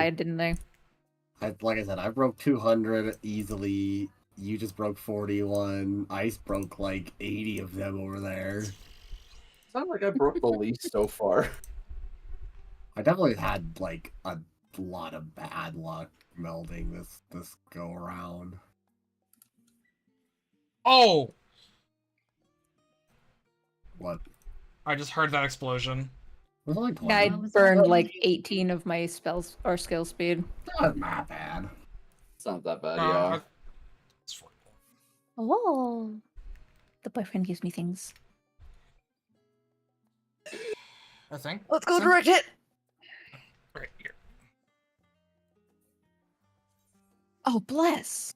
died, didn't they? Like I said, I broke 200 easily. You just broke 41. Ice broke like 80 of them over there. Sounds like I broke the least so far. I definitely had like a lot of bad luck melding this go around. Oh! What? I just heard that explosion. Was it like 20? I was burned that? like 18 of my spells or skill speed. Not that bad. It's not that bad, Uh, yeah. it's 40. Oh, the boyfriend gives me things. I think. Let's go So- direct hit. Right here. Oh, bless.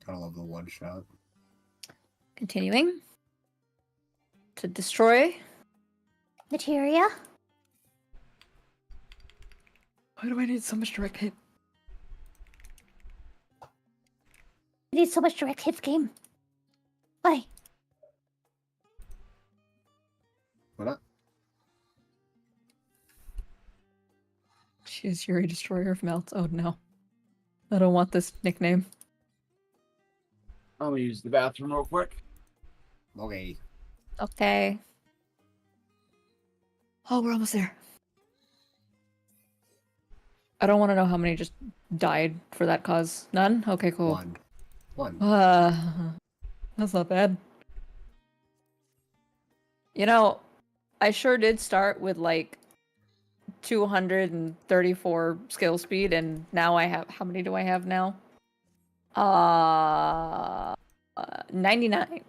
Gotta love the one shot. Continuing to destroy Materia? Why do I need so much direct hit? I need so much direct hits game. Why? What up? She is Yuri, destroyer of melt. Oh no, I don't want this nickname. I'm gonna use the bathroom real quick. Okay. Okay. Oh, we're almost there. I don't want to know how many just died for that cause. None? Okay, cool. One. That's not bad. You know, I sure did start with like 234 skill speed, and now I have, how many do I have now? 99.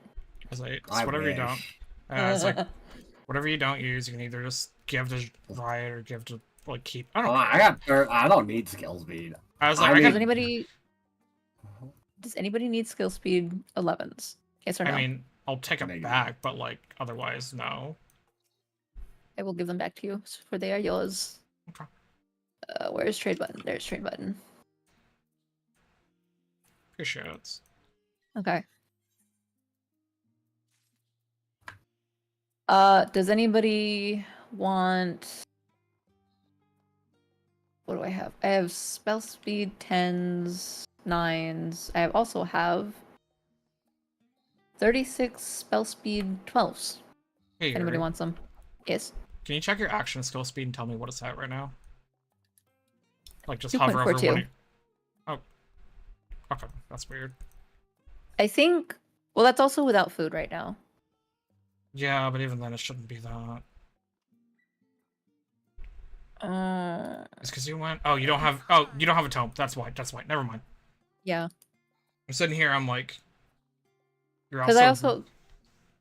It's like, it's I whatever you don't. wish. It's like, whatever you don't use, you can either just give to Riot or give to, like, keep. I don't know. I don't need skill speed. I was like, I I, mean- Does got, anybody need skill speed 11s? Yes or no? I mean, I'll take it Negative. back, but, like, otherwise, no. I will give them back to you, for they are yours. Okay. Where's trade button? There's trade button. Appreciate it. Okay. Does anybody want... What do I have? I have spell speed 10s, 9s. I also have 36 spell speed 12s. Hey, Anybody Yuri, wants them? Yes. can you check your action skill speed and tell me what it's at right now? Like, just hover over 2.42. one. Oh. Okay, that's weird. I think... Well, that's also without food right now. Yeah, but even then, it shouldn't be that. It's because you went. Oh, you don't have. Oh, you don't have a tome. That's why. That's why. Never mind. Yeah. I'm sitting here. I'm like. You're Because I also...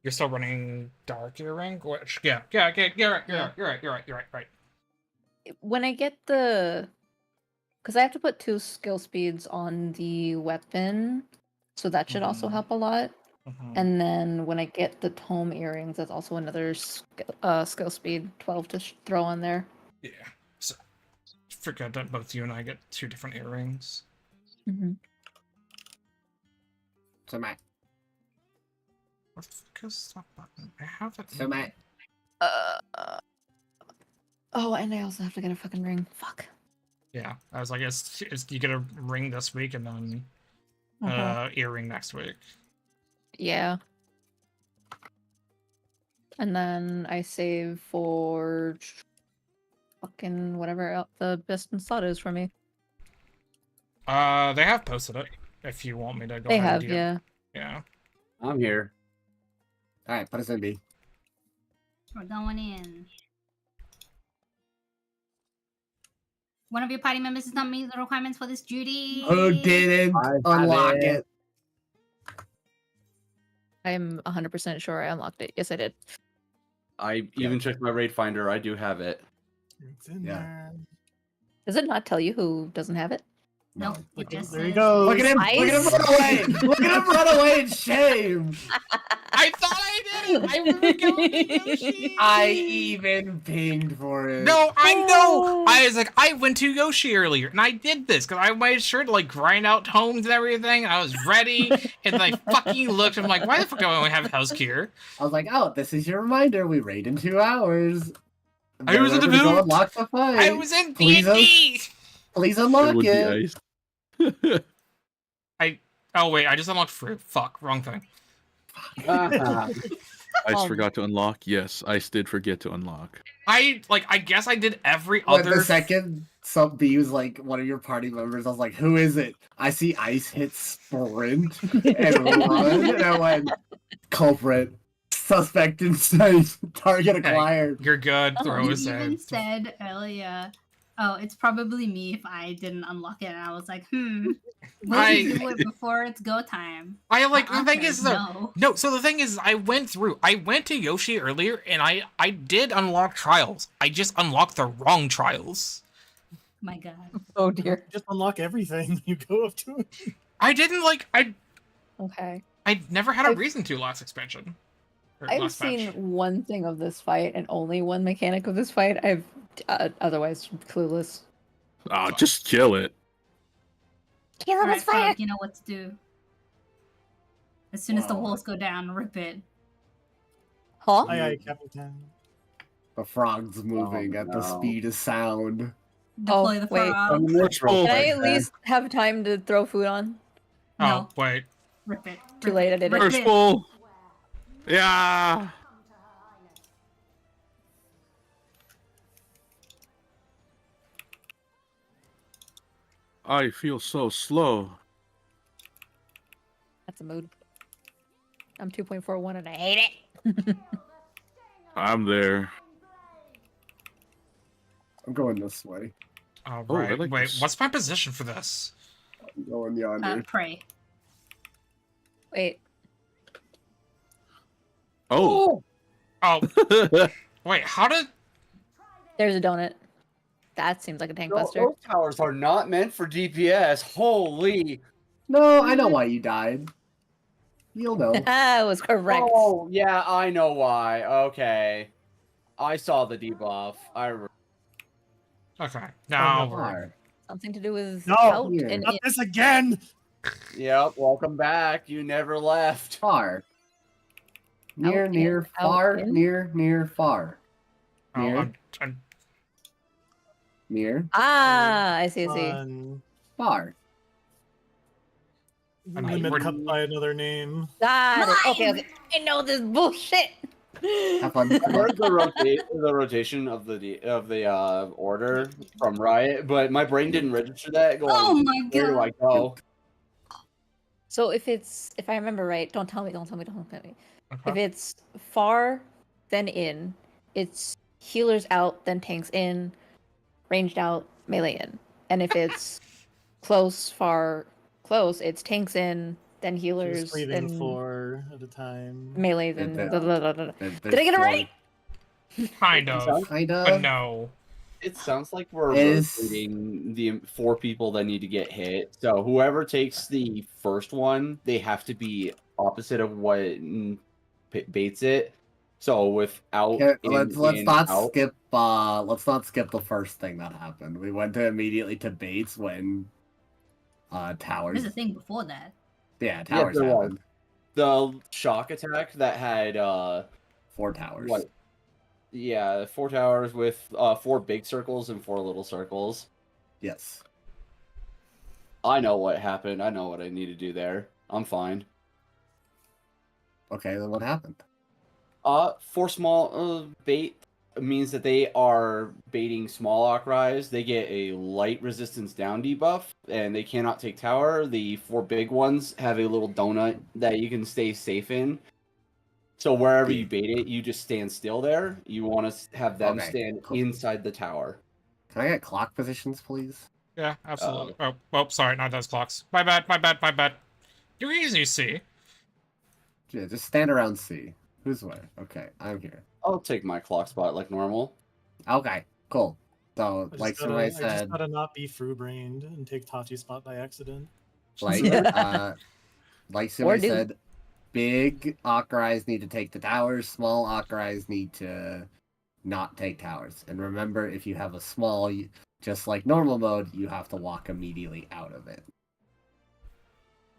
You're still running Dark Earring? Which, yeah. Okay. You're right. You're right. When I get the... Because I have to put 2 skill speeds on the weapon, so that should also Mhm. help a lot. Mhm. And then when I get the tome earrings, that's also another skill speed 12 to throw on there. Yeah. So, forget that both you and I get 2 different earrings. Mm-hmm. So Matt. What the fuck is that button? I have it. So Matt. Oh, and I also have to get a fucking ring. Fuck. Yeah. I was like, it's you get a ring this week and then earring next week. Yeah. And then I save for fucking whatever the best in slot is for me. They have posted it. If you want me to go They ahead have, and do it. yeah. Yeah. I'm here. Alright, put us in B. We're going in. One of your party members does not meet the requirements for this duty. Who didn't I have unlock it. it? I am 100% sure I unlocked it. Yes, I did. I even checked my raid finder. I do have it. It's in Yeah. there. Does it not tell you who doesn't have it? Nope. No. It just There he says- goes. Look at him! Ice? Look at him run away! Look at him run away in shame! I thought I did it! I remember going to Yoshi! I even pinged for it. No, I know! I was like, I went to Yoshi earlier, and I did this, because I made sure to, like, grind out homes and everything, and I was ready, and I fucking looked, and I'm like, why the fuck do I only have house gear? I was like, oh, this is your reminder. We raid in 2 hours. I was in the Remember to go mood. Unlock the fight. I was in Please, D&D. Please It unlock would be it. ice. Oh wait, I just unlocked fruit. Fuck, wrong thing. Ice forgot to unlock. Yes, Ice did forget to unlock. I guess I did every When other. the second some B was like one of your party members, I was like, "Who is it?" I see Ice hit sprint and run, and I went, "Culprit, suspect in sight, target Okay. acquired." You're good. Throw You us even in. said earlier, "Oh, it's probably me if I didn't unlock it." And I was like, "Will you do it before it's go time?" I like The the thing answer is though. no. No, so the thing is, I went to Yoshi earlier, and I did unlock trials. I just unlocked the wrong trials. My God. Oh dear. Just unlock everything you go up to it. I didn't Okay. I never had a I've- reason to last expansion. Or I've last seen patch. one thing of this fight and only one mechanic of this fight. I've otherwise clueless. Ah, just kill it. Kill him Alright, with fire. Frog, you know what to do. As soon as the Wow. walls go down, rip it. Huh? Aye, aye, Captain. The frog's moving at the no. speed of sound. Deploy the wait. frog. Oh, Can I at least have time to throw food on? Oh No. wait. Rip it. Too Rip late, it, I did it. rip First pull. Yeah. I feel so slow. That's a mood. I'm 2.41 and I hate it. I'm there. I'm going this way. All Oh, I right. like Wait, this. what's my position for this? I'm going yonder. Pray. Wait. Oh. Oh, wait. How did? There's a donut. That seems like a tank buster. Those towers are not meant for DPS. Holy. No, I know why you died. You'll know. I was correct. Oh, yeah, I know why. Okay. I saw the debuff. I remember. Okay. Now no. we're. Fire. Something to do with No, out here. and Not in. this again! Yep, welcome back. You never left. Far. Near, Out, near, in, out, far, in? near, far. Oh, Near, I'm near, Ah, I see. far. I mean, Limit we're- cut by another name. Got it. Okay, Mine! okay. I know this bullshit. Have fun. I heard the rotation of the order from Riot, but my brain didn't register that. Going, Oh my where do I God. go? So if I remember right, don't tell me. If okay. it's far, then in, it's healers out, then tanks in, ranged out, melee in. And if it's close, far, close, it's tanks in, then healers, Just leaving then 4 at a time. melee, then Did blah, blah, blah, blah. There's Did I get it four. right? Kind of, Kind but of. no. It sounds like we're Is- rotating the 4 people that need to get hit. So whoever takes the first one, they have to be opposite of what baits it. So without Okay, in, let's in, not out. skip. Let's not skip the first thing that happened. We went to immediately to Bates when towers. There's a thing before that. Yeah, towers there was. happened. The shock attack that had 4 towers. what? Yeah, 4 towers with 4 big circles and 4 little circles. Yes. I know what happened. I know what I need to do there. I'm fine. Okay, then what happened? 4 small bait means that they are baiting small Okrais. They get a light resistance down debuff, and they cannot take tower. The 4 big ones have a little donut that you can stay safe in. So wherever you bait it, you just stand still there. You want to have them Okay, stand cool. inside the tower. Can I get clock positions, please? Yeah, absolutely. Oh, sorry, not those clocks. My bad. You're easy, see. Yeah, just stand around C. Who's where? Okay, I'm here. I'll take my clock spot like normal. Okay, cool. So, like somebody I just said, gotta not be fruit-brained and take Tachi's spot by accident. like like Or somebody do. said, big Okrais need to take the towers, small Okrais need to not take towers. And remember, if you have a small, just like normal mode, you have to walk immediately out of it.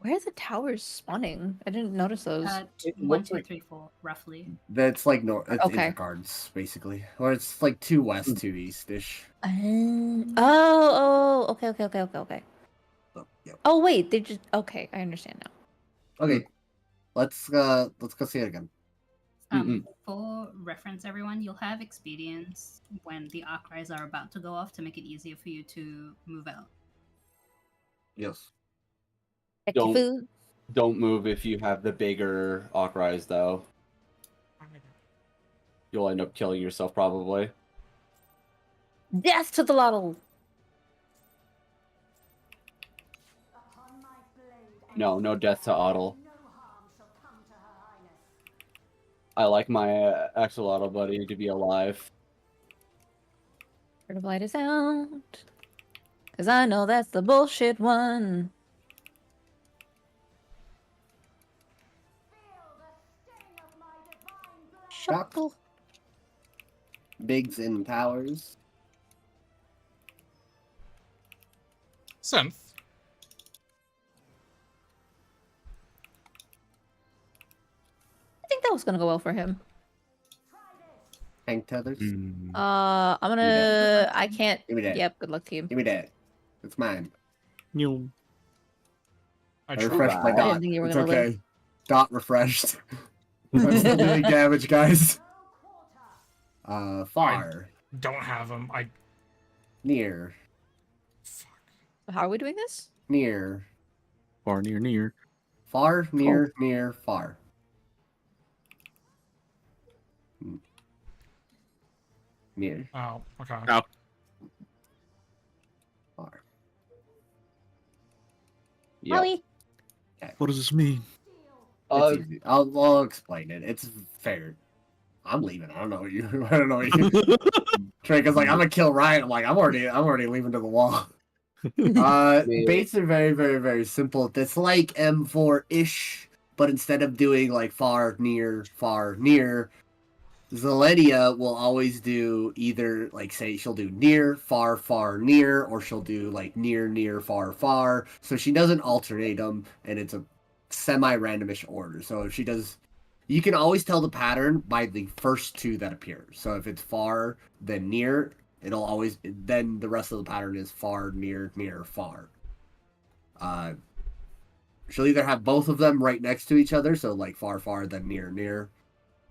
Where are the towers spawning? I didn't notice those. It 1, looks 2, like- 3, 4, roughly. That's like it's Okay. intercards basically, or it's like 2 west, 2 east ish. Okay. So, yeah. Oh wait, they just okay. I understand now. Okay, let's go see it again. For reference, everyone, you'll have expedience when the arc rise are about to go off to make it easier for you to move out. Yes. Check your Don't- food. Don't move if you have the bigger Arcrise, though. You'll end up killing yourself, probably. Death to the lottle. No death to Otto. I like my axolotl buddy to be alive. Bird of Light is out. Cause I know that's the bullshit one. Shock. Shuckle. Bigs and powers. Synth. I think that was gonna go well for him. Tank tethers. Mm. I'm gonna. I can't. Give me that. Yep. Good luck to you. Give me that. It's mine. You. I I tried. refreshed my I dot. didn't think you were It's gonna okay. live. Dot refreshed. I'm still doing damage, guys. Far. Don't have them. Near. How are we doing this? Near. Far, near. Far, near, near, far. Near, Oh, okay. Ow. far. Yep. Howie. What does this mean? Uh, It's easy. I'll explain it. It's fair. I'm leaving. I don't know what you. I don't know what you. Trey's like, I'm gonna kill Ryan. I'm like, I'm already leaving to the wall. Baits are very, very, very simple. It's like M4-ish, but instead of doing like far, near, Zelenia will always do either like say she'll do near, far, near, or she'll do like near, far. So she doesn't alternate them, and it's a semi-randomish order. So if she does, you can always tell the pattern by the first two that appear. So if it's far, then near, it'll always, then the rest of the pattern is far, near, far. She'll either have both of them right next to each other, so like far, then near,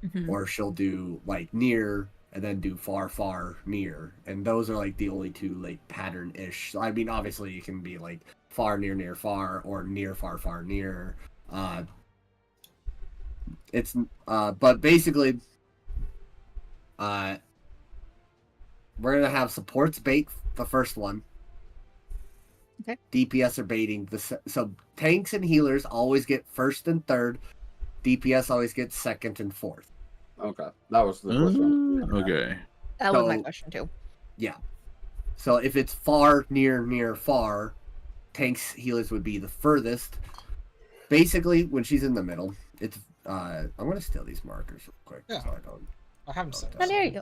Mhm. or she'll do like near and then do far, near. And those are like the only two like pattern-ish. I mean, obviously you can be like far, near, far, or near, far, near. But basically, we're gonna have supports bait the first one. Okay. DPS are baiting so tanks and healers always get first and third. DPS always gets second and fourth. okay. That was the question. Okay. That was my So- question too. So if it's far, near, far, tanks, healers would be the furthest. Basically, when she's in the middle, it's I'm gonna steal these markers real quick Yeah. so I don't. I haven't said Oh, there you go.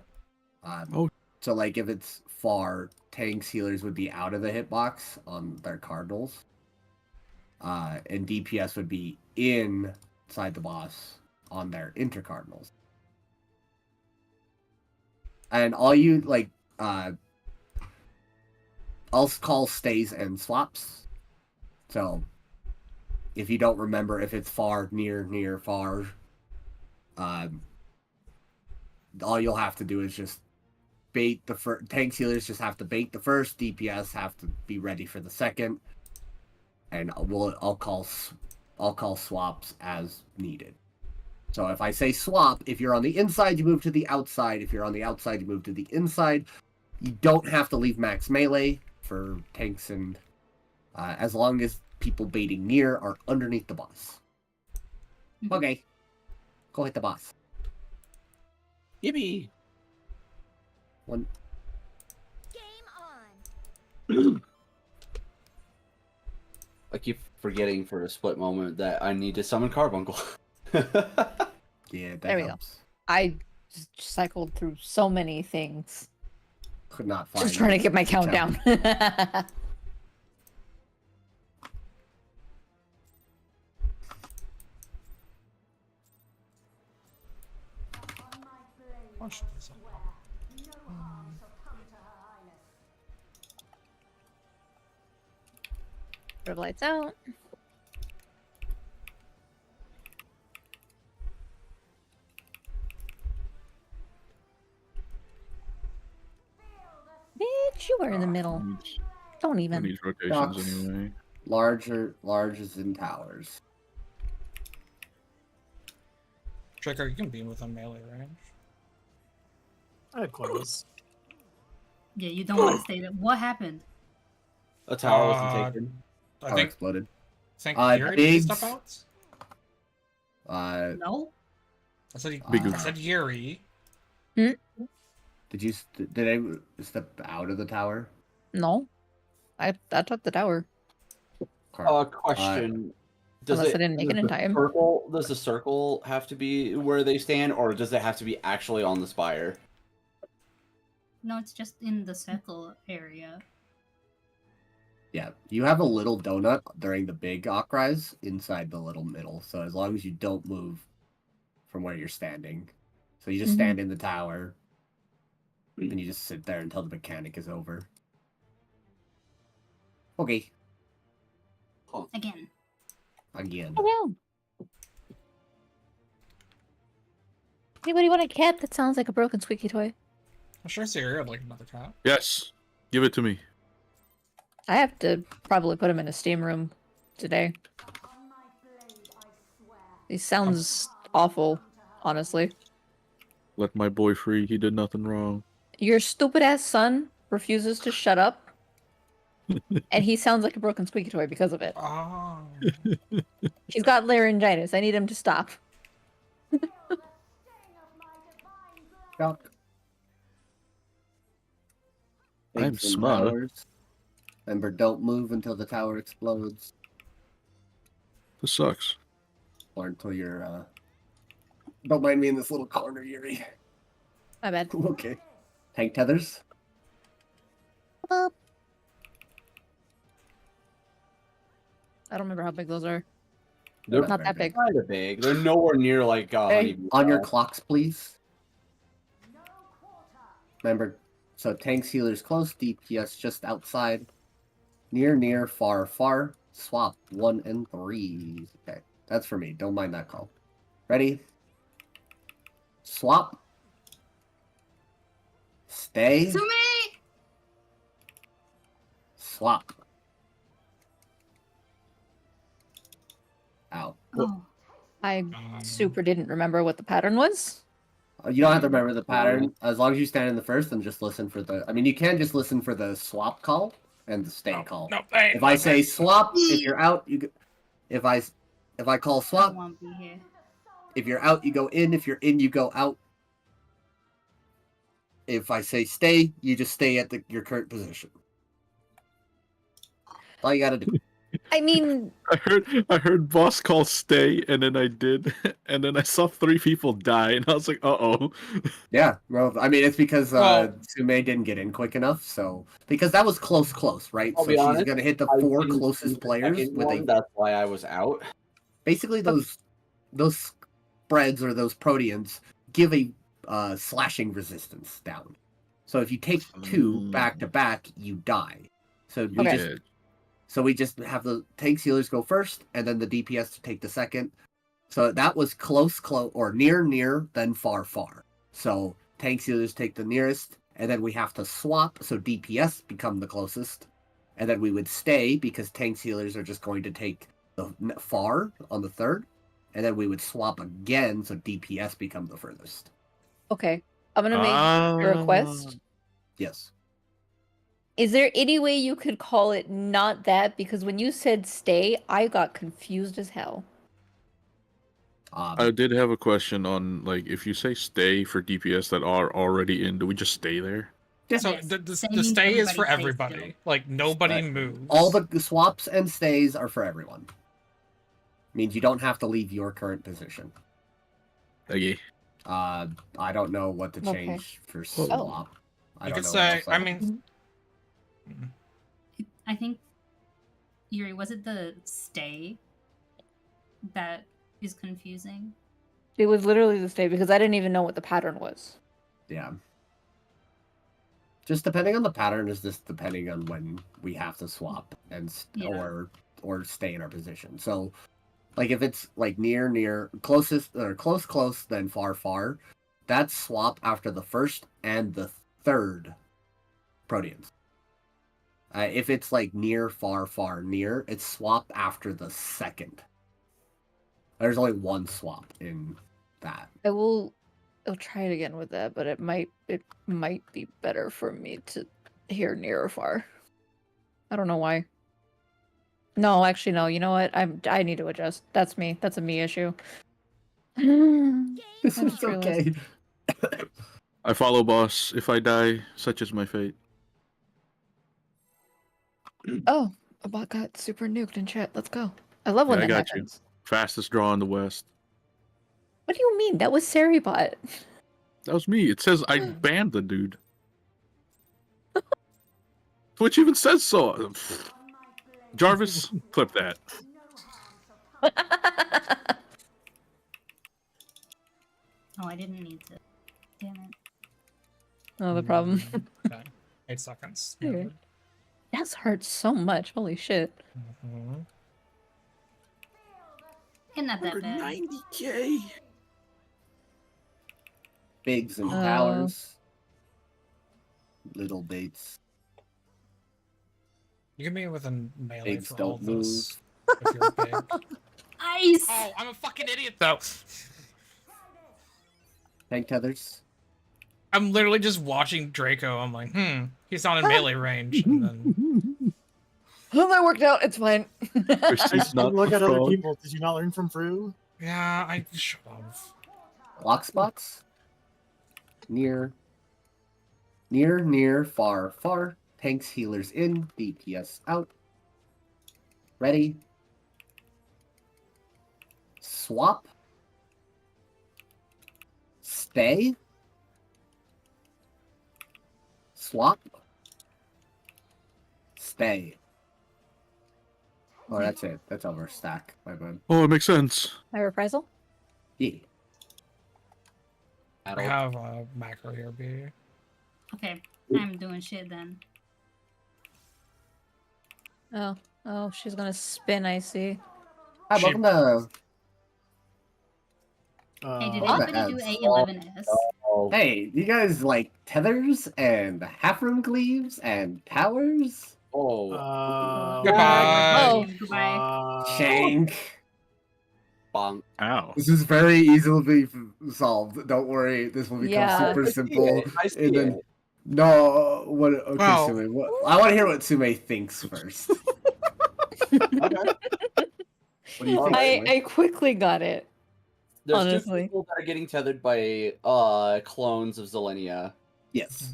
Oh. So like if it's far, tanks, healers would be out of the hitbox on their cardinals. And DPS would be inside the boss on their intercardinals. And all you like I'll call stays and swaps. So if you don't remember if it's far, near, far, all you'll have to do is just bait the first. Tanks, healers just have to bait the first. DPS have to be ready for the second, and I'll call swaps as needed. So if I say swap, if you're on the inside, you move to the outside. If you're on the outside, you move to the inside. You don't have to leave max melee for tanks, and as long as people baiting near are underneath the boss. Mhm. Okay, go hit the boss. Yippee! One. I keep forgetting for a split moment that I need to summon Carbuncle. Yeah, that There we go. helps. I just cycled through so many things. Could not find. Just trying to it. get my count Tell down. question is it? Strobe lights out. Bitch, you were in the middle. Needs, Don't who even. needs rotations Ducks. anyway? Large is in towers. Trigger, you can beam with a melee range. I had close. Yeah, you don't want to stay there. What happened? A tower wasn't taken. I Tower think exploded. Yuri did he step Biggs. out? No. I said Big I said Yuri. Did I step out of the tower? No. I took the tower. Question. Unless I didn't make it in time. Does the circle have to be where they stand, or does it have to be actually on the spire? No, it's just in the circle area. Yeah, you have a little donut during the big Okrais inside the little middle. So as long as you don't move from where you're standing, so you just stand in the tower, and you just sit there until the mechanic is over. Okay, Again. again. Oh, no. Anybody want a cat that sounds like a broken squeaky toy? I'm sure Siri would like another cat. Yes, give it to me. I have to probably put him in a steam room today. He sounds awful, honestly. Let my boy free. He did nothing wrong. Your stupid ass son refuses to shut up. And he sounds like a broken squeaky toy because of it. Oh. He's got laryngitis. I need him to stop. Duck. I'm Biggs and smart. towers. Remember, don't move until the tower explodes, This sucks. or until you're. Don't mind me in this little corner, Yuri. My bad. Okay. Tank tethers. Up. I don't remember how big those are. They're Not that big. kind of big. They're nowhere near like Hey, Honeybee. On your clocks, please. Remember, so tanks, healers close, DPS just outside. Near, far. Swap 1 and 3. Okay, that's for me. Don't mind that call. Ready? Swap. Stay. To me! Swap. Ow. Oh. I super didn't remember what the pattern was. You don't have to remember the pattern. As long as you stand in the first and just listen for the... I mean, you can just listen for the swap call and the stay call. No, hey, If I say swap, if you're out, you go... If I call I swap, won't be here. if you're out, you go in. If you're in, you go out. If I say stay, you just stay at your current position. All you gotta do. I mean, I heard boss call stay, and then I did, and then I saw 3 people die, and I was like, uh-oh. Yeah, well, I mean, it's because Well- Sume didn't get in quick enough, so... Because that was close, right? I'll So be she's honest, gonna hit the I 4 didn't see closest the players second with one, a... That's why I was out. Basically, those spreads or those proteans give a slashing resistance down. So if you take 2 back to back, you die. So we Okay. just we just have the tank healers go first, and then the DPS to take the second. So that was close, or near, then far. So tank healers take the nearest, and then we have to swap. So DPS become the closest, and then we would stay because tank healers are just going to take the far on the third, and then we would swap again. So DPS become the furthest. okay. I'm gonna make a request. Yes. Is there any way you could call it not that? Because when you said stay, I got confused as hell. I did have a question on, like, if you say stay for DPS that are already in, do we just stay there? So Yes. the Stay the means stay is for everybody stays everybody. Like nobody Right. moves. All the swaps and stays are for everyone. Means you don't have to leave your current position. Okay. I don't know what to Okay. change for swap. I You don't could know say. what else I mean, I think, Yuri, was it the stay that is confusing? It was literally the stay because I didn't even know what the pattern was. Yeah. Just depending on the pattern is just depending on when we have to swap and Yeah. or stay in our position. So, like if it's like near closest or close then far, that's swap after the first and the third Proteans. If it's like near far near, it's swap after the second. There's only one swap in that. I'll try it again with that, but it might be better for me to hear near or far. I don't know why. No, actually no. You know what? I need to adjust. That's me. That's a me issue. This I is just realized. okay. I follow boss. If I die, such is my fate. Oh, a bot got super nuked in chat. Let's go. I love when Yeah, I that got you. happens. Fastest draw in the West. What do you mean? That was Saribot. That was me. It says I banned the dude. Twitch even says so. Jarvis, clip that. Oh, I didn't need to. Damn it. Oh, the problem. Okay. 8 seconds. Okay. Noted. That's hurt so much. Holy shit. Mhm. It's not that bad. 90K. Bigs and Oh. towers. Little baits. You can be within melee Bigs for all don't of this. If you're big. Ice! Oh, I'm a fucking idiot though. Tank tethers. I'm literally just watching Draco. I'm like, he's not in melee range. And then Oh, that worked out. It's fine. Christy's not Look at other strong. people. Did you not learn from Fru? yeah, I should have. Lock spots. Near, far. Tanks, healers in. DPS out. Ready. Swap. Stay. Swap. Stay. Oh, that's it. That's over. Stack. My bad. Oh, it makes sense. My reprisal? Yeah. I have a macro here, B. Okay, I'm doing shit then. Oh, she's gonna spin, I see. Hi, She- welcome to... Hey, did Welcome anybody to do ads. A11S? Oh, Hey, you guys like tethers and half room cleaves and towers? oh, Goodbye. Oh. Goodbye. Shank. bonk. Ow. This is very easily solved. Don't worry, this will become Yeah. super simple. I see And then, it. no, what? Okay, Well- Sume. What, I want to hear what Sume thinks first. Okay. What do you think? Sume? I quickly got it. There's Honestly. 2 people that are getting tethered by clones of Zelenia. Yes.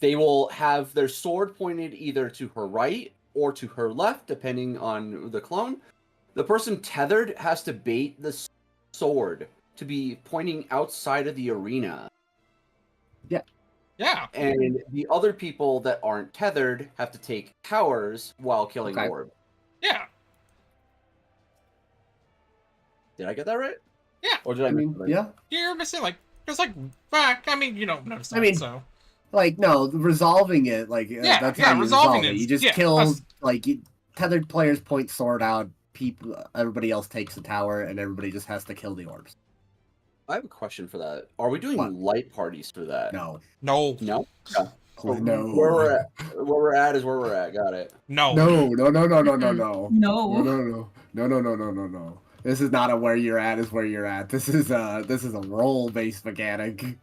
They will have their sword pointed either to her right or to her left, depending on the clone. The person tethered has to bait the sword to be pointing outside of the arena. Yeah. And the other people that aren't tethered have to take towers while killing Okay. orb. Yeah. Did I get that right? Yeah. Or did I, I miss mean, something? yeah. You're missing like there's like back. I mean, you don't notice that. I mean, so Like, no, resolving it, like, Yeah, that's yeah, how you resolving resolve it. it You is- just yeah, kill, that's- like, tethered players point sword out, everybody else takes the tower, and everybody just has to kill the orbs. I have a question for that. Are we doing What? light parties for that? No. no, No? No. Where we're at is where we're at. Got it. no, No, no, no, no, no, no, Mm-mm. no. No. No. This is not a where you're at is where you're at. This is a role-based mechanic.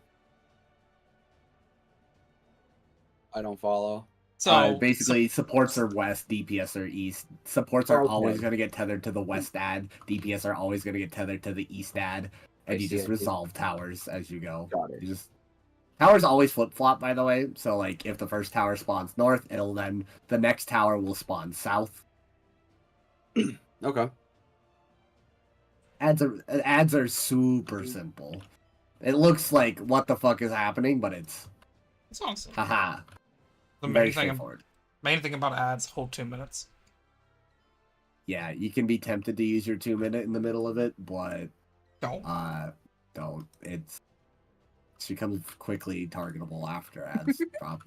I don't follow. So Basically, supports are west, DPS are east. Supports are Okay. always going to get tethered to the west ad. DPS are always going to get tethered to the east ad. And I you see, just I see. resolve towers as you go. Got it. You just towers always flip flop, by the way. So like, if the first tower spawns north, it'll then the next tower will spawn south. Okay. Ads are super simple. It looks like what the fuck is happening, but it's it's awesome. haha. The Very main straightforward. thing about ads hold 2 minutes. Yeah, you can be tempted to use your 2 minute in the middle of it, but Don't. don't. she becomes quickly targetable after ads drop.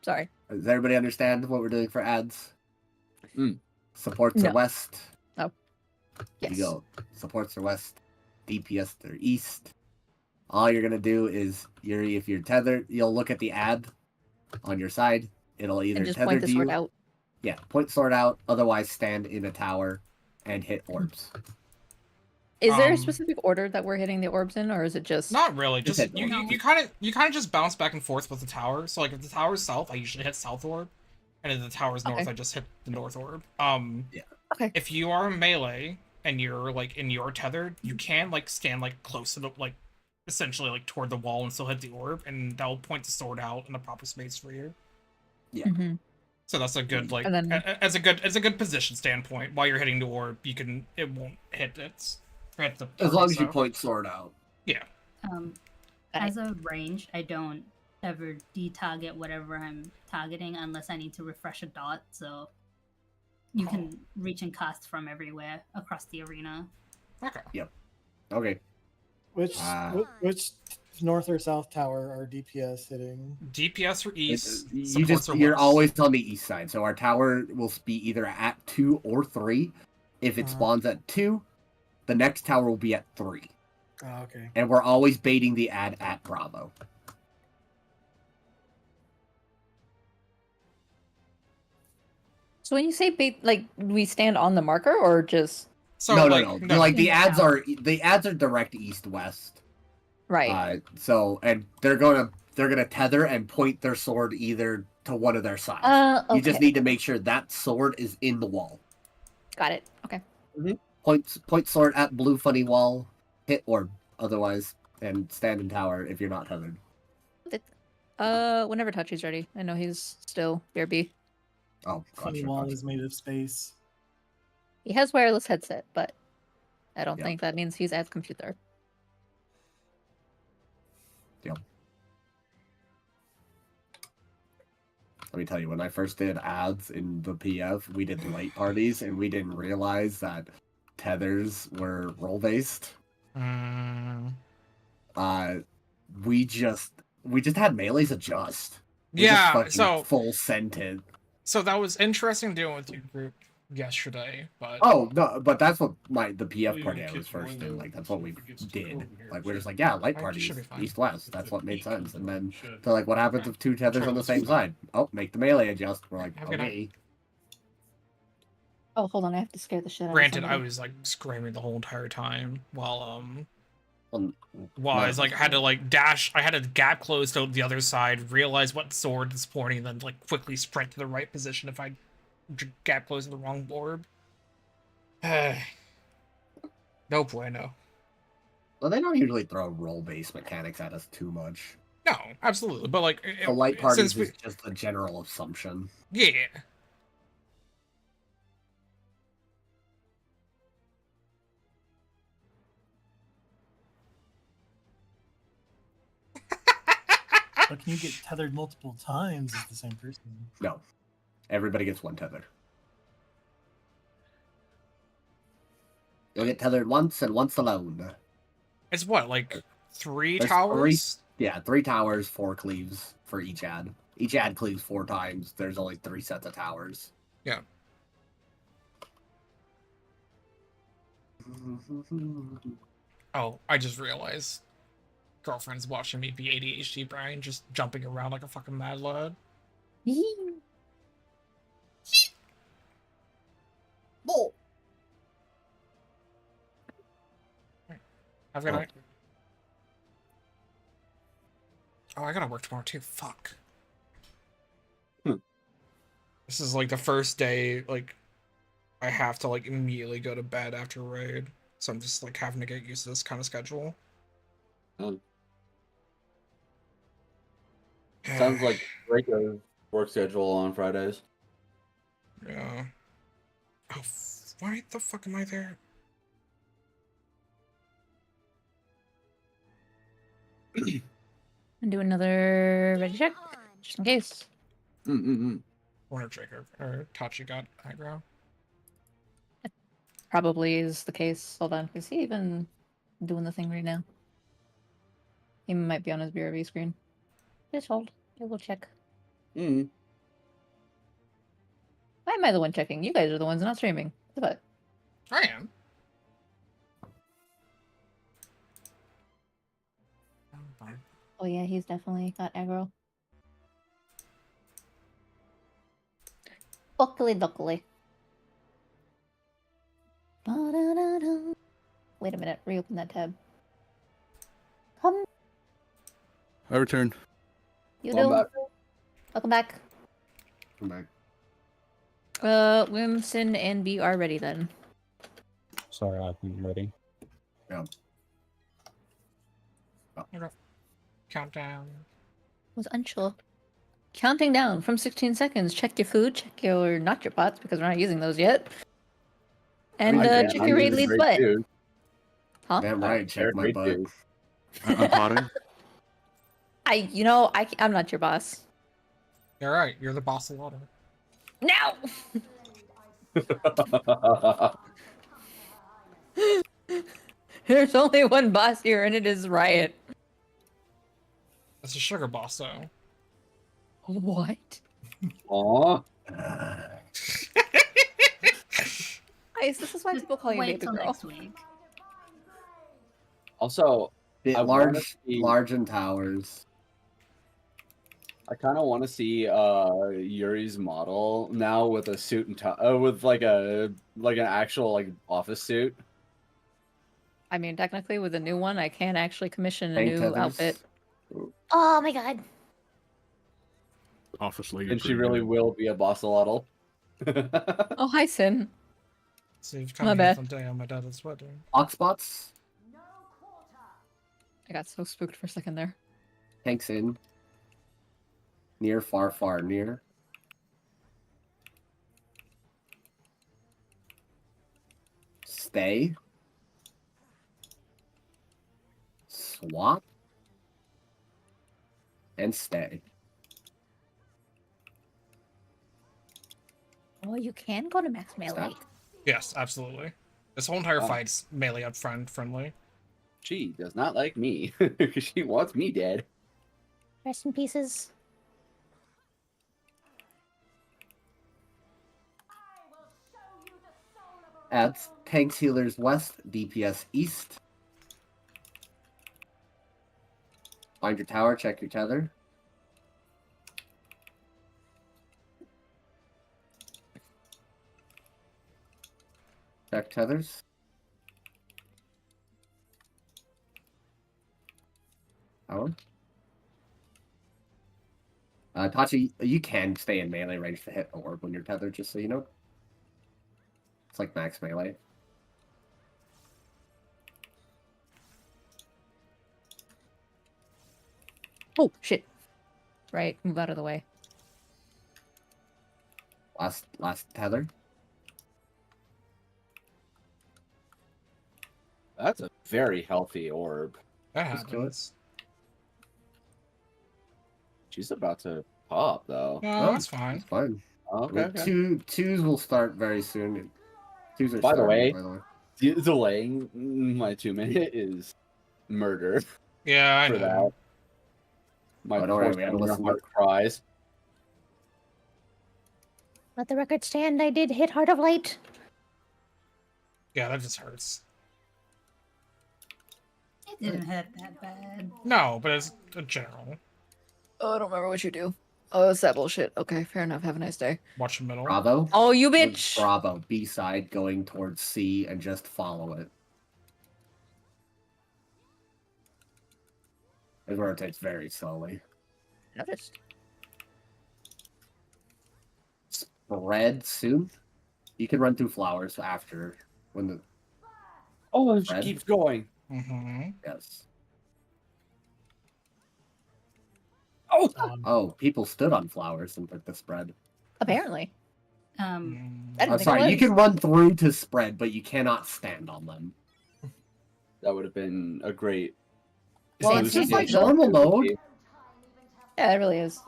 Sorry. Does everybody understand what we're doing for ads? Mm. Supports No. are west. Yes. You go. Supports are west. DPS are east. All you're gonna do is if you're tethered, you'll look at the ad on your side. It'll either And just tether point the to sword you. out. Yeah, point sword out. Otherwise, stand in a tower and hit orbs. Is there a Um, specific order that we're hitting the orbs in, or is it just Not really. Just Just hit you, north. you kind of just bounce back and forth with the tower. So like if the tower's south, I usually hit south orb, and if the tower's north, Okay. I just hit the north orb. Yeah. Okay. If you are melee and you're like and you're tethered, you can like stand like close to the like essentially like toward the wall and still hit the orb, and that will point the sword out in the proper space for you. Mhm. So that's a good like And then- as a good position standpoint. While you're hitting the orb, it won't hit it. Hit the As long as you so- point sword out. Yeah. As a range, I don't ever de-target whatever I'm targeting unless I need to refresh a dot. So you can reach and cast from everywhere across the arena. Okay. Okay. Which Ah. which north or south tower are DPS hitting? DPS or east. You're always on the east side, so our tower will be either at 2 or 3. If it spawns at 2, the next tower will be at 3. Oh, okay. And we're always baiting the ad at Bravo. So when you say bait, like we stand on the marker, or just So no, like, no. Like the Yeah. ads are direct east west. right? So and they're gonna tether and point their sword either to one of their sides. Okay. You just need to make sure that sword is in the wall. Got it. Okay. Point sword at blue funny wall, hit orb otherwise, and stand in tower if you're not tethered. Whenever Touchy's ready. I know he's still BRB. Oh, Funny gotcha, wall gotcha. is made of space. He has wireless headset, but I don't Yeah. think that means he's at computer. Let me tell you, when I first did ads in the PF, we did light parties, and we didn't realize that tethers were role based. We just had melees adjust. We just yeah. fucking So full scented. that was interesting dealing with your group yesterday, but Oh no, but that's what the PF Well, party you I was catch one first in. of Like that's what we them, so if it gets did. over here, Like we're so just like, yeah, light it parties, should be fine. east west. That's If what the made beak sense. comes And over, then should- they're like, what happens if 2 tethers on the same side? Oh, make the melee adjust. We're like, Have a good night. okay. Oh, hold on. I have to scare the shit out granted, of I somebody. was like screaming the whole entire time while Well, I was like I had to like dash. I had to gap close to the other side, realize what sword is pointing, and then like quickly sprint to the right position if I gap close to the wrong orb. No bueno. well, they don't usually throw role-based mechanics at us too much. No, absolutely, but like The light parties since we, is just a general assumption. yeah. But can you get tethered multiple times as the same person? No, everybody gets 1 tether. You'll get tethered once and once alone. It's what like 3 There's towers. 3 towers, 4 cleaves for each ad. Each ad cleaves 4 times. There's only 3 sets of towers. Yeah. Oh, I just realized. Girlfriend's watching me be ADHD Brian, just jumping around like a fucking mad lad. Bull. Have a good night. Oh, I gotta work tomorrow too. Fuck. This is like the first day, like, I have to like immediately go to bed after raid. So I'm just like having to get used to this kind of schedule. Sounds like Draco's work schedule on Fridays. Yeah. Oh, why the fuck am I there? And do another ready check, just in case. Wonder Draco or Tachi got aggro. Probably is the case. Hold on. Is he even doing the thing right now? He might be on his BRB screen. Just hold. I will check. Mm. Why am I the one checking? You guys are the ones not streaming. But I am. oh yeah, he's definitely got aggro. Buckly duckly. Ba-da-da-da. Wait a minute, reopen that tab. Come, I return. you Welcome do. back. Welcome back. Come back. Wimson and B are ready then. Sorry, I'm ready. Countdown. Was unsure. Counting down from 16 seconds. Check your food. Check your not your pots because we're not using those yet. And Again, check I'm your raid using lead's great butt. dude. Huh? Damn right, check They're my great butt. dude. I'm potting. I'm not your boss. You're right. You're the boss of water. No. There's only one boss here, and it is Riot. That's a sugar boss, though. What? Aw. Ice, this is why people call you Wait baby till girl. next week. Also, Bit I wanna large, see- large in towers. I kind of want to see Yuri's model now with a suit and tie, with like an actual like office suit. I mean, technically, with a new one, I can actually commission a Tank new tethers. outfit. Oh my god. Office lady. And she really will be a bossolotl. Oh, hi, Sin. So you've My come here bad. someday on my dad's wedding. Oxbots. I got so spooked for a second there. Tanks in. Near, far, far, near. Stay. Swap. And stay. Oh, you can go to max melee. Stop. Yes, absolutely. This whole entire Oh. fight's melee up front friendly. She does not like me. She wants me dead. Rest in pieces. Adds tanks healers west, DPS east. Find your tower, check your tether. Check tethers. Tower. Tachi, you can stay in melee range to hit the orb when you're tethered, just so you know. It's like max melee. Oh, shit. Right, move out of the way. Last tether. That's a very healthy orb. That Just kill it. happens. She's about to pop though. No, that's fine. It's fine. Okay. Twos will start very soon. Twos are By the starting, way- by the way. Delaying my 2 minute is murder Yeah, I for know. that. My Oh, don't worry, poor we had to tender listen to- heart cries. Let the record stand, I did hit Heart of Light. Yeah, that just hurts. It didn't hit that bad. No, but it's a general. Oh, I don't remember what you do. Oh, it's that bullshit. Okay, fair enough. Have a nice day. Watch the middle. Bravo. Oh, you With bitch! Bravo. B side going towards C and just follow it. It rotates very slowly. Noticed. Spread soon. You can run through flowers after when the Oh, she Red? keeps going. Mm-hmm. yes. Um, Oh, people stood on flowers and took the spread. Apparently. Mm. I I'm didn't think it sorry, you was. can run through to spread, but you cannot stand on them. That would have been a great. Well, it's just like normal mode. Yeah, it really is.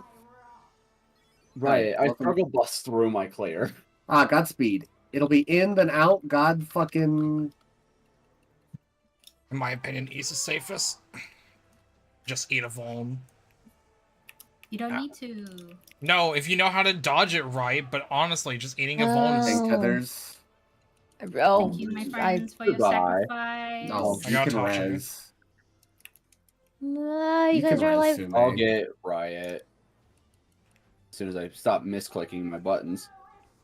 Right, I Welcome. struggle bust through my clear. Ah, Godspeed. It'll be in then out. God fucking. In my opinion, East is safest. just eat a Vuln. You don't Ah. need to. No, if you know how to dodge it right, but honestly, just eating a Vuln is... Tank Oh. tethers. Oh, Thank you, my I, friends, for your Goodbye. sacrifice. No, I you got can Tachi. res. you You guys can are res alive. soon, I'll mate. get Riot as soon as I stop misclicking my buttons.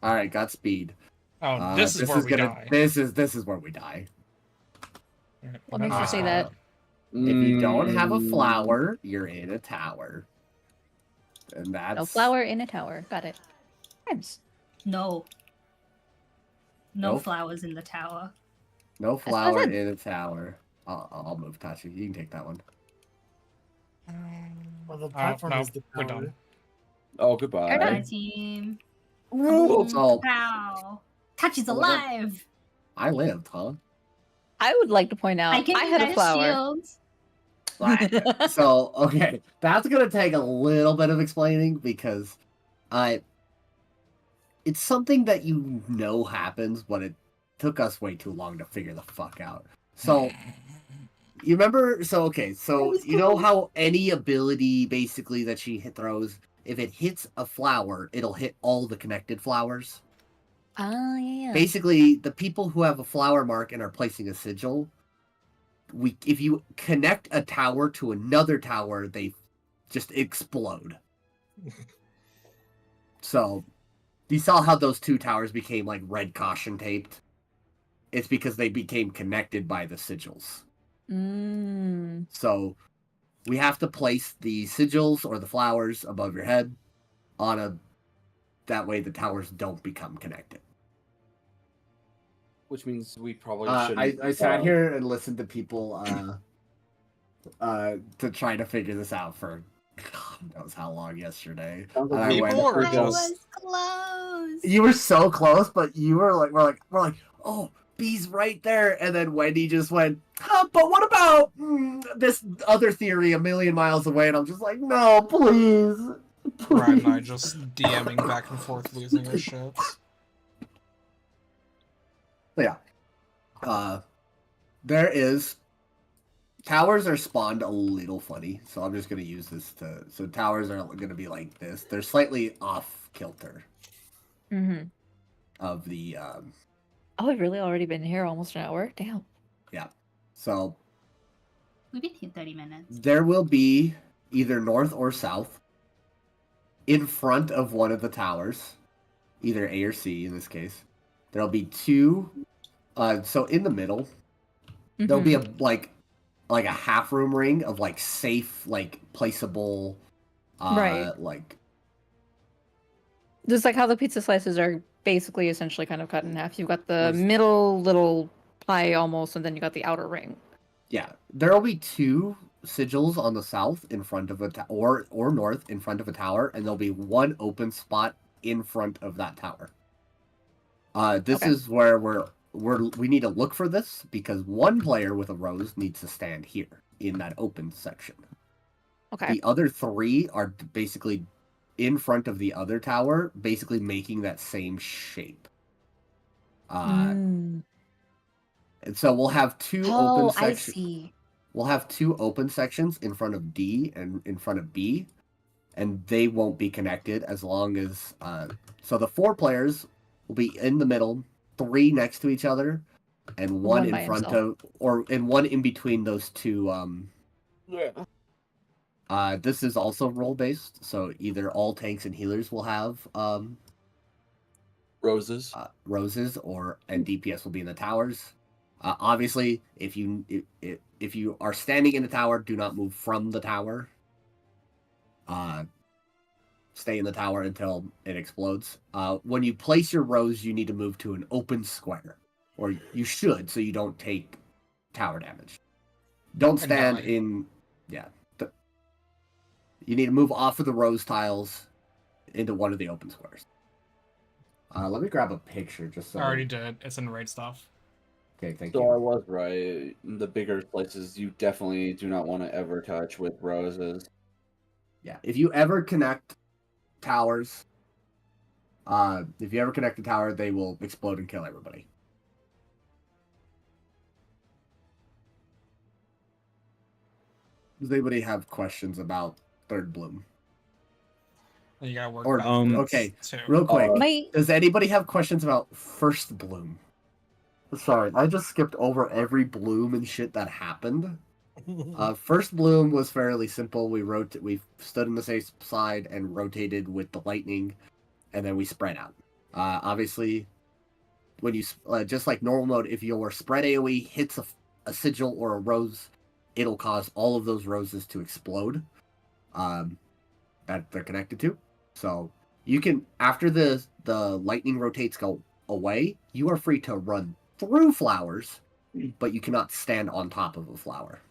All right, Godspeed. Oh, this is where we die. This is where we die. What makes you say that? If you don't have a Mm, flower, you're in a tower, and that's No flower in a tower. Got it. Times. No. No Nope. flowers in the tower. No what I flower said. in a tower. I'll move Tachi. You can take that one. Well, the platform no, is the we're tower. done. Oh, goodbye. You're My done. team. Ooh, so Wow. Touchy's Oh, whatever. alive. I lived, huh? I would like to point out I can I do had a that flower. shield. So okay, that's gonna take a little bit of explaining because it's something that you know happens, but it took us way too long to figure the fuck out. So you remember? So okay, so you know how any ability basically that she throws, if it hits a flower, it'll hit all the connected flowers. Ah, yeah. Basically, the people who have a flower mark and are placing a sigil, if you connect a tower to another tower, they just explode. So, you saw how those two towers became like red caution taped. It's because they became connected by the sigils. Mm. So, we have to place the sigils or the flowers above your head on a. That way, the towers don't become connected. Which means we probably I shouldn't. sat here and listened to people to try to figure this out for God knows how long yesterday. Sounds And like I people went, are I just- was close. you were so close, but you were like, we're like, oh, B's right there, and then Wendy just went, huh, but what about this other theory a million miles away? And I'm just like, no, please. Ryan and I please." just DMing back and forth, losing our shits. Yeah. There is towers are spawned a little funny, so I'm just gonna use this to. So towers are gonna be like this. They're slightly off kilter Mm-hmm. of the. Oh, we've really already been here almost an hour. Damn. Yeah. So We've been here 30 minutes. there will be either north or south in front of one of the towers, either A or C in this case. There'll be two. So in the middle, there'll be a like a half room ring of like safe, like placeable, Right. like Just like how the pizza slices are basically essentially kind of cut in half. You've got the Was- middle little pie almost, and then you got the outer ring. yeah. There'll be two sigils on the south in front of a or north in front of a tower, and there'll be one open spot in front of that tower. This Okay. is where we need to look for this because one player with a rose needs to stand here in that open section. Okay. The other three are basically in front of the other tower, basically making that same shape. Mm. And so we'll have two Oh, open I sections. see. We'll have two open sections in front of D and in front of B, and they won't be connected as long as. So the 4 players will be in the middle, 3 next to each other, and one One in by front himself. and one in between those two. Yeah. This is also role based, so either all tanks and healers will have Roses. roses, and DPS will be in the towers. Obviously, if you are standing in the tower, do not move from the tower. Stay in the tower until it explodes. When you place your rose, you need to move to an open square, or you should, so you don't take tower damage. Don't stand die. in. Yeah. You need to move off of the rose tiles into one of the open squares. Let me grab a picture just so. I already did. It's in raid stuff. Okay, thank So I you. was right. The bigger places you definitely do not want to ever touch with roses. Yeah, if you ever connect towers, if you ever connect a tower, they will explode and kill everybody. Does anybody have questions about third bloom? You gotta work Or backwards, okay, too. real quick. My Does anybody have questions about first bloom? Sorry, I just skipped over every bloom and shit that happened. First bloom was fairly simple. We stood on the safe side and rotated with the lightning, and then we spread out. Obviously, when you just like normal mode, if your spread AOE hits a sigil or a rose, it'll cause all of those roses to explode. That they're connected to. So you can, after the lightning rotates go away, you are free to run through flowers, but you cannot stand on top of a flower.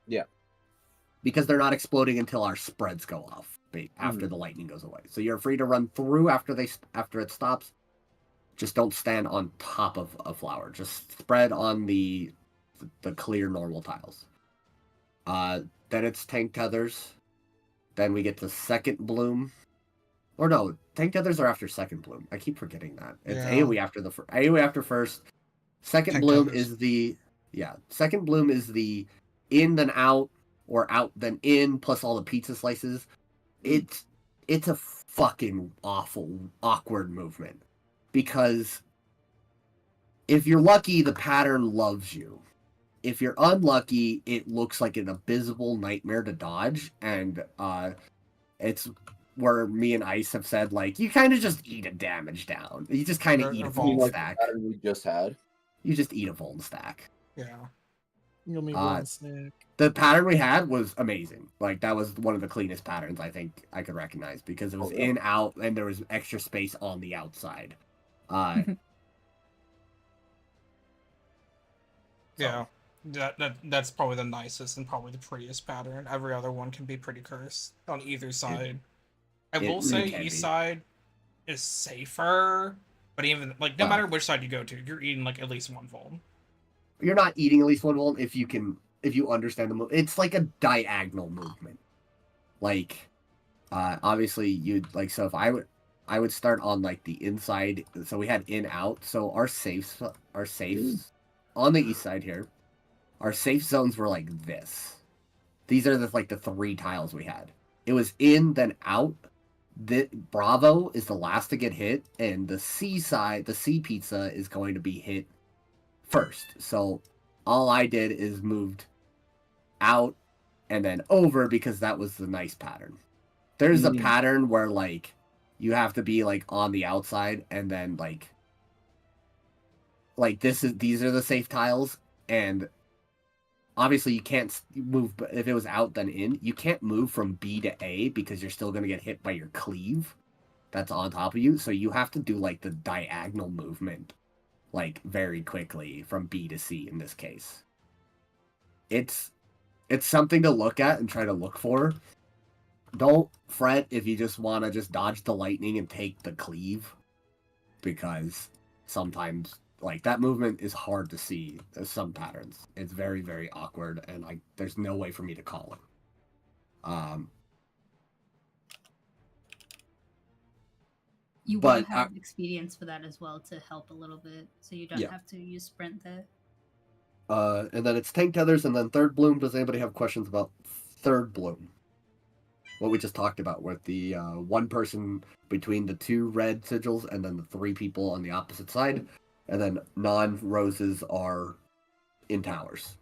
Yeah. Because they're not exploding until our spreads go off after the lightning goes away. So you're free to run through after it stops. Just don't stand on top of a flower. Just spread on the clear normal tiles. Then it's tank tethers. Then we get to second bloom. Or no, tank tethers are after second bloom. I keep forgetting that. It's Yeah. AoE after AoE after first. Second Tank bloom tethers. is the second bloom is the in then out or out then in plus all the pizza slices. It's a fucking awkward movement because if you're lucky, the pattern loves you. If you're unlucky, it looks like an abysmal nightmare to dodge, and it's where me and Ice have said, like, you kind of just eat a damage down. You just kind of eat a Evolve. Vuln Like stack. the pattern we just had. You just eat a Vuln stack. Yeah. You'll meet Uh, one snack. The pattern we had was amazing. Like, that was one of the cleanest patterns I think I could recognize because it was in, out, and there was extra space on the outside. Yeah. That's probably the nicest and probably the prettiest pattern. Every other one can be pretty cursed on either side. I it will really say can east be. side is safer, but even like no Wow. matter which side you go to, you're eating like at least one Vuln. You're not eating at least one Vuln if you understand the move. It's like a diagonal movement. Like, obviously you'd like, so if I would start on like the inside. So we had in out. So our safes on the east side here, our safe zones were like this. These are the three tiles we had. It was in then out. The Bravo is the last to get hit, and the C side, the C pizza is going to be hit first. So all I did is moved out and then over because that was the nice pattern. There's a pattern where like you have to be like on the outside and then like these are the safe tiles, and obviously you can't move. But if it was out then in, you can't move from B to A because you're still going to get hit by your cleave that's on top of you. So you have to do like the diagonal movement like very quickly from B to C in this case. It's something to look at and try to look for. Don't fret if you just want to just dodge the lightning and take the cleave, because sometimes like that movement is hard to see as some patterns. It's very, very awkward, and there's no way for me to call it. You But will have experience for that as well to help a little bit, so you don't Yeah. have to use sprint there. And then it's tank tethers, and then third bloom. Does anybody have questions about third bloom? What we just talked about with the one person between the two red sigils, and then the three people on the opposite side, and then non-roses are in towers.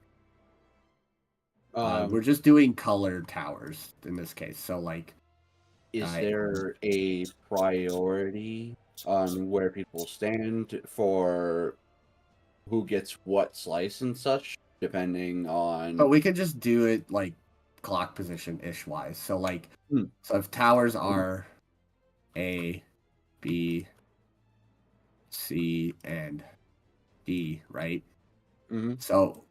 We're just doing colored towers in this case. So like, Is there a priority on where people stand for who gets what slice and such, depending on? but we could just do it like clock position ish wise. So like, so if towers are A, B, C, and D, right? Mhm. So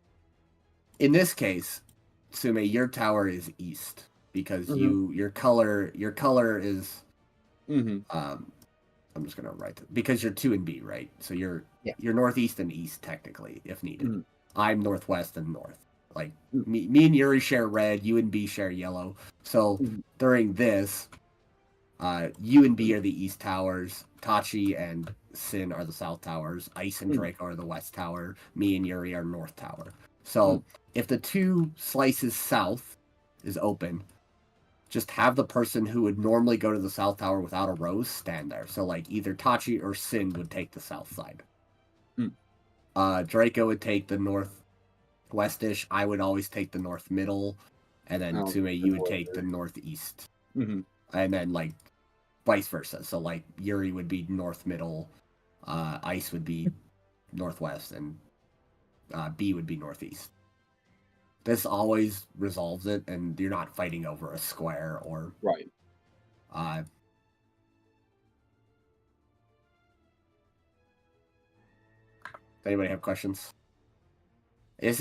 in this case, Sume, your tower is east because your color is I'm just gonna write it because you're 2 and B, right? So you're northeast and east technically, if needed. I'm northwest and north. Like me and Yuri share red, you and B share yellow. So during this, you and B are the east towers. Tachi and Sin are the south towers. Ice and Draco are the west tower. Me and Yuri are north tower. So if the 2 slices south is open, just have the person who would normally go to the south tower without a rose stand there. So like either Tachi or Sin would take the south side. Draco would take the northwestish. I would always take the north middle, and then Sume, you would take the northeast. Mm-hmm. And then like vice versa. So like Yuri would be north middle, Ice would be northwest, and B would be northeast. This always resolves it, and you're not fighting over a square or Right. Anybody have questions? This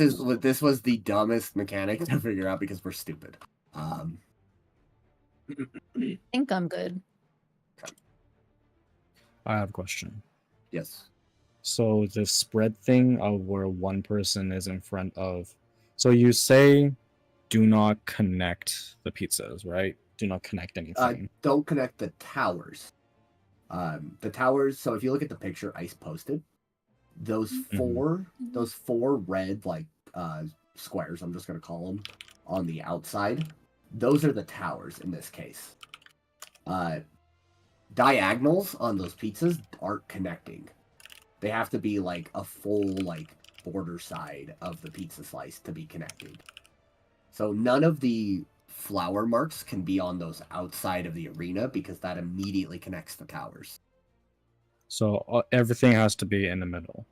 was the dumbest mechanic to figure out because we're stupid. I think I'm good. I have a question. Yes. So the spread thing of where one person is in front of, so you say, do not connect the pizzas, right? Do not connect anything. Don't connect the towers. The towers. So if you look at the picture Ice posted, those four red like squares, I'm just gonna call them, on the outside, those are the towers in this case. Diagonals on those pizzas aren't connecting. They have to be like a full like border side of the pizza slice to be connected. So none of the flower marks can be on those outside of the arena because that immediately connects the towers. So everything has to be in the middle.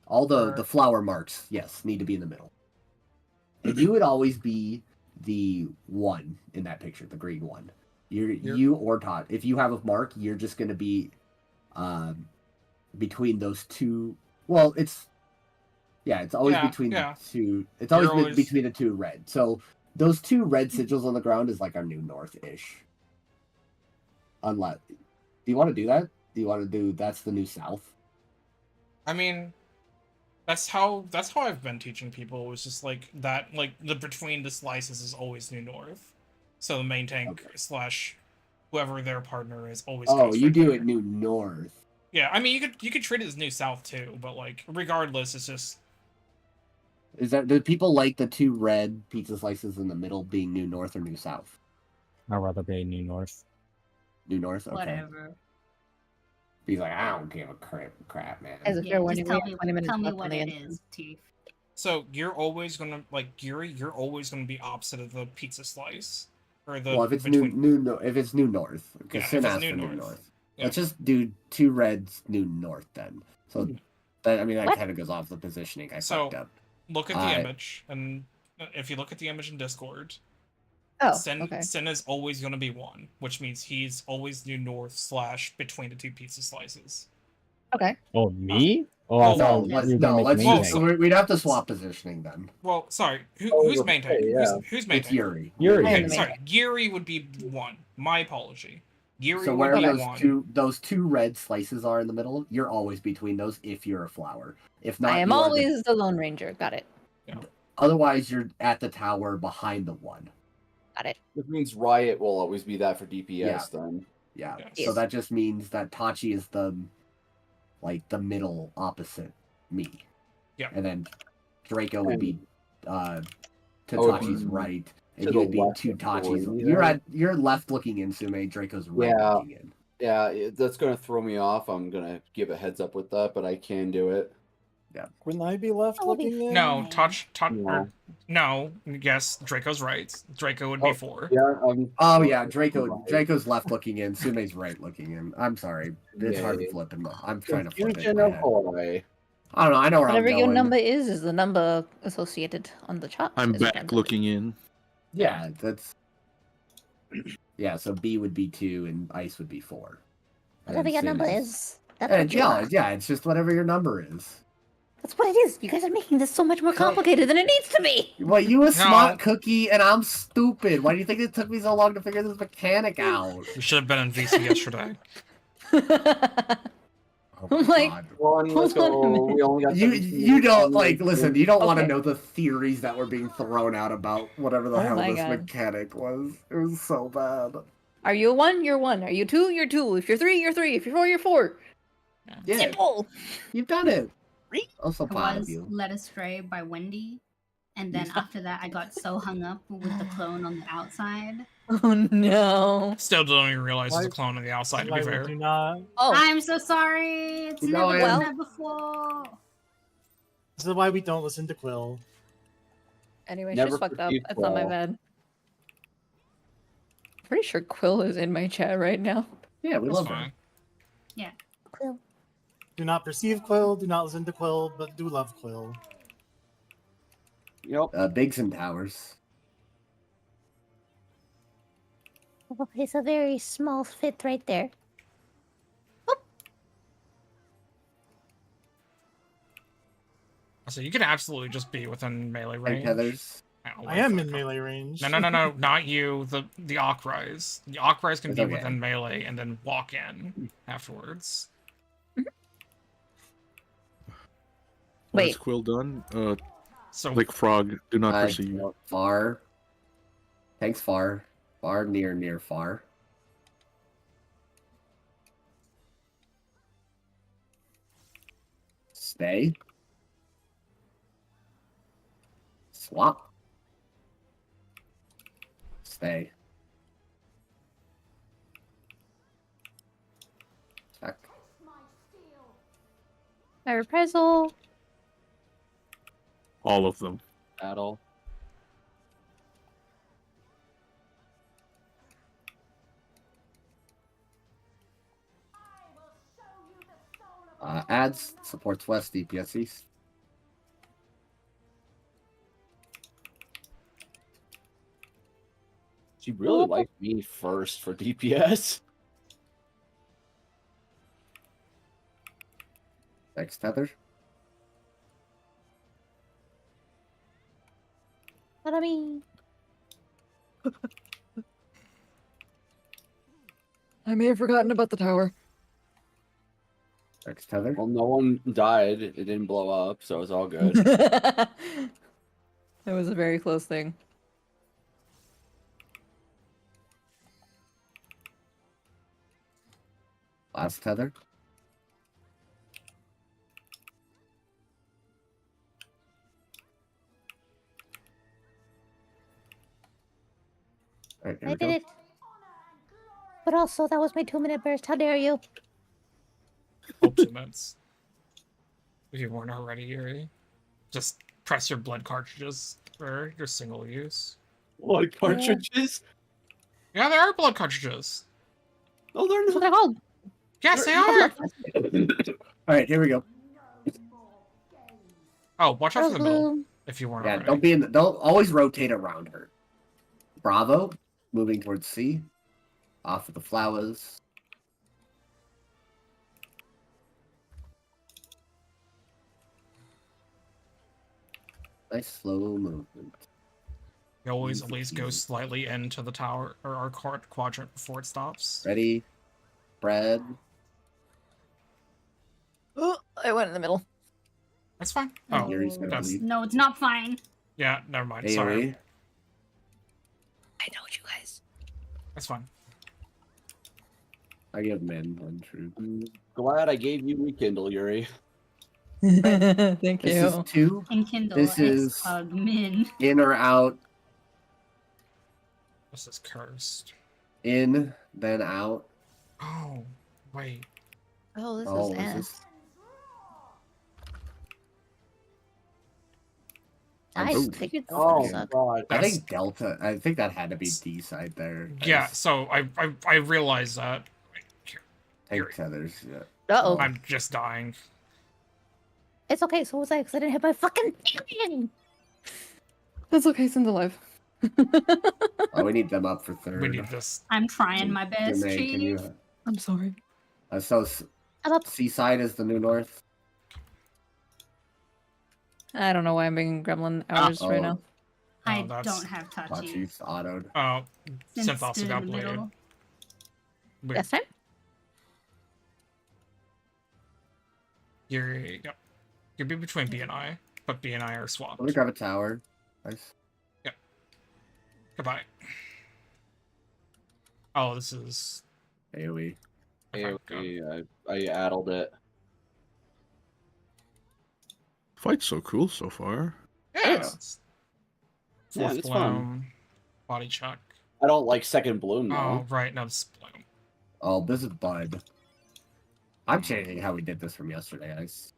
All the flower marks, yes, need to be in the middle. And you would always be the one in that picture, the green one. You or Todd. If you have a mark, you're just going to be between those two. Well, it's always between the two. It's always between the two red. So those 2 red sigils on the ground is like our new north-ish. Unless, do you want to do that? Do you want to do that's the new south? I mean, that's how I've been teaching people. It was just like that, like the between the slices is always new north. So the main tank / whoever their partner is always. Oh, you right do there. it new north. Yeah, I mean you could treat it as new south too, but like regardless, it's just. Do people like the 2 red pizza slices in the middle being new north or new south? I'd rather be New North. New north, okay. Whatever. He's like, I don't give a crap, man. As a Yeah, fair warning, just we tell have me, 20 minutes tell me left what on the it end. is, Teeth. So you're always gonna like Yuri. You're always gonna be opposite of the pizza slice, or the. Well, if it's between... if it's new north, because Yeah, Sin if it's asked new for new north. north. Yeah. Let's just do 2 reds new north then. So that What? kind of goes off the positioning. I So- fucked up. Look at the image, and if you look at the image in Discord, Oh, Sin okay. is always going to be 1, which means he's always new north / between the 2 pizza slices. Okay. Oh, me? Oh, Well, I thought no, you were gonna make me well, tank. so- We'd have to swap positioning then. Well, sorry, Oh, who's main tank? yeah. Who's main It's tank? Yuri. Yuri. I am Okay, the main sorry, tank. Yuri would be 1. My apology. Yuri So would where be those 1. those 2 red slices are in the middle, you're always between those if you're a flower. If not, I am you are always the Lone Ranger. Got it. otherwise you're at the tower behind the 1. Got it. Which means Riot will always be that for DPS then. Yeah. Yes. So that just means that Tachi is the middle opposite me. Yeah. And then Draco would be to I would Tachi's be right. And to you would the be left to of Tachi's. Yuri, You're left looking in Sume, Draco's right Yeah. looking in. Yeah, that's gonna throw me off. I'm gonna give a heads up with that, but I can do it. Wouldn't I be left That would be looking in? No, No. no. Yes, Draco's right. Draco would be 4. Yeah. Oh yeah, Draco's Right. left looking in, Sume's right looking in. I'm sorry. It's hard to Yay. flip in I'm trying to flip it. in Confusion my of head. Hawaii. I don't know, I know where Whatever I'm your going. number is the number associated on the chart. I'm is what back doing. looking in. Yeah, that's yeah, so B would be 2 and Ice would be 4. And Whatever then your Sin number is. That's And what you yeah, are. yeah, it's just whatever your number is. That's what it is. You guys are making this so much more complicated than it needs to be. Well, you a No. smart cookie and I'm stupid. Why do you think it took me so long to figure this mechanic out? We should have been in VC yesterday. Oh I'm my like, God. One, let's Hold on a go. minute. We only got You 17 don't minutes. like listen. You don't want to Okay. know the theories that were being thrown out about whatever the Oh hell my this God. mechanic was. It was so bad. Are you a 1? You're 1. Are you 2? You're 2. If you're 3, you're 3. If you're 4, you're 4. Yeah, Simple. you've done it. I'm so I proud of was you. led astray by Wendy And then after that, I got so hung up with the clone on the outside. Oh no. Still don't even realize there's a Why- clone on the outside, to be Lila, fair. do not. Oh, I'm so sorry. It's No, never I done am- that before. This is why we don't listen to Quill. anyway, Never she's fucked up. forgive That's not my Quill. bad. Pretty sure Quill is in my chat right now. Yeah, we That's love fine. her. Quill. Do not perceive Quill, do not listen to Quill, but do love Quill. Yep. Bigs and towers. Okay, so very small fit right there. So you can absolutely just be within melee Tank range. tethers. I am in melee range. No, not you. The Okrais. The Okrais can It's be okay. within melee and then walk in afterwards. When Wait. it's Quill done, So like frog, do not Uh, perceive. far. Tanks far. Far, near, far. Stay. Swap. Stay. Check. My reprisal. All of them. Battle. Adds supports west, DPS east. She really liked me first for DPS. Next tether. What I mean? I may have forgotten about the tower. Next tether. Well, no one died. It didn't blow up, so it's all good. It was a very close thing. Last tether. Alright, here I we go. did it. But also, that was my 2-minute burst. How dare you? hope 2 minutes. If you weren't already, Yuri. Just press your blood cartridges for your single use. Blood cartridges? Yeah, there are blood cartridges. No, they're That's what not. they're called. Yes, they are. Alright, here we go. Oh, watch out for the middle Blue. if you weren't Yeah, already. don't be in the, don't always rotate around her. Bravo, moving towards C. Off of the flowers. Nice slow movement. You always at least go slightly into the tower or our quadrant before it stops. Ready? Spread. Oh, I went in the middle. That's fine. Oh, Yuri's gonna that's lead. No, it's not fine. yeah. Never mind. Hey, Sorry. Yuri. I know you guys. That's fine. I give men one true. I'm glad I gave you Rekindle, Yuri. Thank This you. is 2. And Kindle This is- Xpug Min. In or out. This is cursed. In, then out. Oh, wait. Oh, this Oh, is is S. this? I Oh. figured that Oh would suck. god. I That's- think Delta. I think that had to be D side there. Yeah. So I realized that. Tank tethers. Yeah. Uh-oh. I'm just dying. It's okay, so was I, because I didn't hit my fucking thing. That's okay, Sin's alive. Oh, we need them up for third. We need this. I'm trying my best, Jermaine, can you? Chief. I'm sorry. So I'm up. Seaside is the new north. I don't know why I'm being gremlin hours right now. I Oh, that's- don't have Hot touchy. Chiefs autoed. Oh, Since Synth also stood got in the bladed. middle. Weird. Yes, time? You're be between B and I, but B and I are swapped. Let me grab a tower. Nice. Goodbye. Oh, this is. AoE. I addled it. Fight's so cool so far. Yeah. Yeah, Fourth it's fun. bloom. Body check. I don't like second bloom though. Oh, right. No, this is bloom. Oh, this is Bud. I'm changing how we did this from yesterday, guys.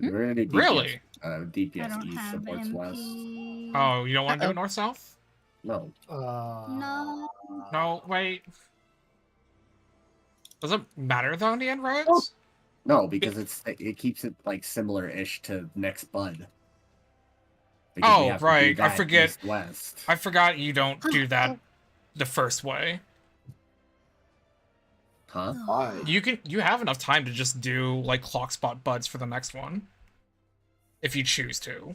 We're gonna do DPS. Really? I DPS don't East have supports West. MP. Oh, you don't want to do Uh-oh. it north-south? No. No. No, wait. Does it matter though in the end, right? Oh. No, because it keeps it like similar-ish to next Bud. Because we Oh, have to do right. I that forget. East-West. I forgot you don't do that the first way. Huh? Why? You have enough time to just do like clock spot buds for the next one. If you choose to.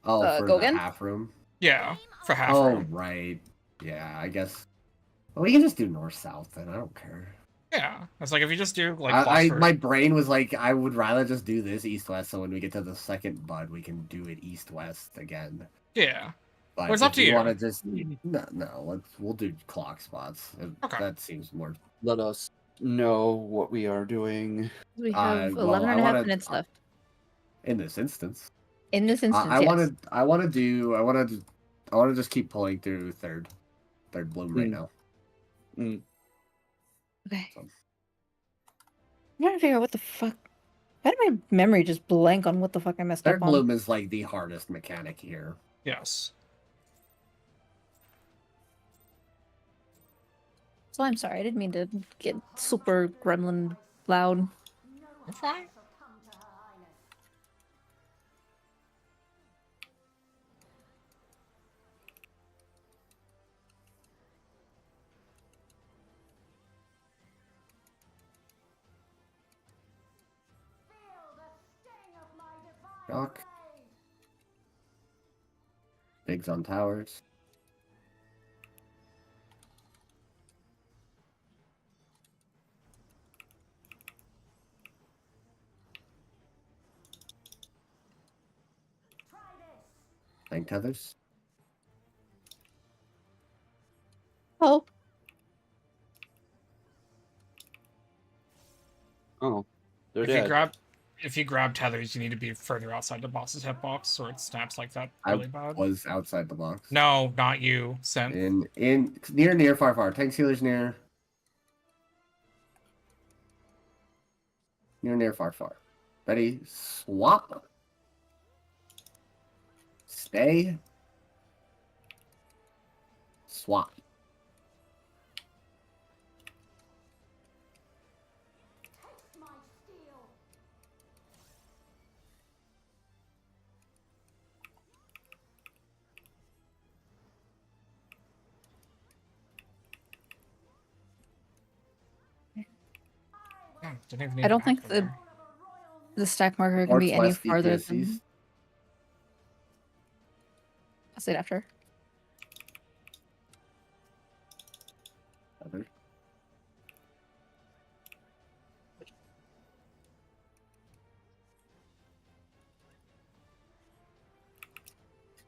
Oh, for go the again? half room? Yeah, for half Oh, room. right. Yeah, I guess. Well, we can just do north-south then. I don't care. Yeah. It's like if you just do like clocks for... My brain was like, I would rather just do this east-west, so when we get to the second Bud, we can do it east-west again. Yeah. But Well, it's up if to you. Want to just we'll do clock spots. Okay. That seems more. Let us know what we are doing. We have well, 11 and a half I wanna- minutes left. In this instance, In this instance, I yes. want to just keep pulling through third bloom right now. Okay. So. I'm trying to figure out what the fuck. Why did my memory just blank on what the fuck I messed Third up on? bloom is like the hardest mechanic here. Yes. So I'm sorry, I didn't mean to get super gremlin loud. You're fine. Shock. Bigs on towers. Tank tethers. Oh, Oh, they're If dead. you grab tethers, you need to be further outside the boss's hitbox, or it snaps like that really bad. Was outside the box. No, not you, Synth. In near far. Tank sealer's near. Near far. Ready? Swap. Stay. Swap. Oh, didn't even need I a don't back think over. the stack marker can be any Northwest farther DPS than. East. I'll say it after. Other.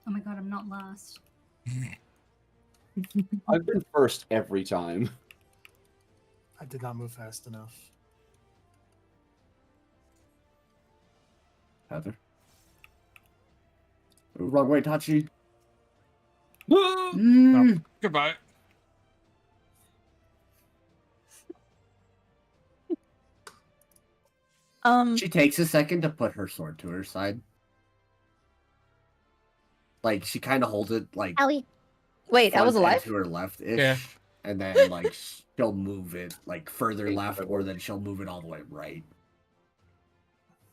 Oh my god, I'm not last. I've been first every time. I did not move fast enough. Heather. Ooh, wrong way, Tachi. No. Goodbye. She takes a second to put her sword to her side. Like she kind of holds it like Owie. Wait, I was front and alive? to her left-ish, Yeah. and then like she'll move it like further left, or then she'll move it all the way right.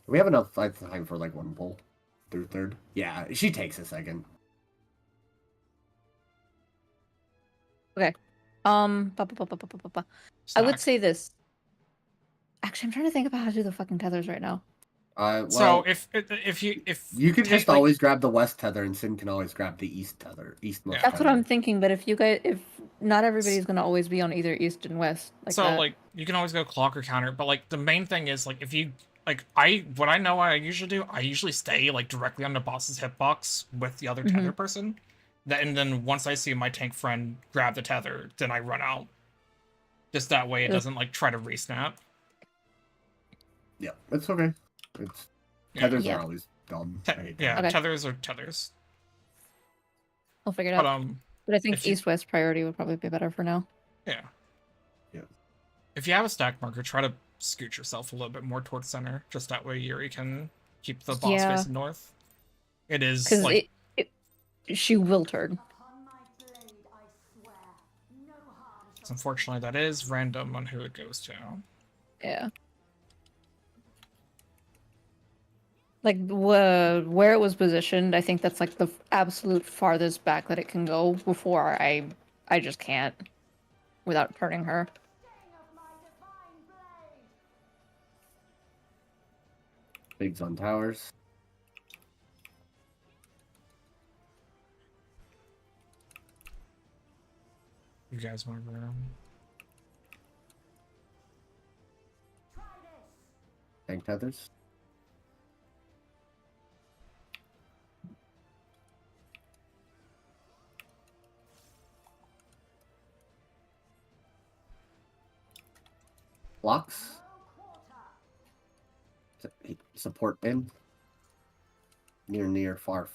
We have enough time for like one pull through third. Yeah, she takes a second. Okay. I would Stack. say this. Actually, I'm trying to think about how to do the fucking tethers right now. Well, So if you can take, just like- always grab the west tether, and Sin can always grab the east tether. Eastmost. Yeah. That's what tether. I'm thinking, but if not everybody's gonna always be on either east and west. like you can always go clock or counter, but like the main thing is like if you like what I usually do, I usually stay like directly on the boss's hitbox with the other tether person. And then once I see my tank friend grab the tether, then I run out. Just that way it doesn't like try to resnap. Yeah, it's okay. It's Yeah. tethers Yeah. are always dumb. I hate Yeah, Okay. tethers are tethers. I'll figure it But out. But I think if you- east-west priority would probably be better for now. yeah. Yeah. If you have a stack marker, try to scoot yourself a little bit more towards center. Just that way Yuri can keep the boss Yeah. facing north. It is Because like she will turn. unfortunately that is random on who it goes to. Yeah. Like where it was positioned, I think that's like the absolute farthest back that it can go before I just can't without turning her. Bigs on towers. You guys want to go? Tank tethers. Blocks. Support bin. Near, far.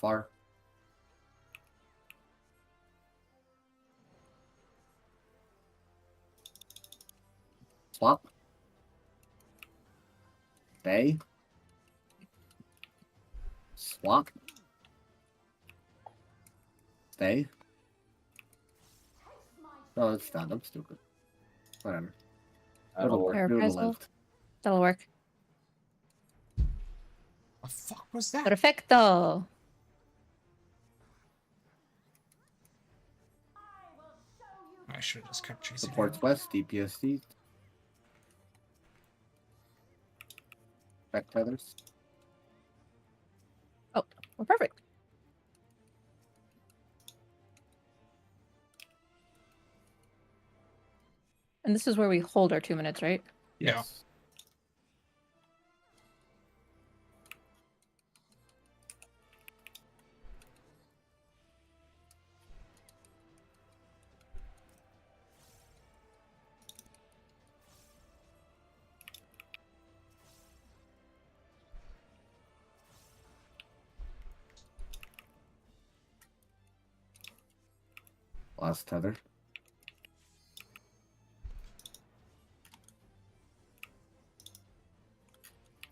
Swap. Bay. Swap. Stay. No, it's done. I'm stupid. Whatever. It'll work. It'll Paraphrasal. live. That'll work. The fuck was that? Perfecto. I should have just kept chasing. Supports west. DPSD. Back tethers. Well, perfect. And this is where we hold our 2 minutes, right? Yeah. Yes. Last tether.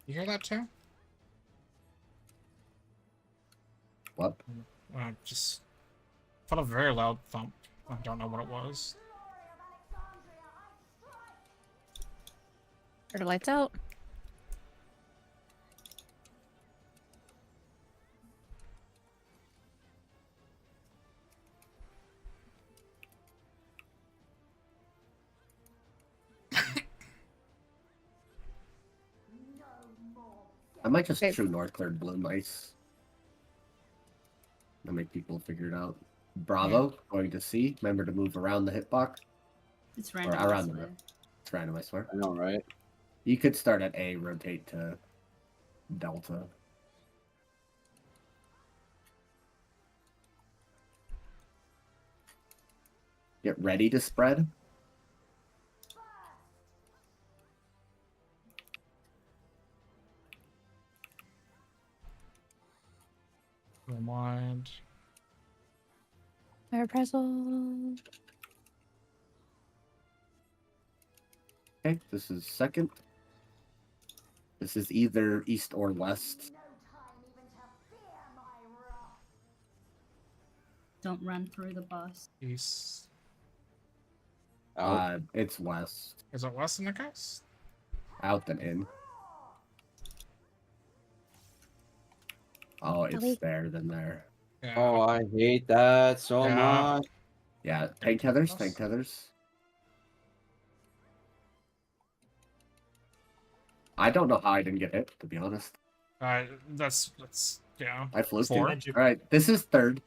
You hear that too? What? Just felt a very loud thump. I don't know what it was. Turn the lights out. I might just Okay. true north third bloom ice. I'll make people figure it out. Bravo, going to C. Remember to move around the hitbox. It's Or random. around I the swear. rim. It's random, I swear. I know, right? You could start at A, rotate to Delta. Get ready to spread. Remind. Paraphrasal. Okay, this is second. This is either east or west. Don't run through the boss. East. Out. It's west. Is it west in the case? Out and in. Oh, it's Ellie? there, then there. Yeah. Oh, I hate that so Yeah. much. Yeah, tank tethers, tank tethers. I don't know how I didn't get hit, to be honest. That's yeah. I flew Four. too. Alright, this is third.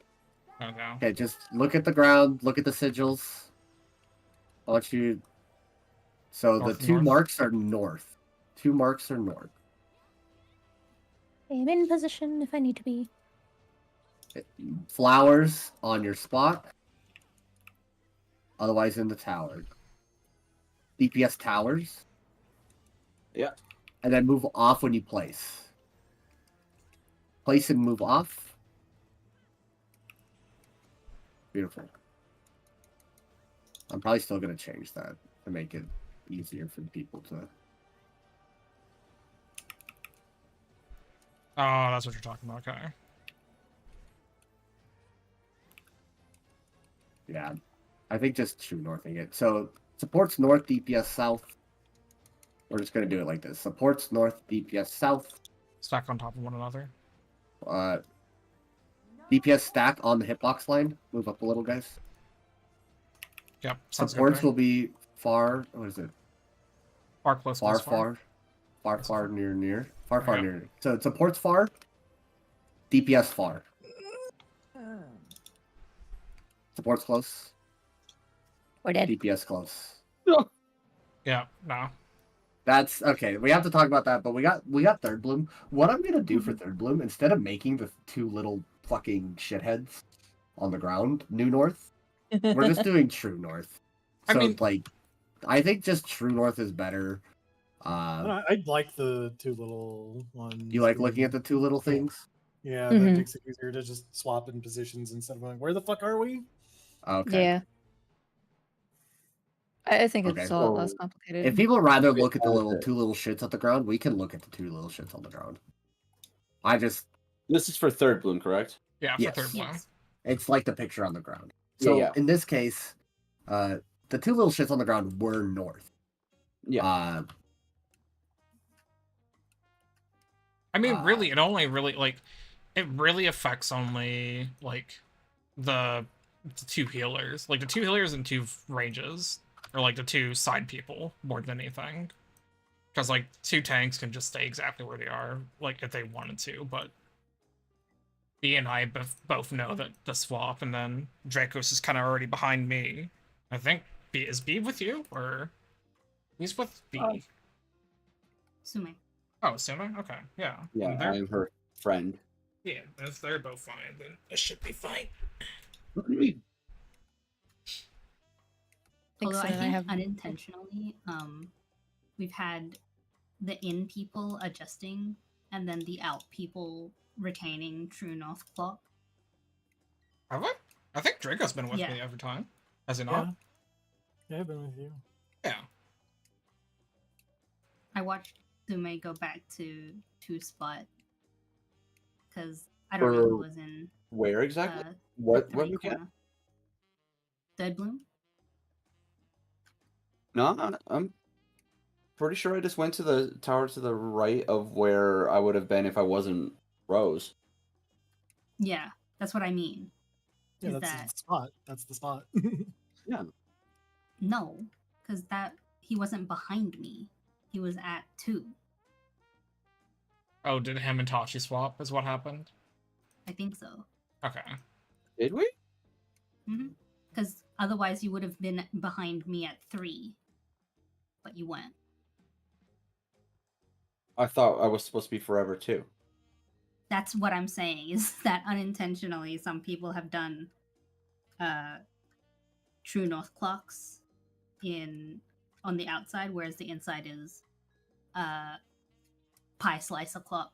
Oh no. Okay, just look at the ground, look at the sigils. I want you. So North, the two north? marks are north. Two marks are north. I'm in position if I need to be. Flowers on your spot. Otherwise in the tower. DPS towers. Yeah. And then move off when you place. Place and move off. Beautiful. I'm probably still gonna change that to make it easier for people to. Oh, that's what you're talking about. Okay. Yeah, I think just true northing it. So supports north, DPS south. We're just gonna do it like this. Supports north, DPS south. Stack on top of one another. DPS stack on the hitbox line. Move up a little, guys. Yep. Sounds Supports good. will be far. What is it? Far, close, Far, close, far. far, near. Far, Yeah. near. So it supports far. DPS far. Supports close. We're dead. DPS close. Yeah. No. That's okay. We have to talk about that, but we got third bloom. What I'm gonna do for third bloom, instead of making the two little fucking shitheads on the ground, new north, we're just doing true north. So I mean- like, I think just true north is better. I'd like the two little ones. You like looking at the two little things? Yeah, Mhm. that makes it easier to just swap in positions instead of going, where the fuck are we? Okay. Yeah. I think Okay, it's a lot less so complicated. If people rather look at the Okay. two little shits on the ground, we can look at the two little shits on the ground. I just This is for third bloom, correct? Yeah. For Yes. third bloom. Yes. it's like the picture on the ground. Yeah, So yeah. in this case, the two little shits on the ground were north. Yeah. I mean, really, it only really like it really affects only like the two healers, like the two healers and two ranges, or like the two side people more than anything. Because like two tanks can just stay exactly where they are, like if they wanted to. But B and I both know that the swap, and then Dracos is kind of already behind me. I think B with you, or he's with B. Sume. Oh, Suma? Okay, yeah. Yeah, And they're- I'm her friend. yeah, if they're both fine, then it should be fine. Although I so, and I think have- unintentionally, we've had the in people adjusting and then the out people retaining true north clock. Have I? I think Draco's been with Yeah. me every time. Has he Yeah. not? Yeah, I've been with you. Yeah. I watched Sume go back to two spot because I don't know who was in Where exactly? the what three mechanic? corner. Third bloom. No, I'm pretty sure I just went to the tower to the right of where I would have been if I wasn't Rose. Yeah, that's what I mean. Yeah, Is that's that the spot. That's the spot. no? Because that he wasn't behind me. He was at 2. Oh, did him and Tachi swap? Is what happened? I think so. Okay. Did we? Because otherwise you would have been behind me at 3, but you went. I thought I was supposed to be forever too. That's what I'm saying. Is that unintentionally some people have done true north clocks on the outside, whereas the inside is pie slice o'clock.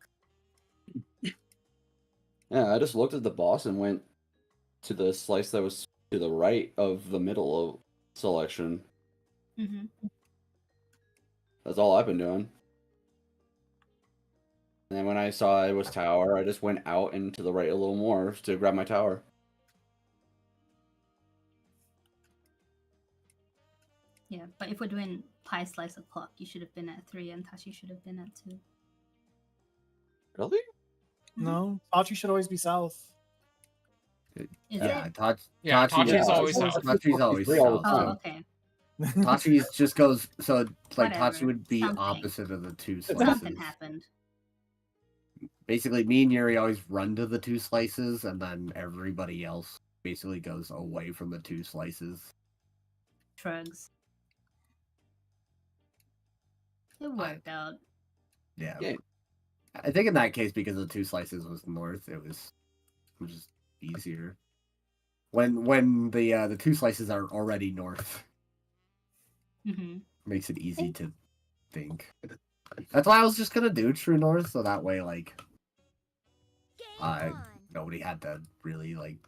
Yeah, I just looked at the boss and went to the slice that was to the right of the middle of selection. Mm-hmm. That's all I've been doing. And then when I saw it was tower, I just went out and to the right a little more to grab my tower. Yeah, but if we're doing pie slice o'clock, you should have been at 3 and Tashi should have been at 2. Really? No, Tachi should always be south. Is Yeah, it? Yeah, Tachi's always south. south. Tachi's always Three all the south. Oh, time. okay. Tachi's just goes so like Whatever. Tachi would be Something. opposite of the two Something slices. happened. Basically, me and Yuri always run to the two slices, and then everybody else basically goes away from the two slices. Drugs. It worked out. Yeah. Yeah. I think in that case, because the two slices was north, it was just easier. When the two slices are already north, Mm-hmm. makes it easy to think. That's why I was just gonna do true north, so that way like nobody had to really like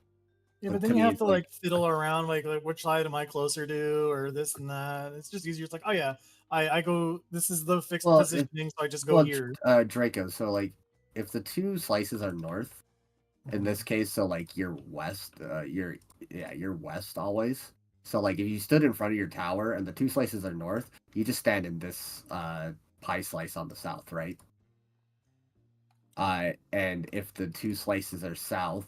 Yeah, But but then to you me, have it's to like- like fiddle around, like which side am I closer to, or this and that. It's just easier. It's like, oh yeah, I go. This is the fixed Well, positioning, so I just go Well, here. Draco. So like, if the two slices are north, in this case, so like you're west, you're west always. So like, if you stood in front of your tower and the two slices are north, you just stand in this pie slice on the south, right? And if the two slices are south,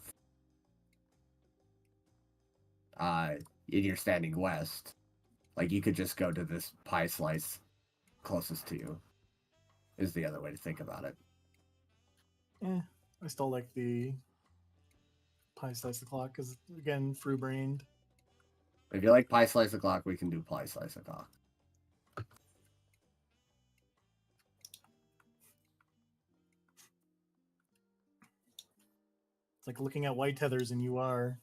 and you're standing west, like you could just go to this pie slice closest to you. Is the other way to think about it. I still like the pie slice o'clock because again, fruit brained. If you like pie slice o'clock, we can do pie slice o'clock. It's like looking at white tethers and you are.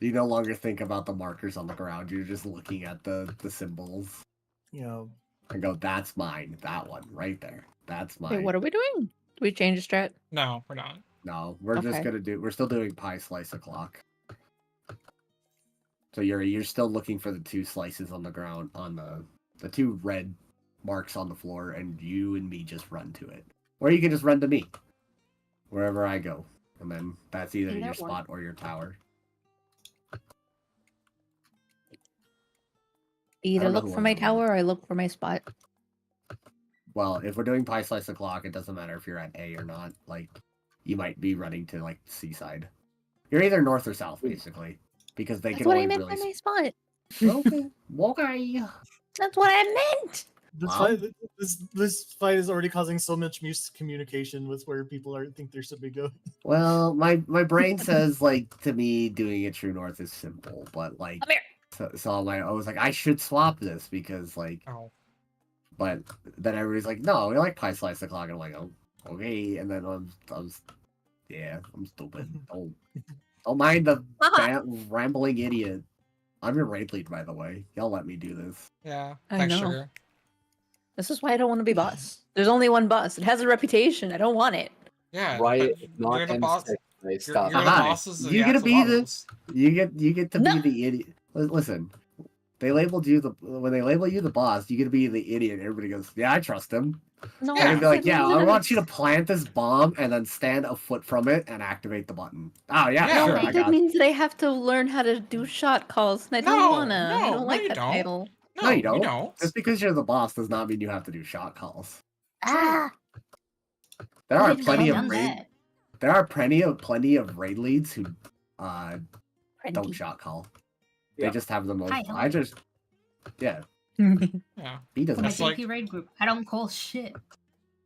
You no longer think about the markers on the ground. You're just looking at the symbols You know, and go, "That's mine. That one right there. That's mine." Wait, what are we doing? Do we change the strat? No, we're not. No, we're just Okay. gonna do. We're still doing pie slice o'clock. So you're still looking for the two slices on the ground on the two red marks on the floor, and you and me just run to it, or you can just run to me wherever I go, and then that's either Yeah, your that works. spot or your tower. Either don't know look who for my I'm gonna tower or I look for my spot. Well, if we're doing pie slice o'clock, it doesn't matter if you're at A or not. Like, you might be running to like seaside. You're either north or south, basically, because they That's can what I only meant by really. my spot. Okay. Okay. That's what I meant. this Wow. fight, this fight is already causing so much miscommunication with where people think they should be going. Well, my brain says like to me doing a true north is simple, but like Come here. so I was like I should swap this because like Oh. but then everybody's like no we like pie slice o'clock and I'm like oh okay and then I'm stupid don't mind the rambling idiot. I'm your raid lead by the way. Y'all let me do this. Yeah. I Thanks, know. sugar. This is why I don't want to be boss. There's only one boss. It has a reputation. I don't want it. Yeah. Right, but not you're the boss. M6. They You're, stop. you're the Aha, bosses of you the gonna be the- Axolotls. You get to No. be the idiot. Listen, they labeled you when they label you the boss, you get to be the idiot. Everybody goes, yeah, I trust him. No, Yeah. And they'd be like, yeah, I literally- want you to plant this bomb and then stand a foot from it and activate the button. Oh yeah, Yeah, sure, right. I That got. means that I have to learn how to do shot calls, and I don't No, wanna. I no, don't no, like you that don't. title. No, you You don't. don't. Just because you're the boss does not mean you have to do shot calls. Ah, There I are didn't plenty know of that. raid. There are plenty of raid leads who don't Prenty. shot call. Yeah. They just have the most. Hi, I just yeah. Yeah. He doesn't. My That's like- JP raid group. I don't call shit.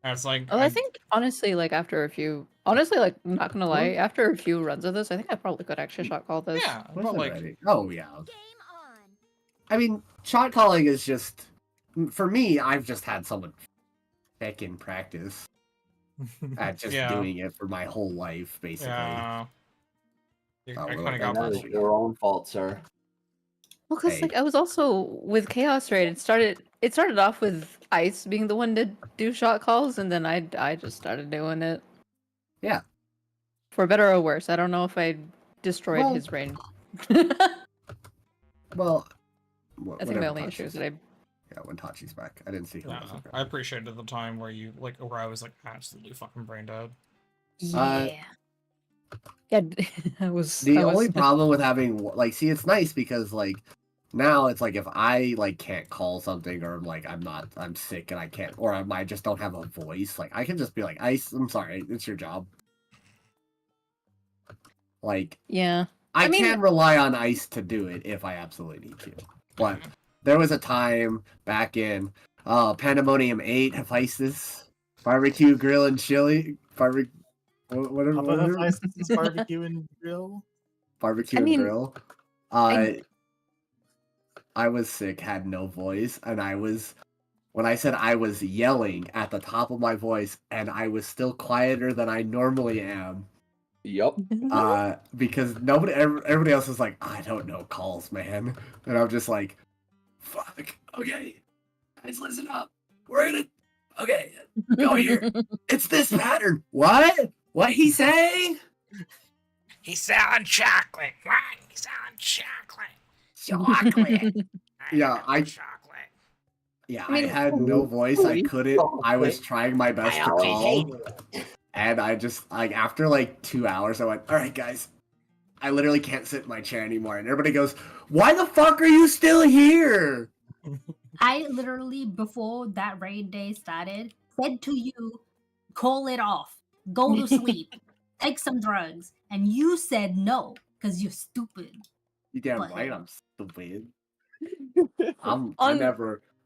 It's like Oh, I think honestly, like after a few, honestly, like I'm not gonna lie, after a few runs of this, I think I probably could actually shot call this. yeah, Was but it like ready? Oh yeah. game on. I mean, shot calling is just for me. I've just had so much fucking practice at just Yeah. doing it for my whole life, basically. yeah. Oh, I well, kind of got That is bullshit. your own fault, sir. Well, because Hey. like I was also with Chaos Raid. It started off with Ice being the one to do shot calls, and then I just started doing it. Yeah. For better or worse, I don't know if I destroyed Well, his brain. Well, I think my only issue is that I. Yeah, when Tachi's back, I didn't see who Yeah, was around. I appreciated the time where you like where I was like absolutely fucking brain dead. Uh, Yeah, I was. The I was- only problem with having like, see, it's nice because like now it's like if I like can't call something or like I'm sick and I can't or I just don't have a voice, like I can just be like, Ice, I'm sorry, it's your job. Like Yeah. I mean- can rely on Ice to do it if I absolutely need to. But there was a time back in Pandemonium 8 of Isis, barbecue, grill, and chili, whatever, This barbecue and grill. barbecue I and mean, grill. I- I was sick, had no voice, and when I said I was yelling at the top of my voice, and I was still quieter than I normally am, Yup. because everybody else was like, I don't know calls, man, and I'm just like, fuck, okay, guys, listen up, okay, go here, it's this pattern, what he say? He's selling chocolate. What? He's selling chocolate. Chocolate. Yeah, chocolate. Yeah, I mean, I had no voice. I couldn't. I was trying my best to call, and I just like after like 2 hours, I went, "All right, guys, I literally can't sit in my chair anymore." And everybody goes, "Why the fuck are you still here?" I literally, before that raid day started, said to you, call it off, go to sleep, take some drugs. And you said no, because you're stupid. You damn But- right, I'm stupid. I On-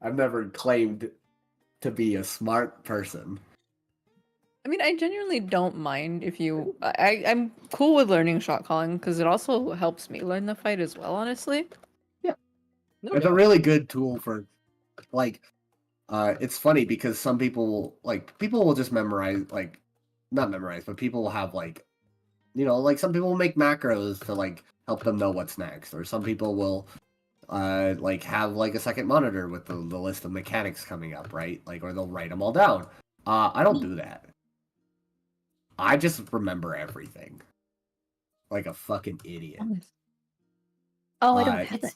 I've never claimed to be a smart person. I mean, I genuinely don't mind if you. I'm cool with learning shot calling because it also helps me learn the fight as well. Honestly. Yeah. No It's a doubt. really good tool for, like, it's funny because some people will just memorize, like, not memorize, but people will have like, like some people will make macros to like help them know what's next, or some people will like have like a second monitor with the list of mechanics coming up, right? Like, or they'll write them all down. I don't do that. I just remember everything. Like a fucking idiot. Oh, I Uh, don't have that.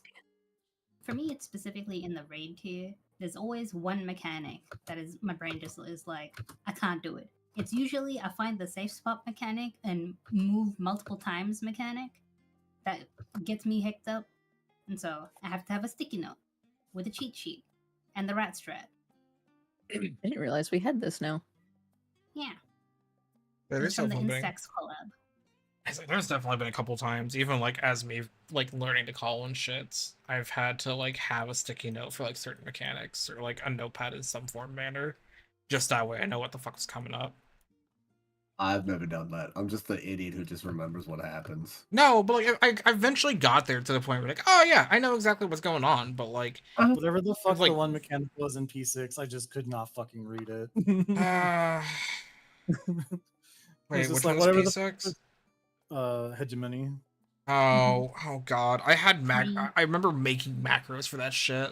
For me, it's specifically in the raid tier. There's always one mechanic that is my brain just is like, I can't do it. It's usually I find the safe spot mechanic and move multiple times mechanic that gets me hicked up. And so I have to have a sticky note with a cheat sheet and the rat strat. I didn't realize we had this now. Yeah. There It's is from the definitely been, Insects collab. it's like, there's definitely been a couple times, even like as me like learning to call and shit, I've had to like have a sticky note for like certain mechanics or like a notepad in some form manner, just that way I know what the fuck is coming up. I've never done that. I'm just the idiot who just remembers what happens. No, but like I eventually got there to the point where like, oh yeah, I know exactly what's going on, but like, Whatever the fuck like- the one mechanic was in P6, I just could not fucking read it. wait, just which like, one's whatever the P6? Hegemony. Oh god, I had Green. I remember making macros for that shit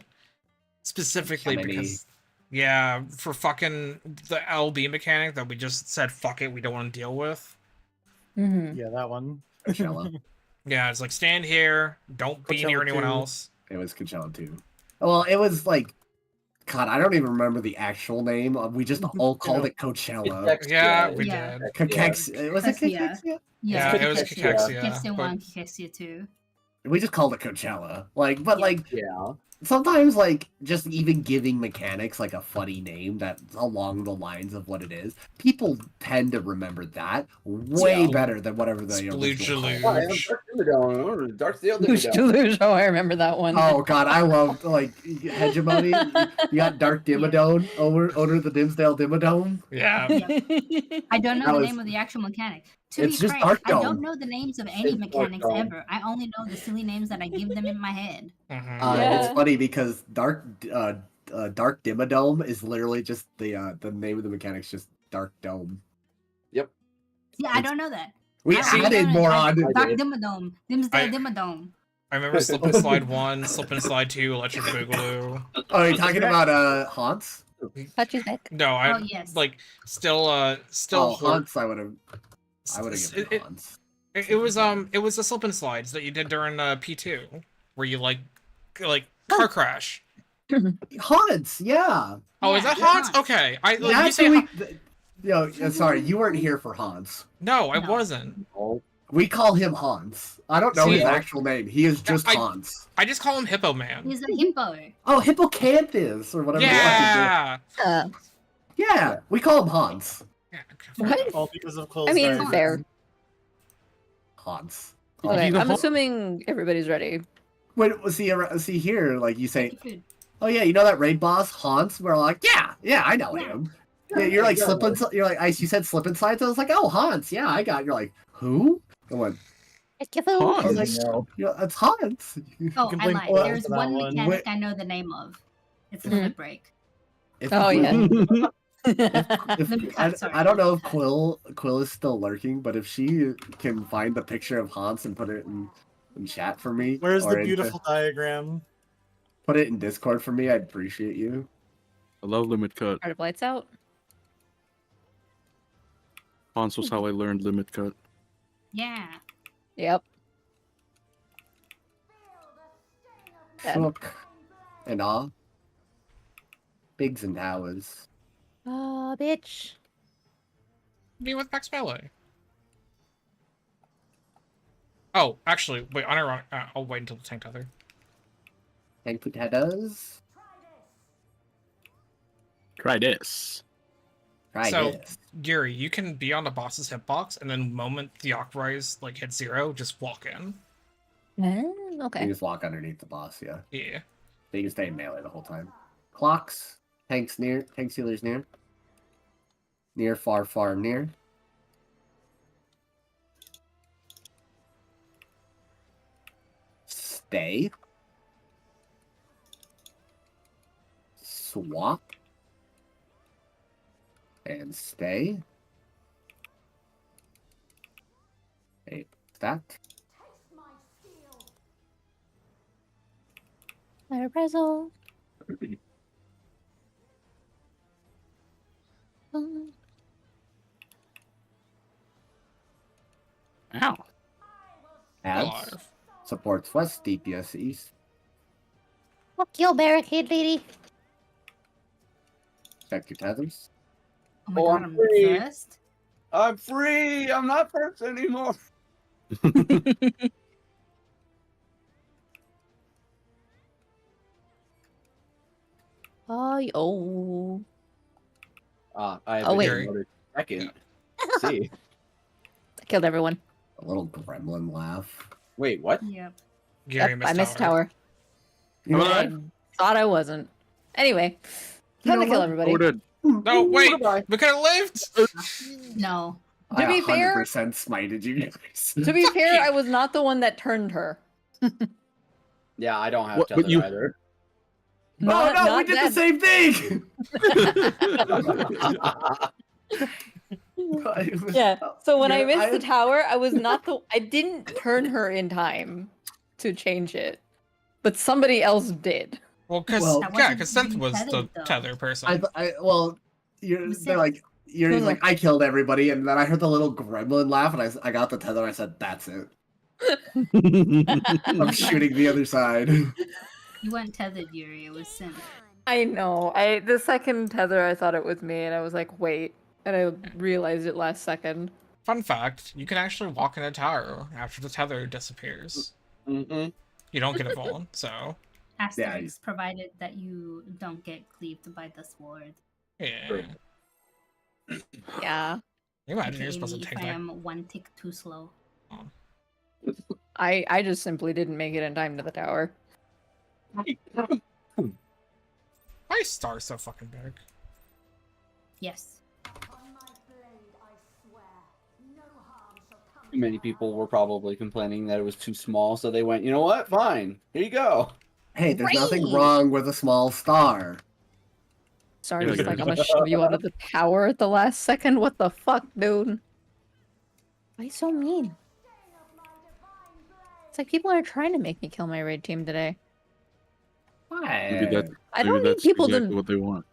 specifically Hegemony. because yeah, for fucking the LB mechanic that we just said fuck it, we don't want to deal with. Mm-hmm. Yeah, that one. Coachella. Yeah, it's like stand here, don't be near Coachella anyone 2. else. It was Coachella too. Well, it was like, God, I don't even remember the actual name. We just all called it Coachella. Yeah, we Yeah. did. Cakex. Was it Cakexia. Cakexia? Yeah, it was Kikexia. Cakexia, Kikexia but- 1, Kikexia 2. We just called it Coachella. Like, but Yeah. like Yeah. sometimes, like, just even giving mechanics like a funny name that's along the lines of what it is, people tend to remember that way Yeah. better than whatever the original. Splooge-a-loo. Oh, yeah, Dark Dimmadome. Dark Steel Luge Dimmadome. Deluge. Oh, I remember that one. Oh God, I loved like Hegemony. You got Dark Dimmadome over the Dimsdale Dimmadome. Yeah. I don't know That the was- name of the actual mechanic. To It's be just frank, Dark I don't Dome. know the names of any It's Dark mechanics Dome. ever. I only know the silly names that I give them in my head. Mhm. Yeah. It's funny because Dark Dimmadome is literally just the name of the mechanic's just Dark Dome. Yeah, I It's- don't know that. We I only added know more I- on. Dark did. Dimmadome. Dimsdale I- Dimmadome. I remember Slip and Slide 1, Slip and Slide 2, Electric Boogaloo. Oh, you're talking about Haunts? Touches back. No, I Oh, yes. like still Oh, hor- Haunts! I would have given it, Haunts. it was the slip and slides that you did during P2 where you like car crash. Haunts, yeah. Oh, is Yeah, that yeah, Hans? Hans. Okay. I you That's say who Ha- sorry, you weren't here for Hans. No, I No. wasn't. Oh, We call him Hans. I don't know See, his actual name. He is just I- Hans. I just call him Hippo Man. He's a hippo. Oh, Hippocanthus or whatever. Yeah. Uh, Yeah, we call him Hans. Yeah, okay, What? All because of Quill's I mean, diagram. fair. Hans. Okay, the I'm whole- assuming everybody's ready. Wait, see here, like you say, Food. oh yeah, you know that raid boss Hans? We're like, yeah, I know him. Yeah, you're like slipping. You're like Ice. You said slipping sides. I was like, oh Hans, yeah, I got. You're like, who? I went, Hans. I was like, it's Hans. Oh, can I blame lied. Quill There's for that one one. mechanic Wait. I know the name of. It's Mhm. Limit Break. If Oh, yeah. Sorry. I don't know if Quill is still lurking, but if she can find the picture of Hans and put it in chat for me, Where's or the in- beautiful diagram? put it in Discord for me, I'd appreciate you. I love Limit Cut. Part of lights out. Hans was how I learned Limit Cut. Yeah. Yep. Dead. Shook. And awe. Bigs and towers. Oh, bitch. Be with Max Melee. Oh, actually, wait, unironic. I'll wait until the tank tether. Tank potatoes. Try this. Try So, this. Gary, you can be on the boss's hitbox, and then moment the Rise like hits 0, just walk in. You Okay. just walk underneath the boss, yeah. Yeah. They can stay in melee the whole time. Clocks. Tanks near. Tank healers near. Near, far, far, near. Stay. Swap. And stay. Hey, that. Prezo. Ow. Adds. Alive. Supports west, DPS east. Fuck your barricade, lady. Check your tethers. Oh my Oh, god, I'm I'm free. first. I'm free. I'm not first anymore. Oh. I have Oh, a wait. another second. See. I killed everyone. A little gremlin laugh. Wait, what? Yep. Gary Yep, I missed tower. You Am know I? what? Thought I wasn't. Anyway, You time know to kill what? everybody. Oh, did. No, wait! Goodbye. We could have lived! No. To be I fair- 100% smited you guys. To be fair, I was not the one that turned her. Yeah, I don't have What- but tether you- either. Not, oh no, we not did that- the same thing! Yeah. So when I Yeah, missed the tower, I was not the. I didn't turn her in time to change it, but somebody else did. Well, because Well- That yeah, wasn't because Synth being was the tethered, though. tether person. Well, you're Who's they're it? like you're No, no. like I killed everybody, and then I heard the little gremlin laugh, and I got the tether. I said, "That's it. I'm shooting the other side." You weren't tethered, Yuri. It was Synth. I know. The second tether, I thought it was me, and I was like, wait, and I realized it last second. Fun fact, you can actually walk in a tower after the tether disappears. Mm-mm. You don't get a phone, so Asterix, provided that you don't get cleaved by the sword. yeah. True. Yeah. Can you imagine you're AKA supposed to if take I that? am one tick too slow. I just simply didn't make it in time to the tower. Why is Star so fucking big? Yes. Many people were probably complaining that it was too small, so they went, you know what? Fine. Here you go. Hey, there's nothing Great. wrong with a small star. Sorry, Yeah, just yeah. like I'm gonna shove you out of the tower at the last second. What the fuck, dude? Why you so mean? It's like people are trying to make me kill my raid team today. Maybe that. I Maybe don't need that's people exactly to. what they want.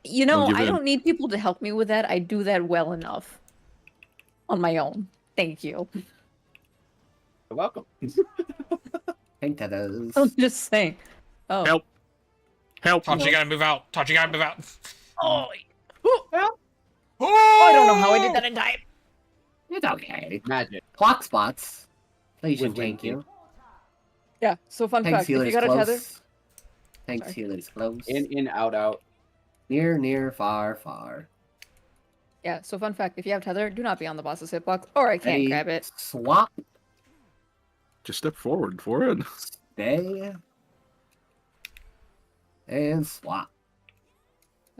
You know, give I in. don't need people to help me with that. I do that well enough on my own. Thank you. You're welcome. Tank tethers. I'm just saying. Oh. Help. Help. Tachi, you gotta move out. Tachi, you gotta move out. Oh, Oh, I don't know how I did that in time. It's okay. Magic. Clock spots. They should With tank winking. you. Yeah. So fun Tank fact: if healers you got a close. tether, Tank Sorry. healers close. In, out, out. Near, near, far, far. yeah. So fun fact: if you have tether, do not be on the boss's hitbox, or I can't Ready, grab it. Swap. Just step forward for it. Stay. And swap.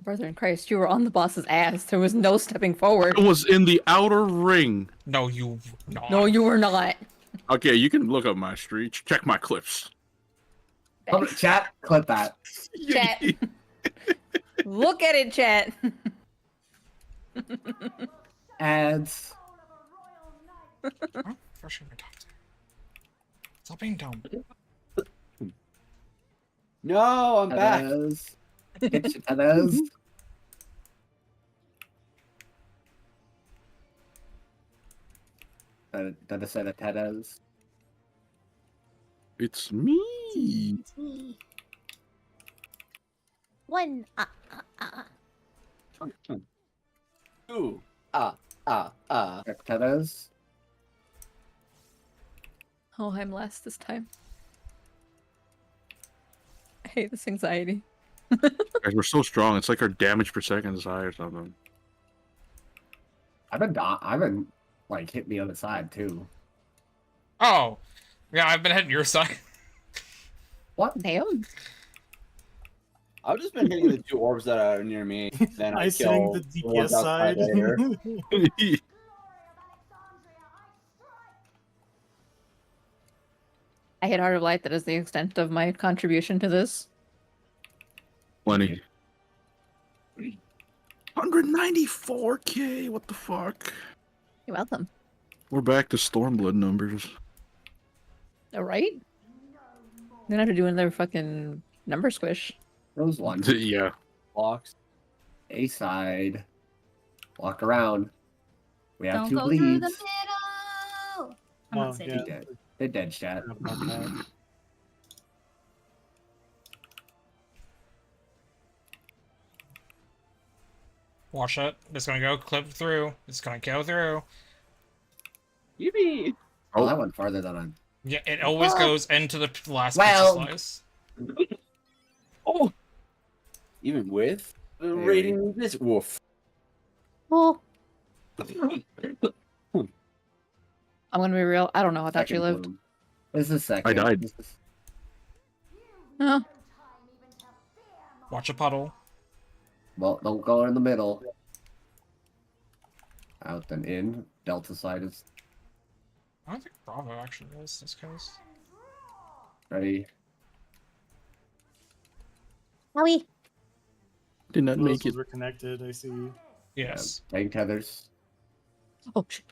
Brother in Christ, you were on the boss's ass. There was no stepping forward. It was in the outer ring. no, you not. No, you were not. Okay, you can look up my streak. Check my clips. Chat, clip that. Chat. Look at it, chat. Ads. Oh, frustrating my doctor. Stop being dumb. No, I'm back. Tethers. Get your tethers. That I said Tedas. It's me. It's me. One. Ooh. Tedas. Oh, I'm last this time. I hate this anxiety. Guys, we're so strong. It's like our damage per second is high or something. I've been like hit me on the side too. Oh, yeah, I've been hitting your side. What? Damn. I've just been hitting the 2 orbs that are near me. Then I Ice hitting kill the the ones DPS outside side. later. I hate Art of Light. That is the extent of my contribution to this. Plenty. 194k. What the fuck? You're welcome. We're back to Stormblood numbers. All right. I'm gonna have to do another fucking number squish. Rose one. Yeah. Blocks. A side. Walk around. We have Don't 2 go through the bleeds. middle. I'm Oh, not saying yeah. They dead. They dead, chat. Watch it. It's gonna go clip through. It's gonna go through. Yippee! Oh, that went farther than I. Yeah, it always goes into the last Well- pizza slice. Oh! Even with the Very. rating this woof. Oh, I'm gonna be real. I don't know how that actually Second lived. bloom. This is second. I died. This is- Oh, Watch a puddle. Well, don't go in the middle. Out then in. Delta side is I don't think Bravo actually is this case. ready. Howie. Did not Those make it. ones were connected. I see. Yes. Tank tethers. oh shit.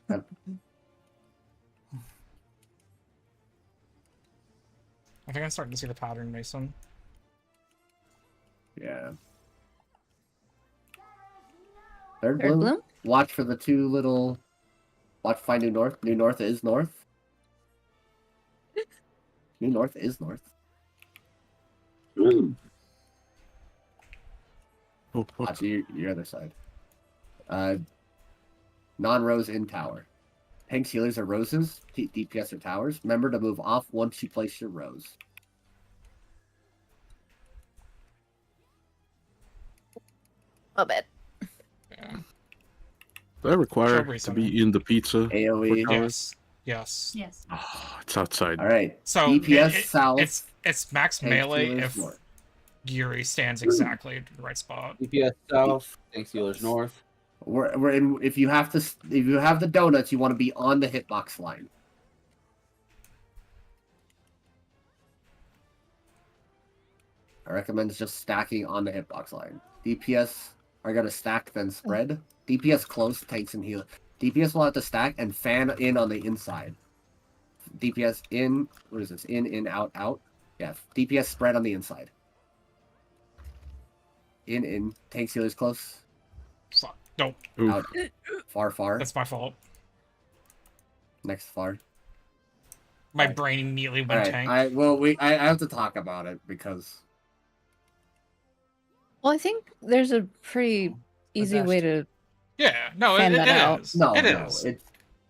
I think I'm starting to see the pattern, Mason. Yeah. Third Third bloom. bloom? Watch for the 2 little. Watch find New North. New North is north. New North is north. Oh, fuck. Watch your other side. Non-rose in tower. Tanks healers are roses. DPS are towers. Remember to move off once you place your rose. A bit. Yeah. Do I require Sure, to be in the pizza? AoE. Yes. Yes. Yes. Oh, it's outside. All right. So DPS south. it's max tank melee healers if north. Yuri stands exactly in the right spot. DPS south. Tank healers north. We're in. If you have the donuts, you want to be on the hitbox line. I recommend just stacking on the hitbox line. DPS are gonna stack then spread. DPS close, tanks and heal. DPS will have to stack and fan in on the inside. DPS in. What is this? In, out, out. Yeah. DPS spread on the inside. In. Tanks healers close. Fuck. Nope. Ooh. Out. Far. That's my fault. Next far. My Alright. brain immediately All went right. tank. I have to talk about it because Well, I think there's a pretty easy way to. Yeah. No, Fan it that out. is. no, It no, is. it's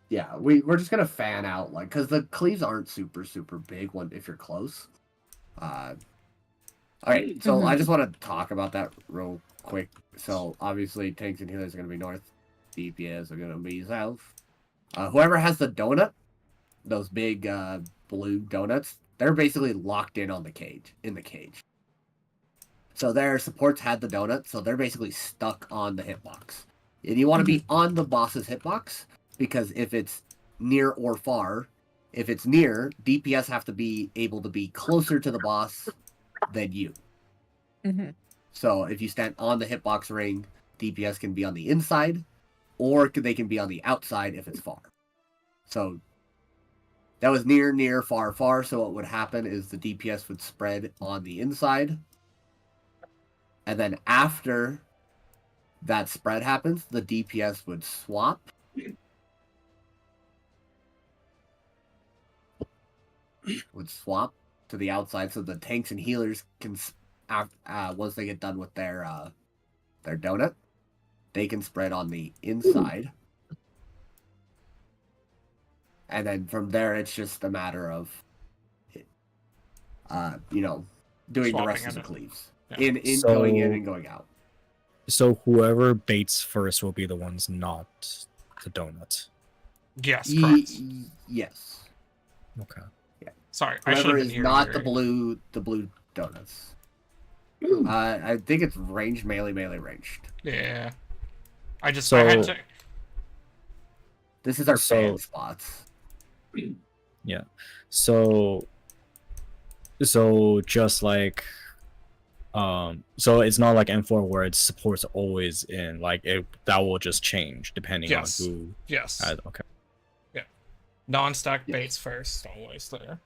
yeah. We're just gonna fan out like because the cleaves aren't super big when if you're close. All right, so I just want to talk about that real quick. So obviously, tanks and healers are gonna be north. DPS are gonna be south. Whoever has the donut, those big blue donuts, they're basically locked in on the cage. So their supports had the donut, so they're basically stuck on the hitbox. And you want to be on the boss's hitbox because if it's near or far, if it's near, DPS have to be able to be closer to the boss than you. Mm-hmm. So if you stand on the hitbox ring, DPS can be on the inside, or they can be on the outside if it's far. So that was near, far. So what would happen is the DPS would spread on the inside. And then after that spread happens, the DPS would swap. would swap to the outside, so the tanks and healers can, once they get done with their donut, they can spread on the inside. And then from there, it's just a matter of, doing the rest Swapping of the it. cleaves. Yeah. In So- going in and going out. So whoever baits first will be the ones not the donuts. Yes, correct. Yes. Okay. Sorry, I should Whoever have been is here. not the blue donuts. I think it's ranged, melee ranged. Yeah. I had So- to. This is our So- fan spots. Yeah. So just like so it's not like M4 where it supports always in, like that will just change depending Yes. on who Yes. okay. Non-stack Yes. baits first, always there.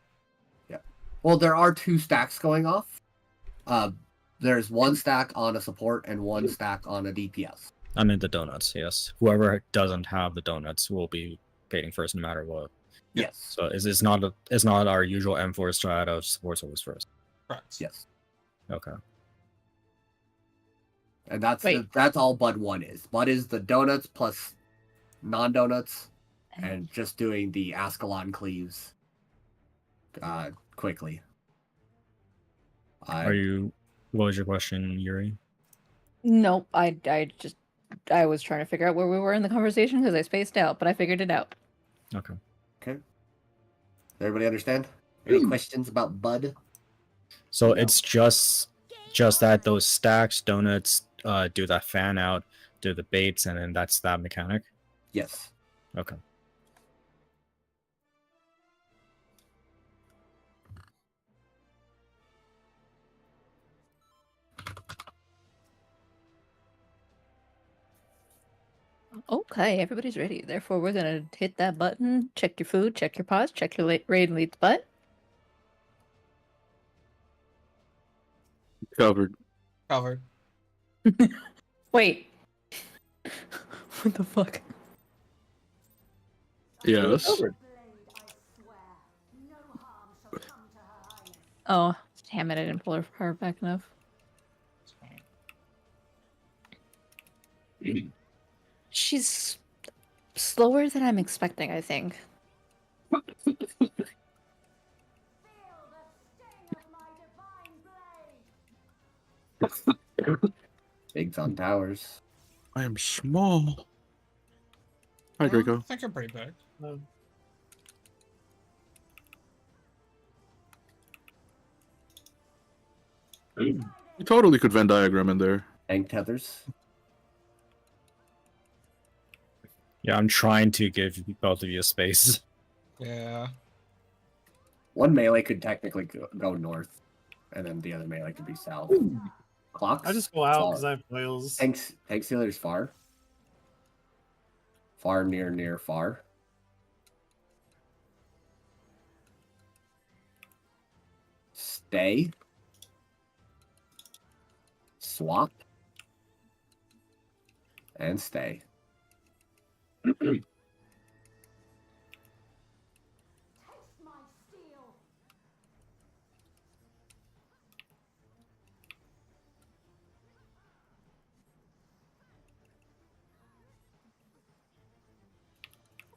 Well, there are 2 stacks going off. There's 1 stack on a support and 1 stack on a DPS. I mean the donuts, yes. Whoever doesn't have the donuts will be baiting first no matter what. Yes. So it's not our usual M4 strat of supports always first. Correct. Yes. Okay. And that's Wait. that's all Bud 1 is. Bud is the donuts plus non-donuts, and just doing the Ascalon cleaves quickly. What was your question, Yuri? Nope. I was trying to figure out where we were in the conversation because I spaced out, but I figured it out. Okay. Everybody understand? Any questions about Bud? So No. it's just that those stacks, donuts, do that fan out, do the baits, and then that's that mechanic. Yes. Okay. Okay, everybody's ready. Therefore, we're gonna hit that button. Check your food. Check your pause. Check your raid and lead's butt. Covered. Covered. Wait. What the fuck? Yes. Covered. Oh, damn it! I didn't pull her back enough. She's slower than I'm expecting, I think. Bigs on towers. I am small. Hi, Draco. I think I'm pretty big. You totally could Venn diagram in there. Tank tethers. Yeah, I'm trying to give both of you space. Yeah. One melee could technically go north, and then the other melee could be south. Clocks. I just go out far. because I have foils. Tank healers far. Far, near, far. Stay. Swap. And stay.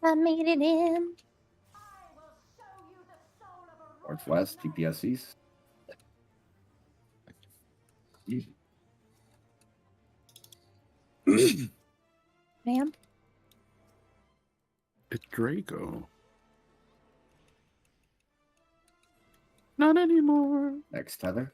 I made it in. Northwest, TPSCs. Ma'am? It's Draco. Not anymore. Next tether.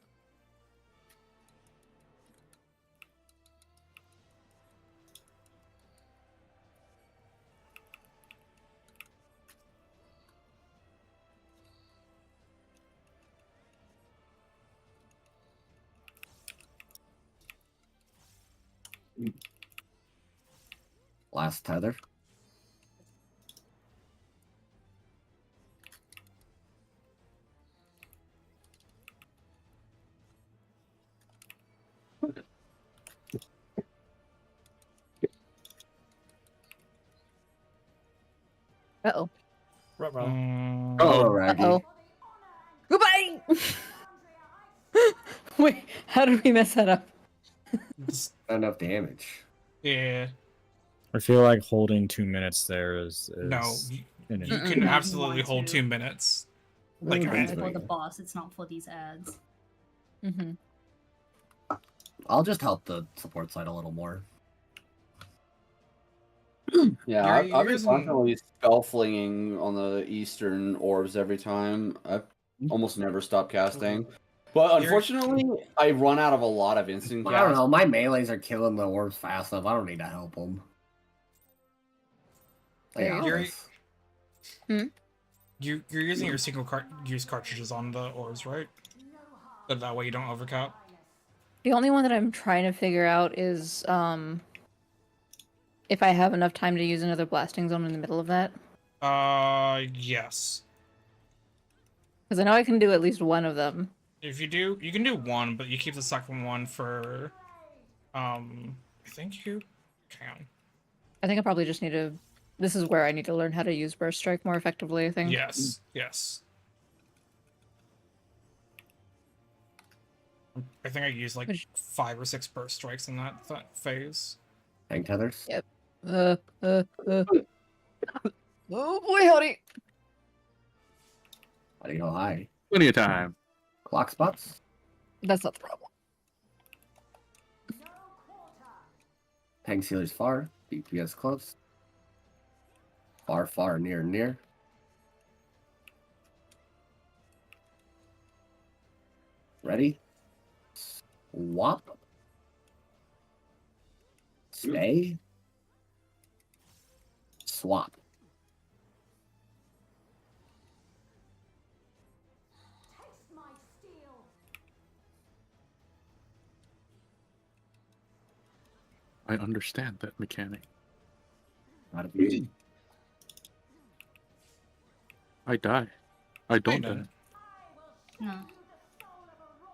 Last tether. Uh-oh. Ruh-roh. Mm, Oh, Raggy. Uh-oh. How did we mess that up? Just- Not enough damage. yeah. I feel like holding 2 minutes there is No, an you issue. can Mm-mm. absolutely Want hold to. 2 minutes. Like, Ooh, I- It's for the boss. It's not for these ads. Mm-hmm. I'll just help the support side a little more. Yeah, You're I've been using- constantly spell flinging on the eastern orbs every time. I almost never stop casting. But You're- unfortunately, I run out of a lot of instant I don't cast. know. My melees are killing the orbs fast enough. I don't need to help them. Yeah, you're using your single use cartridges on the orbs, right? But that way you don't overcap. The only one that I'm trying to figure out is if I have enough time to use another blasting zone in the middle of that. Yes. Because I know I can do at least one of them. If you do, you can do one, but you keep the second one for, I think you can. I think I probably just need to. This is where I need to learn how to use burst strike more effectively. I think. Yes, yes. I think I used like Which- 5 or 6 burst strikes in that phase. Tank tethers. Yep. Oh boy, howdy. How do you go high? Plenty of time. Clock spots. That's not the problem. Tank sealers far. DPS close. Far, far, near, near. Ready? Swap. Stay. Swap. I understand that mechanic. Not a beauty. I die. I don't know. die. No.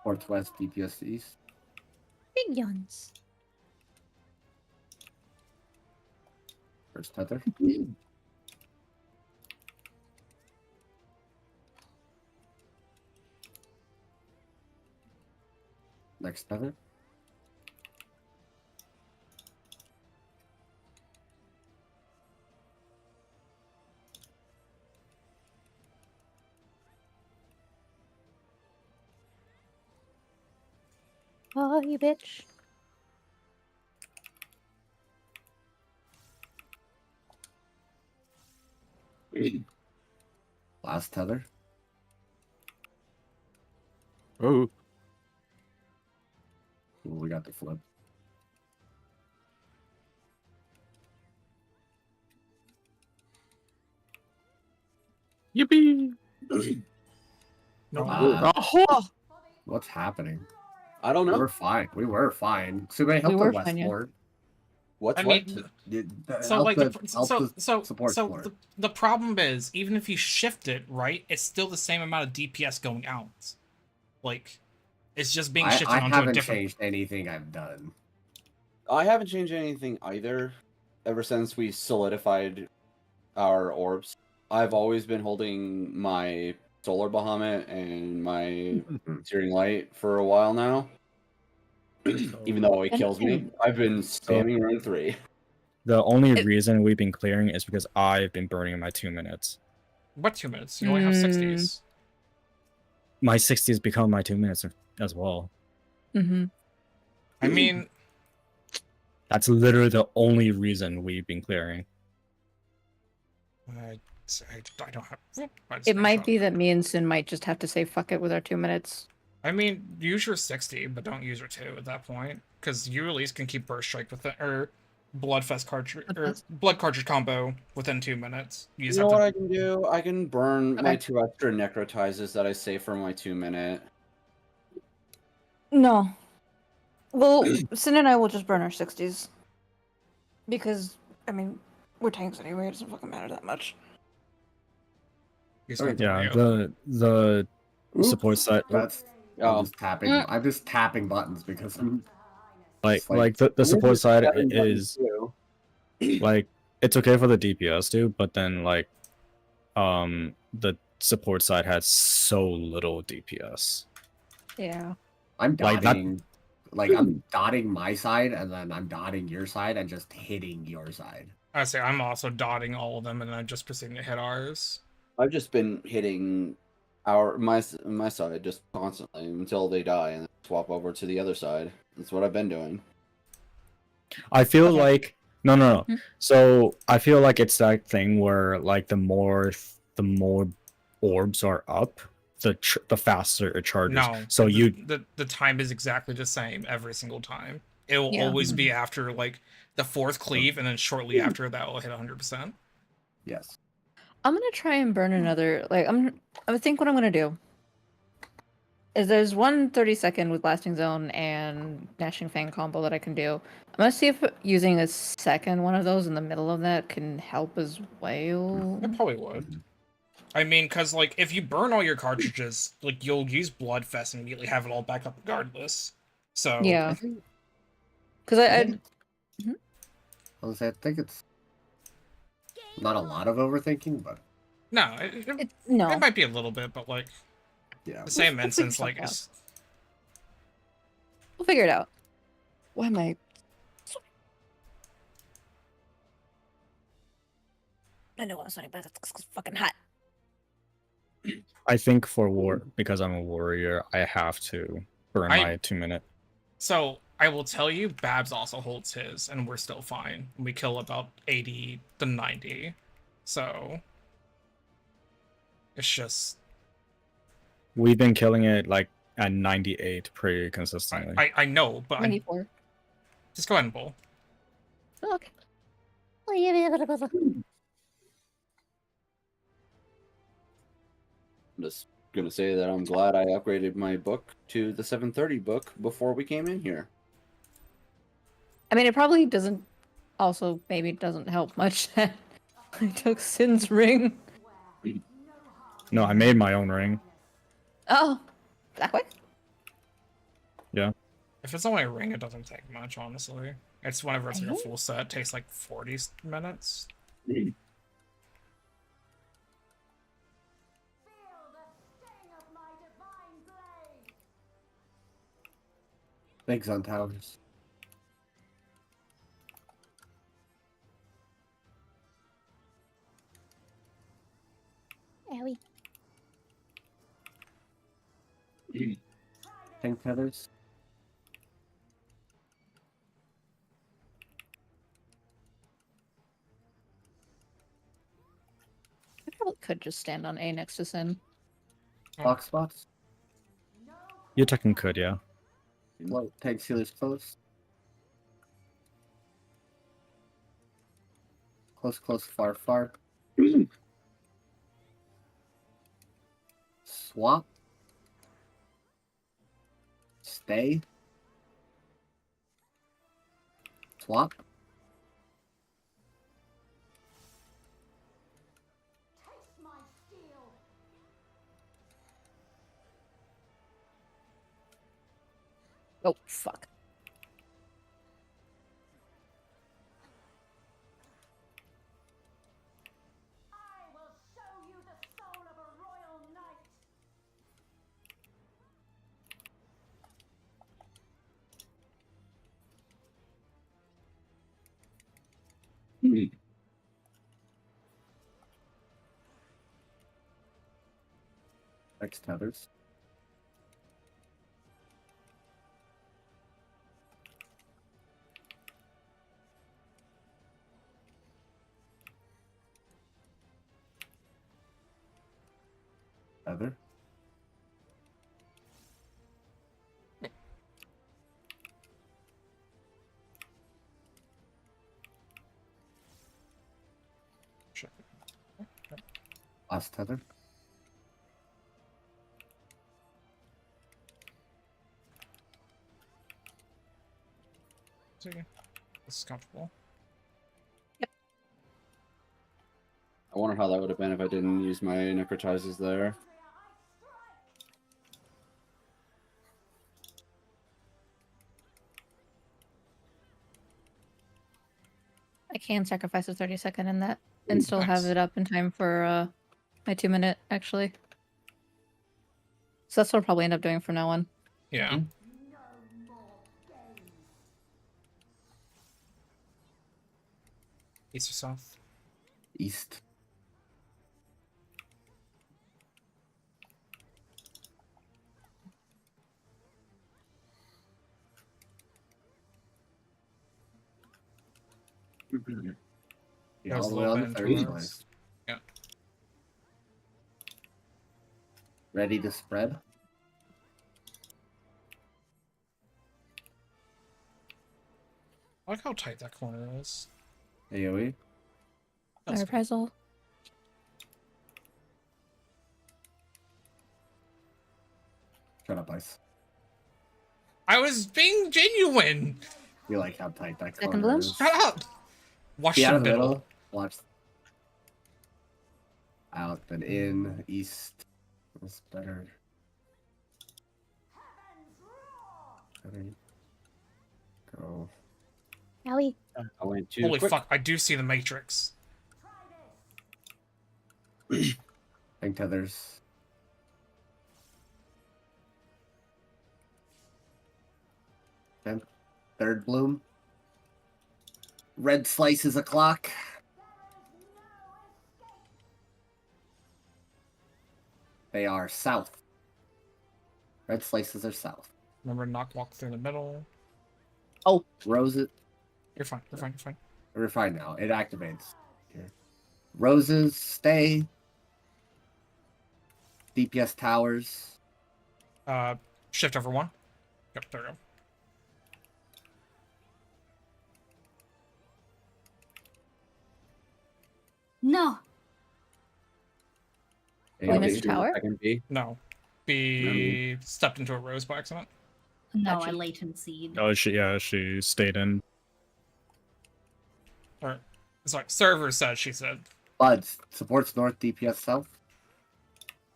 Northwest DPS east. Big yawns. First tether. Next tether. Oh, you bitch. Last tether. Oh, Ooh, we got the flip. yippee! Nope. Oh, What's happening? I don't We know. were fine. We were fine. Sube, help were the fine, yeah. Westport. What's I what? mean, so Help like the, the, help so the so support so floor. the problem is even if you shift it right, it's still the same amount of DPS going out. Like, it's just being shifted I onto a haven't different. changed anything I've done. I haven't changed anything either ever since we solidified our orbs. I've always been holding my Solar Bahamut and my Searing Light for a while now. Even though it kills me, I've been spamming rune 3. The only It- reason we've been clearing is because I've been burning my 2 minutes. What 2 minutes? You only have 60s. My 60s become my 2 minutes as well. Mm-hmm. I mean, That's literally the only reason we've been clearing. I don't have. It might be that me and Sin might just have to say fuck it with our 2 minutes. I mean, use your 60, but don't use your 2 at that point, because you at least can keep Burst Strike with it, or Bloodfest cartridge, or Bloodfest. Blood cartridge combo within 2 minutes. You You just know have what to. I can do? I can burn my Okay. 2 extra necrotizes that I save for my 2 minute. No. Well, Sin and I will just burn our 60s. Because, I mean, we're tanks anyway, it doesn't fucking matter that much. Use Okay. my Yeah, tornado. the Oops. support side, That's Oh. I'm just tapping. I'm just tapping buttons because I'm like the We're support just side setting buttons is too. like it's okay for the DPS too, but then like the support side has so little DPS. Yeah. I'm Like, that- dodging Like I'm dotting my side, and then I'm dotting your side, and just hitting your side. I say I'm also dotting all of them, and I'm just proceeding to hit ours. I've just been hitting my side just constantly until they die, and then swap over to the other side. That's what I've been doing. I feel Okay. like no. Hmm? So I feel like it's that thing where like the more orbs are up, the faster it charges. No. So the time is exactly the same every single time. It will Yeah. always be after like the fourth cleave, and then shortly after that will hit 100%. Yes. I'm gonna try and burn another. Like I think what I'm gonna do is there's one 30-second with Lasting Zone and Gnashing Fang combo that I can do. I'm gonna see if using a second one of those in the middle of that can help as well. It probably would. I mean, because like if you burn all your cartridges, like you'll use Bloodfest and immediately have it all back up regardless. So Yeah, I think because I think it's not a lot of overthinking, but no, no. it might be a little bit, but like yeah. the same We'll instance, figure like something it's, We'll figure it out. Why am I? I know I'm sorry, but it's fucking hot. I think for war because I'm a warrior, I have to burn I- my 2-minute. so I will tell you, Babs also holds his, and we're still fine. We kill about 80 to 90, so it's just We've been killing it like at 98 pretty consistently. I know, but 94. just go ahead and bowl. Oh, okay. I'm just gonna say that I'm glad I upgraded my book to the 730 book before we came in here. I mean, it probably doesn't. Also, maybe it doesn't help much that I took Sin's ring. No, I made my own ring. Oh, that way. If it's only a ring, it doesn't take much, honestly. It's whenever it's like a full set, it takes like 40 minutes. Thanks on towers. Owie. Tank feathers. I probably could just stand on A next to Sin. Box spots. You technically could, yeah. Well, tank sealers close. Close, far. Swap. Stay. Swap. Oh, fuck. Next tethers. Tether. Sure. Last tether. It's okay. This is comfortable. I wonder how that would have been if I didn't use my necrotizers there. I can sacrifice a 30-second in that and still have Nice. it up in time for my 2-minute, actually. So that's what I'll probably end up doing from now on. Yeah. East or south? East. Yeah, Goes all a the way little on bit the into third rows. slice. Yeah. Ready to spread? I like how tight that corner is. AoE. That's good. Reprisal. Shut up, Ice. I was being genuine. You like how tight that Second corner bloom? is. Shut up. Watch Be out the of the middle. middle. Watch. Out, then in, east. That's better. Better. Go. Owie. I went too Holy quick. fuck! I do see the Matrix. Think tethers. Then third bloom. Red slices o'clock. They are south. Red slices are south. Remember, knock walk through the middle. Roses. You're fine. You're fine. You're fine. We're fine now. It activates. Here. Roses stay. DPS towers. Shift over one. Yep, there we go. No. We missed AoE. tower? Second B. No. Be stepped into a rose by accident. No, Gotcha. I latency. Oh, she stayed in. Or, sorry, server said, she said. Buds supports north, DPS south.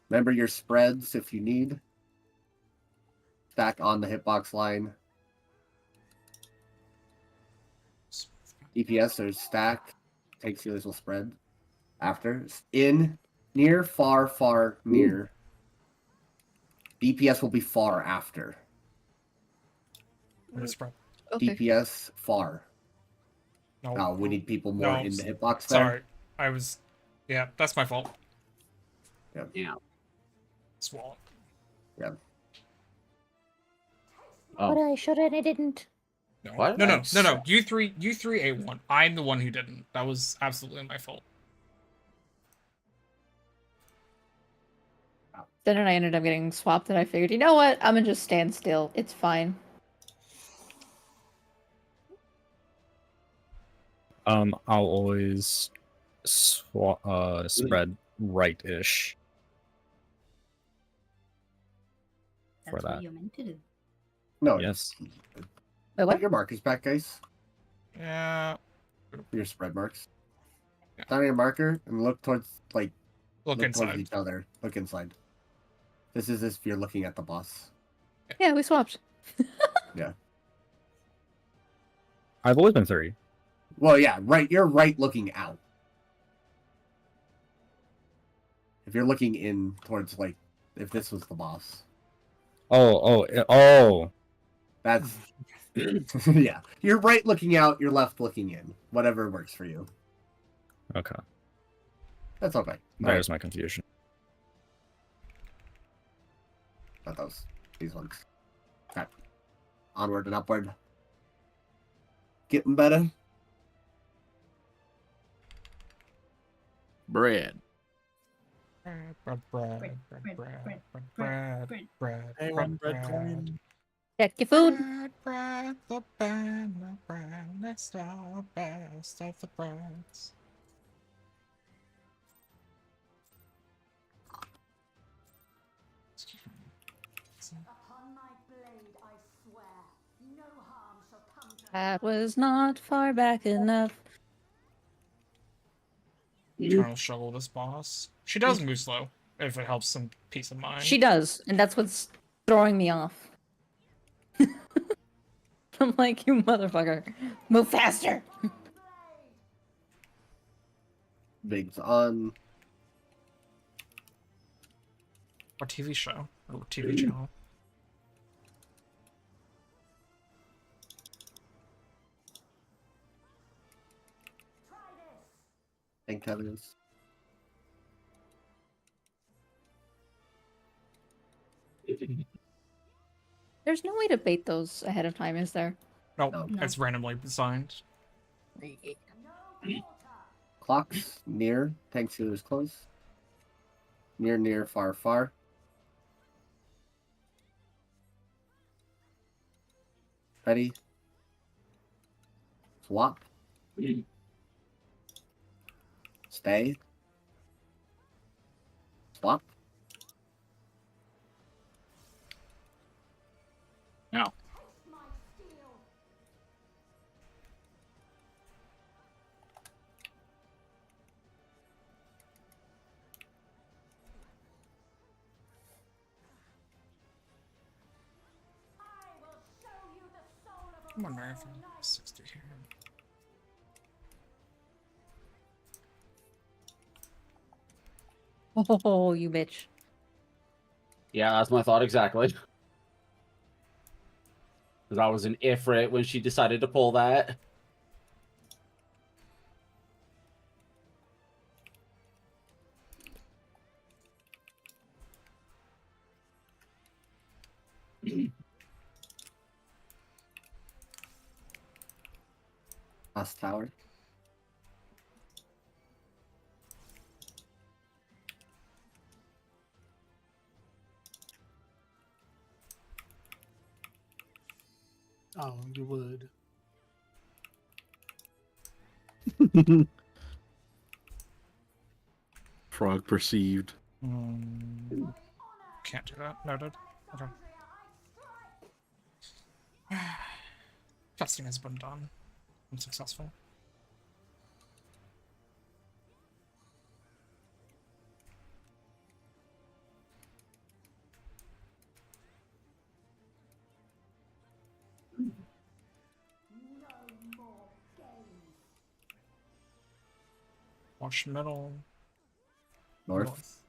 Remember your spreads if you need. Stack on the hitbox line. DPS or stack. Take sealers will spread. After. In, near, far, far, near. DPS will be far after. I'm gonna spread. Okay. DPS far. No. Oh, we need people more No, in the hitbox there. Sorry. I was. Yeah, that's my fault. Yeah. Swallow. But Oh. I should and I didn't. No. What? No, no, I'm no, no. You three A1. I'm the one who didn't. That was absolutely my fault. Then and I ended up getting swapped, and I figured, you know what? I'm gonna just stand still. It's fine. I'll always spread right-ish for That's what that. you're meant to do. No. Yes. Wait, Put what? your markers back, guys. Yeah. Your spread marks. Yeah. Down your marker and look towards Look towards inside. each other. Look inside. This is if you're looking at the boss. Yeah, we swapped. I've always been 3. Well, yeah, right. You're right looking out. If you're looking in towards like, if this was the boss, Oh. that's yeah. You're right looking out. You're left looking in. Whatever works for you. Okay. That's okay. There's my confusion. Not those. These ones. Okay. Onward and upward. Getting better. Bread. Bread. Hey, one bread coin. Check your food. Bread, the banner bread, it's the best of the breads. That was not far back enough. Eternal struggle this boss. She does move slow, if it helps some peace of mind. She does, and that's what's throwing me off. I'm like, you motherfucker, move faster. Big's on. Or TV show. Or TV channel. Tank tethers. There's no way to bait those ahead of time, is there? Nope, No. No. it's randomly designed. Clocks near. Tank sealers close. Near, far. Ready. Swap. Stay. Swap. Now. I'm wondering if I'm 60 here. Oh, you bitch. Yeah, that's my thought exactly. Because I was an Ifrit when she decided to pull that. Last tower. Oh, you would. Frog perceived. Can't do that. Noted. Okay. Testing has been done. Unsuccessful. Watch middle. North.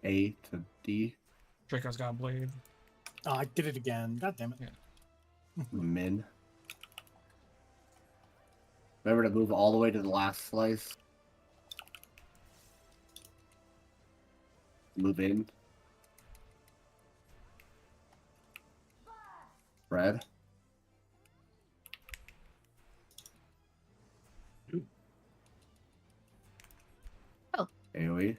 A to D. Draco's got a blade. Oh, I did it again. God damn it. Min. Remember to move all the way to the last slice. Move in. Red. Oh. AoE.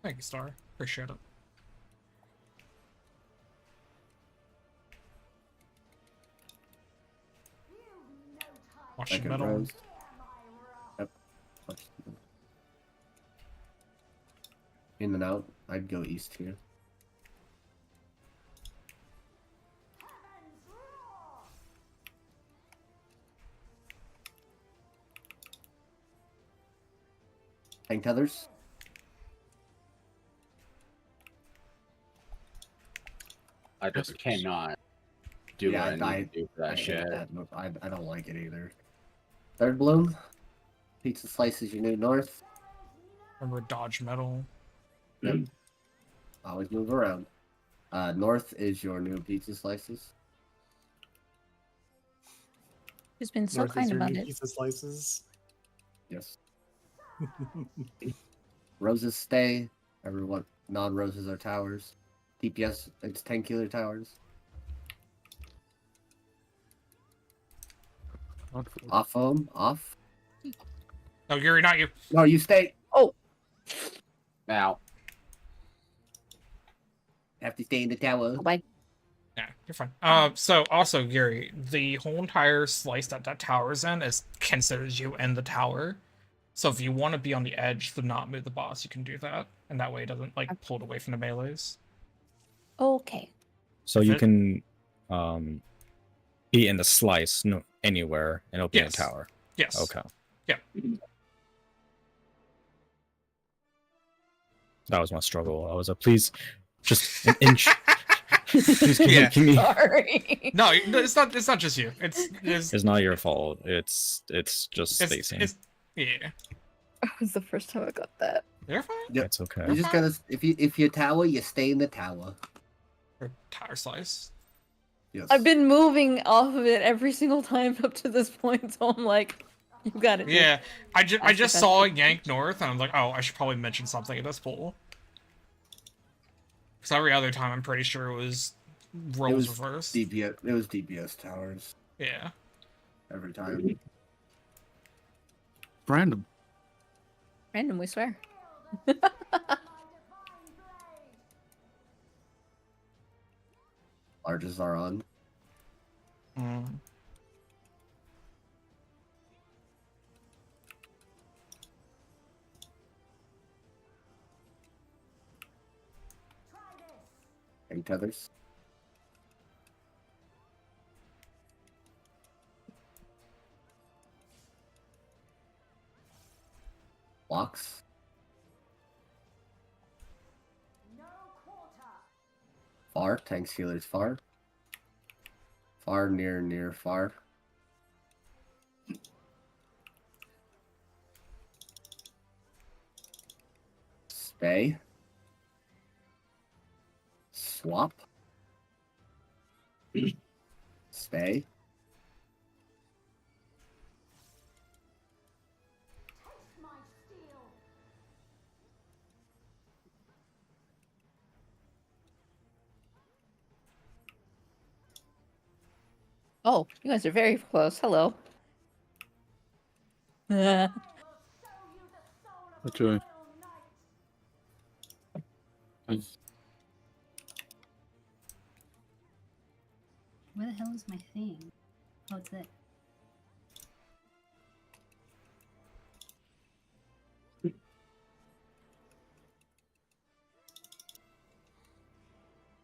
Thank you, Star. Appreciate it. Watch the Second middle. rose. Yep. In and out. I'd go east here. Tank tethers. I just cannot do Yeah, what I need to do for that I hate shit. that move. I don't like it either. Third bloom. Pizza slices your new north. Remember dodge metal. Yep. Always move around. North is your new pizza slices. Who's been so North is kind your about new it. pizza slices. Yes. Roses stay. Everyone non-roses are towers. DPS, it's 10 killer towers. Off home, off. No, Yuri, not you. No, you stay. Now, Have to stay in the tower. Oh, bye. Yeah, you're fine. So also, Yuri, the whole entire slice that tower's in is considers you in the tower. So if you want to be on the edge to not move the boss, you can do that, and that way it doesn't like pull it away from the melees. Okay. So you It- can be in the slice, no, anywhere, and it'll be in a Yes. tower. Yes. Okay. Yeah. That was my struggle. I was like, please, just an inch. Please, Yeah. can you? Sorry. No, it's not. It's not just you. It's not your fault. It's just spacing. Yeah. That was the first time I got that. You're fine. Yep. It's okay. You just gotta if you tower, you stay in the tower. Or tower slice. Yes. I've been moving off of it every single time up to this point, so I'm like, You got it. dude. Yeah, I Faster, just saw faster. Yank North, and I'm like, oh, I should probably mention something in this pool. Because every other time, I'm pretty sure it was It roles was reversed. DPS. It was DPS towers Yeah. every time. Random. Random, we swear. Larges are on. Mm. And tethers. Blocks. Far. Tanks, healers, far. Far, near, near, far. Spay. Swap. Spay. Oh, you guys are very close. Hello. Enjoy. Where the hell is my thing? Oh, it's it.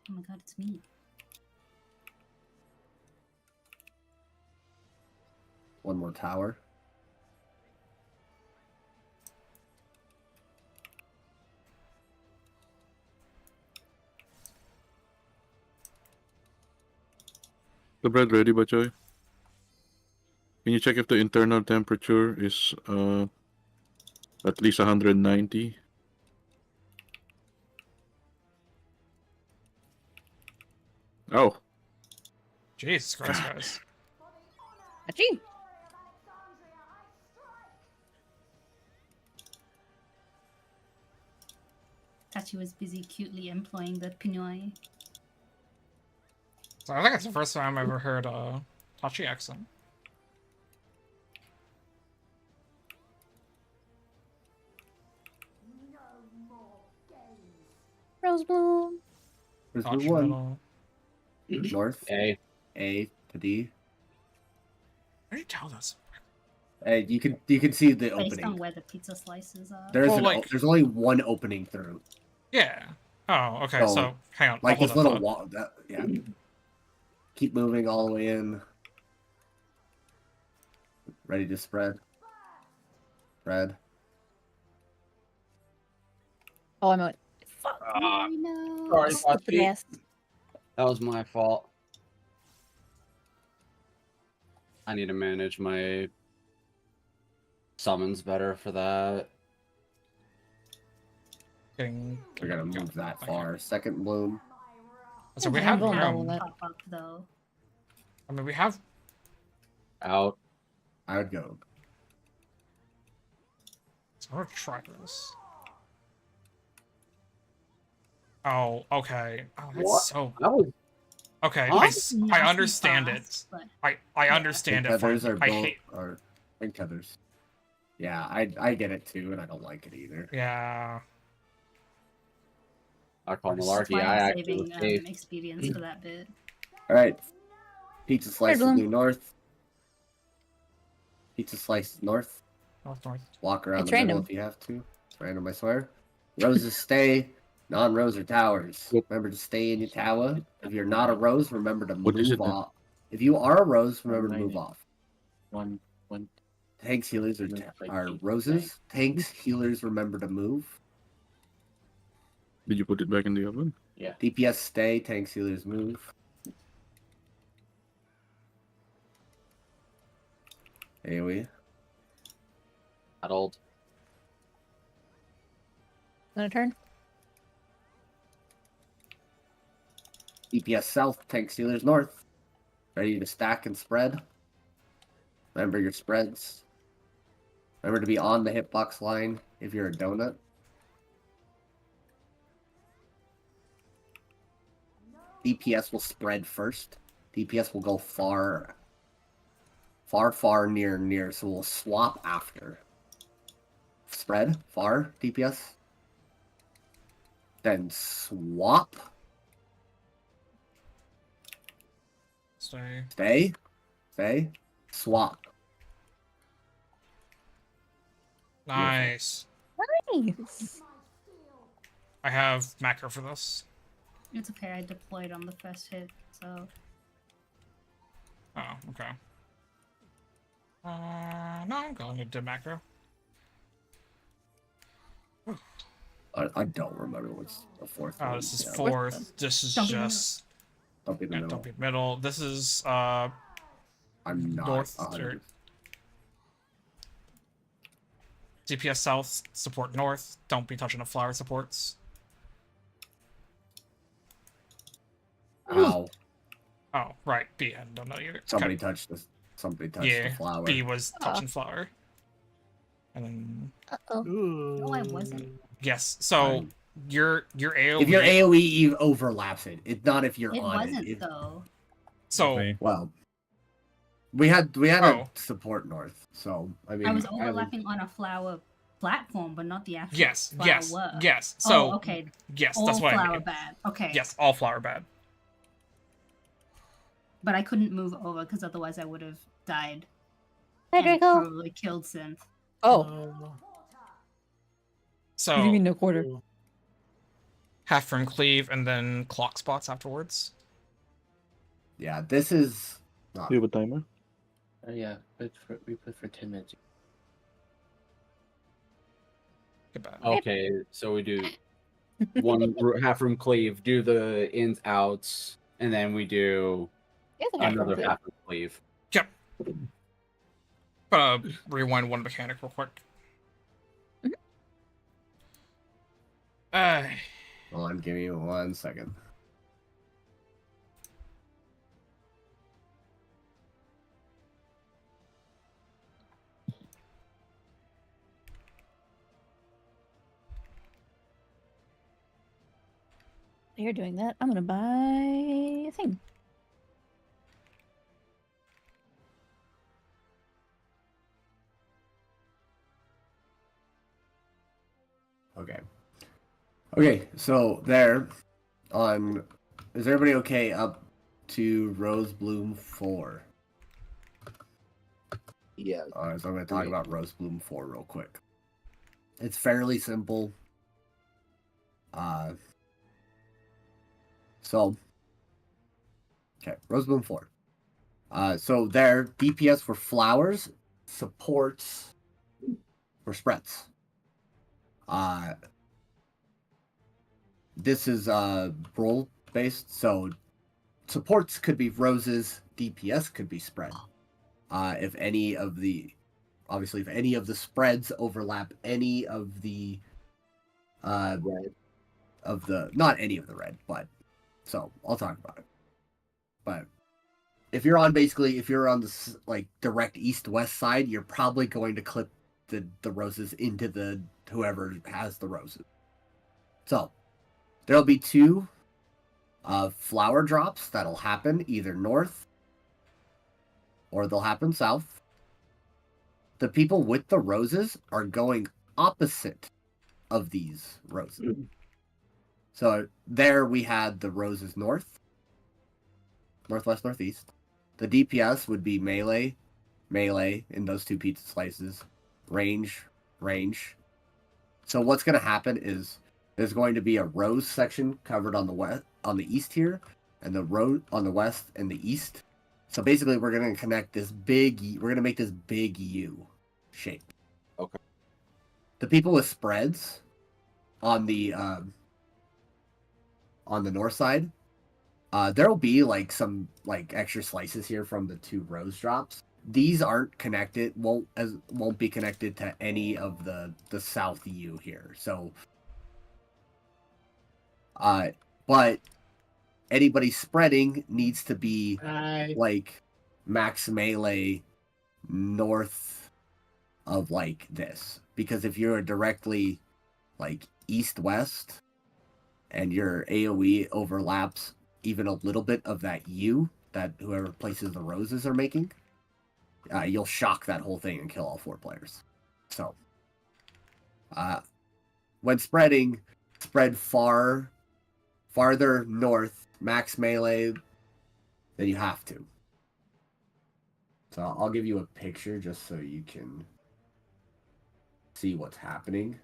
Oh my god, it's me. One more tower. The bread ready, Bachoy? Can you check if the internal temperature is at least 190? Oh, Jesus Christ, guys. Achoo! Tachi was busy cutely employing the Pinoy. So I think it's the first time I've ever heard Tachi accent. Rose Bloom. There's Tachi one. middle. North. A. A to D. How do you tell this? And you can see the Based on opening. where the pizza slices are. There's Well, like- there's only one opening through. Yeah. Oh, okay. So, So hang on. Like I'll this hold little that wall. Yeah. Keep moving all the way in. Ready to spread. Spread. Oh, I'm a fuck. Ah, no. sorry, Stupid Tachi. ass. That was my fault. I need to manage my summons better for that. Getting. We're gonna move that far. Second bloom. So we Yeah, have I'm going room. double Pop up though. I mean, we have. Out. I would go. So I'm gonna try this. Oh, okay. Oh, that's What? so. That was Okay, Huh? I understand it. Fast, but I understand it. Tethers Fine. are I both hate. are big tethers. Yeah, I get it too, and I don't like it either. Yeah. I call that's malarkey. why I I'm actually saving was safe. experience for that bit. All right. Pizza slice Bloom. due north. Pizza slice north. North. Walk around It's the middle random. if you have to. It's random, I swear. Roses stay. Non-rose are towers. Yep. Remember to stay in your tower. If you're not a rose, remember to What is move it then? off. If you are a rose, remember to move 190. off. One. Tanks, healers are, Move like are keep roses. Tanks, healers, remember to move. did you put it back in the oven? DPS stay. Tanks, healers move. AoE. Adult. Gonna turn. DPS south. Tanks, healers north. Ready to stack and spread. Remember your spreads. Remember to be on the hitbox line if you're a donut. DPS will spread first. DPS will go far, near. So we'll swap after. Spread, far, DPS. Then swap. Stay. Stay. Swap. Nice. Nice. I have macro for this. It's okay. I deployed on the first hit, so Oh, okay. No, I'm going into macro. I don't remember what's the fourth. Oh, one. this is Yeah. fourth. This is Don't be just. Don't be the Yeah, middle. don't be middle. This is I'm not. north 100%. DPS south, support north. Don't be touching the flower supports. Ow! Oh, right. B, I don't know you. Somebody touched this. Somebody touched Yeah, the flower. B was touching flower. And then Uh-oh. Ooh. no, I wasn't. yes, so your AoE. If your AOE overlaps it, it's not if you're It on wasn't it. though. So Okay. Well, we had Oh. a support north, so I mean, I was would- overlapping on a flower platform, but not the actual yes, yes, flower. yes. So Oh, okay. yes, All that's what I flower mean. bad. Okay. Yes, all flower bad. But I couldn't move over because otherwise I would have died. Hi, and Draco. probably killed Synth. Oh, No. So what do you mean no quarter? Ooh. half from cleave and then clock spots afterwards. yeah, this is not. Do you have a timer? Yeah, we put for 10 minutes. Goodbye. Okay, so we do half room cleave, do the ins outs, and then we do Yes, I have another one. half room cleave. Yep. Rewind one mechanic real quick. Hold on, give me 1 second. You're doing that. I'm gonna buy a thing. Okay. Okay, so there on is everybody okay up to Rose Bloom 4? Yeah. Alright, so I'm gonna talk about Rose Bloom 4 real quick. It's fairly simple. Okay, Rose Bloom 4. So there, DPS for flowers, supports for spreads. This is role based, so supports could be roses, DPS could be spread. If any of the spreads overlap any of the Red. not any of the red, but so I'll talk about it. But if you're on the like direct east-west side, you're probably going to clip the roses into the whoever has the roses. So there'll be 2 flower drops that'll happen either north or they'll happen south. The people with the roses are going opposite of these roses. So there we had the roses north, northwest, northeast. The DPS would be melee in those 2 pizza slices, range. So what's going to happen is there's going to be a rose section covered on the east here, and the road on the west and the east. So basically, we're going to connect this we're going to make this big U shape. Okay. The people with spreads on the north side, there'll be like some like extra slices here from the 2 rose drops. These aren't connected, won't be connected to any of the south U here. So, but anybody spreading needs to be like max melee north of like this, because if you're directly like east-west and your AoE overlaps even a little bit of that U that whoever places the roses are making, you'll shock that whole thing and kill all 4 players. So, when spreading, spread farther north, max melee than you have to. So I'll give you a picture just so you can see what's happening.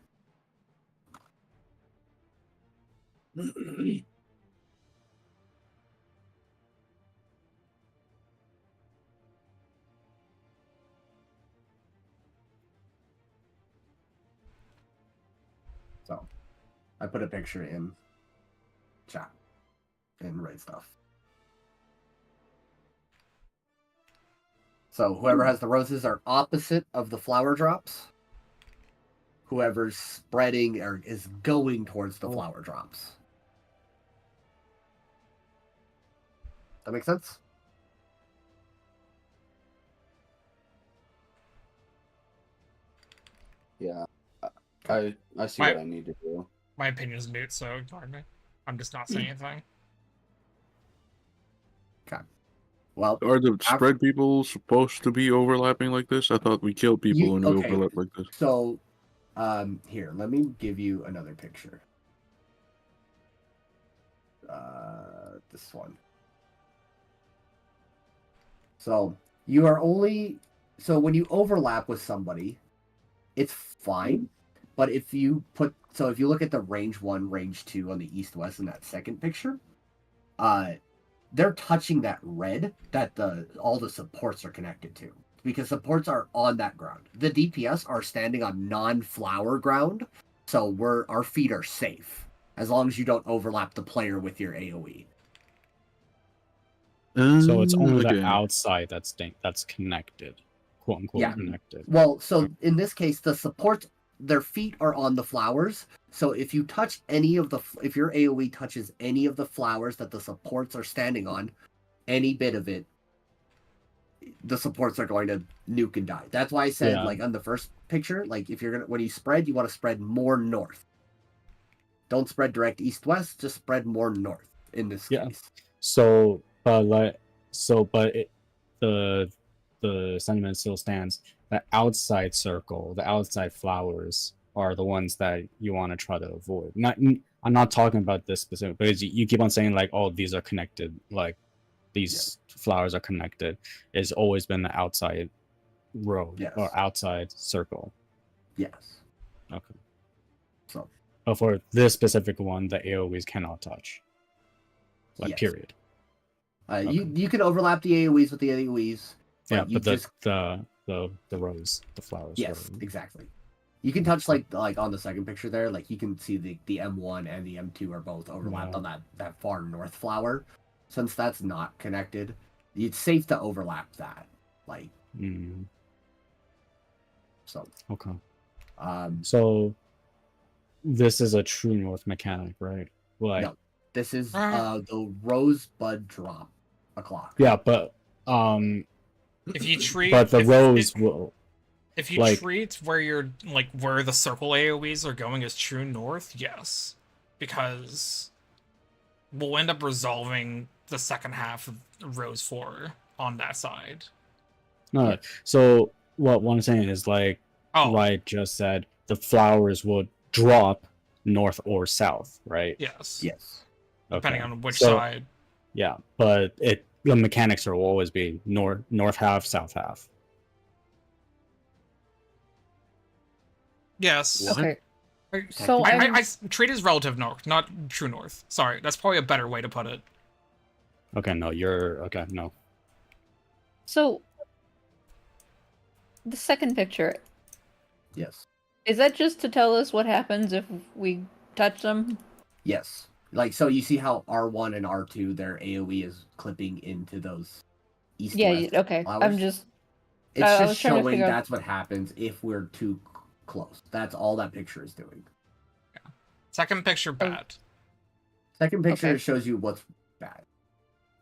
So, I put a picture in chat in Raid stuff. So whoever has the roses are opposite of the flower drops. Whoever's spreading or is going towards the flower drops. That make sense? Yeah. I see what I need to do. My opinion is mute, so ignore me. I'm just not saying anything. Okay. Well, Are the spread people supposed to be overlapping like this? I thought we killed people when we overlap like this. So, here, let me give you another picture. This one. So, you are only... So, when you overlap with somebody, it's fine. But if you put... So, if you look at the range 1, range 2 on the east-west in that second picture, they're touching that red that all the supports are connected to, because supports are on that ground. The DPS are standing on non-flower ground, so our feet are safe as long as you don't overlap the player with your AoE. So it's only the outside that's connected, quote unquote connected. Well, so in this case, the supports, their feet are on the flowers. So if you touch if your AoE touches any of the flowers that the supports are standing on, any bit of it, the supports are going to nuke and die. That's why I said, like on the first picture, like if you're when you spread, you want to spread more north. Don't spread direct east-west, just spread more north in this case. So, but the sentiment still stands. The outside circle, the outside flowers are the ones that you want to try to avoid. I'm not talking about this specific, because you keep on saying like, oh, these are connected, like these flowers are connected. It's always been the outside row or outside circle. Yes. Okay. So, but for this specific one, the AoEs cannot touch. Like period. You can overlap the AoEs with the AoEs. Yeah, but the rose, the flowers. Yes, exactly. You can touch like on the second picture there, like you can see the M1 and the M2 are both overlapped on that far north flower. Since that's not connected, it's safe to overlap that. Like so. Okay. So this is a true north mechanic, right? Like no, this is the rosebud drop o'clock. Yeah, but if you treat, but the rose will. If you treat where the circle AoEs are going as true north, yes, because we'll end up resolving the second half of Rose 4 on that side. No, so what I'm saying is like Riot just said, the flowers will drop north or south, right? Yes. Yes. Depending on which side. Yeah, but the mechanics will always be north half, south half. Yes. Okay. So I treat it as relative north, not true north. Sorry, that's probably a better way to put it. Okay, no, you're okay. No. So the second picture. Yes. Is that just to tell us what happens if we touch them? Yes. Like, so you see how R1 and R2, their AoE is clipping into those east-west okay. flowers? I'm just... It's just showing that's what happens if we're too close. That's all that picture is doing. Yeah. Second picture, bad. Second picture shows you what's bad.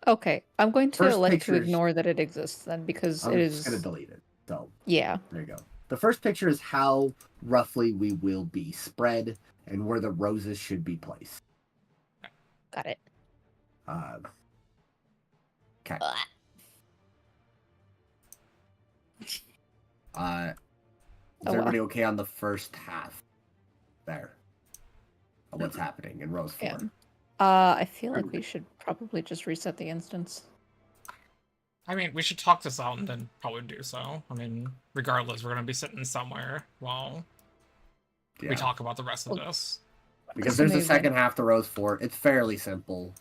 Okay. I'm going to First elect to pictures- ignore that it exists then, because I'm it just is... going to delete it. So, Yeah. there you go. The first picture is how roughly we will be spread and where the roses should be placed. Got it. Okay. Ugh. Is Oh, everybody okay on the first half there? Of what's happening in Rose 4? Yeah. I feel like we should probably just reset the instance. I mean, we should talk this out and then probably do so. I mean, regardless, we're gonna be sitting somewhere while Yeah. we talk about the rest of this. Because there's a Amazing. second half to Rose 4. It's fairly simple.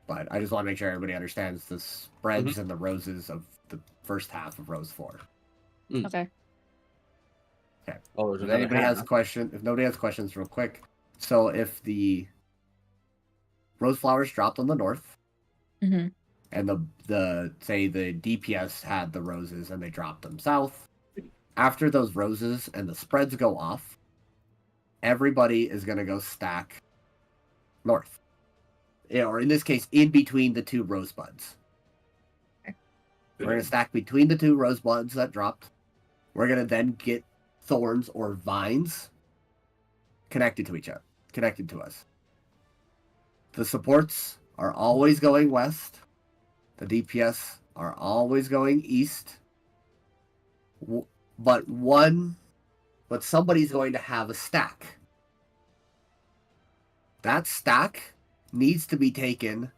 But I just want to make sure everybody understands the spreads and the roses of the first half of Rose 4. Okay. Oh, there's If another anybody has half. if nobody has questions, real quick. So if the rose flowers dropped on the north, Mm-hmm. and the say the DPS had the roses and they dropped them south, after those roses and the spreads go off, everybody is gonna go stack north. Yeah, or in this case, in between the two rosebuds. We're gonna stack between the two rosebuds that dropped. We're gonna then get thorns or vines connected to us. The supports are always going west. The DPS are always going east. But somebody's going to have a stack. That stack needs to be taken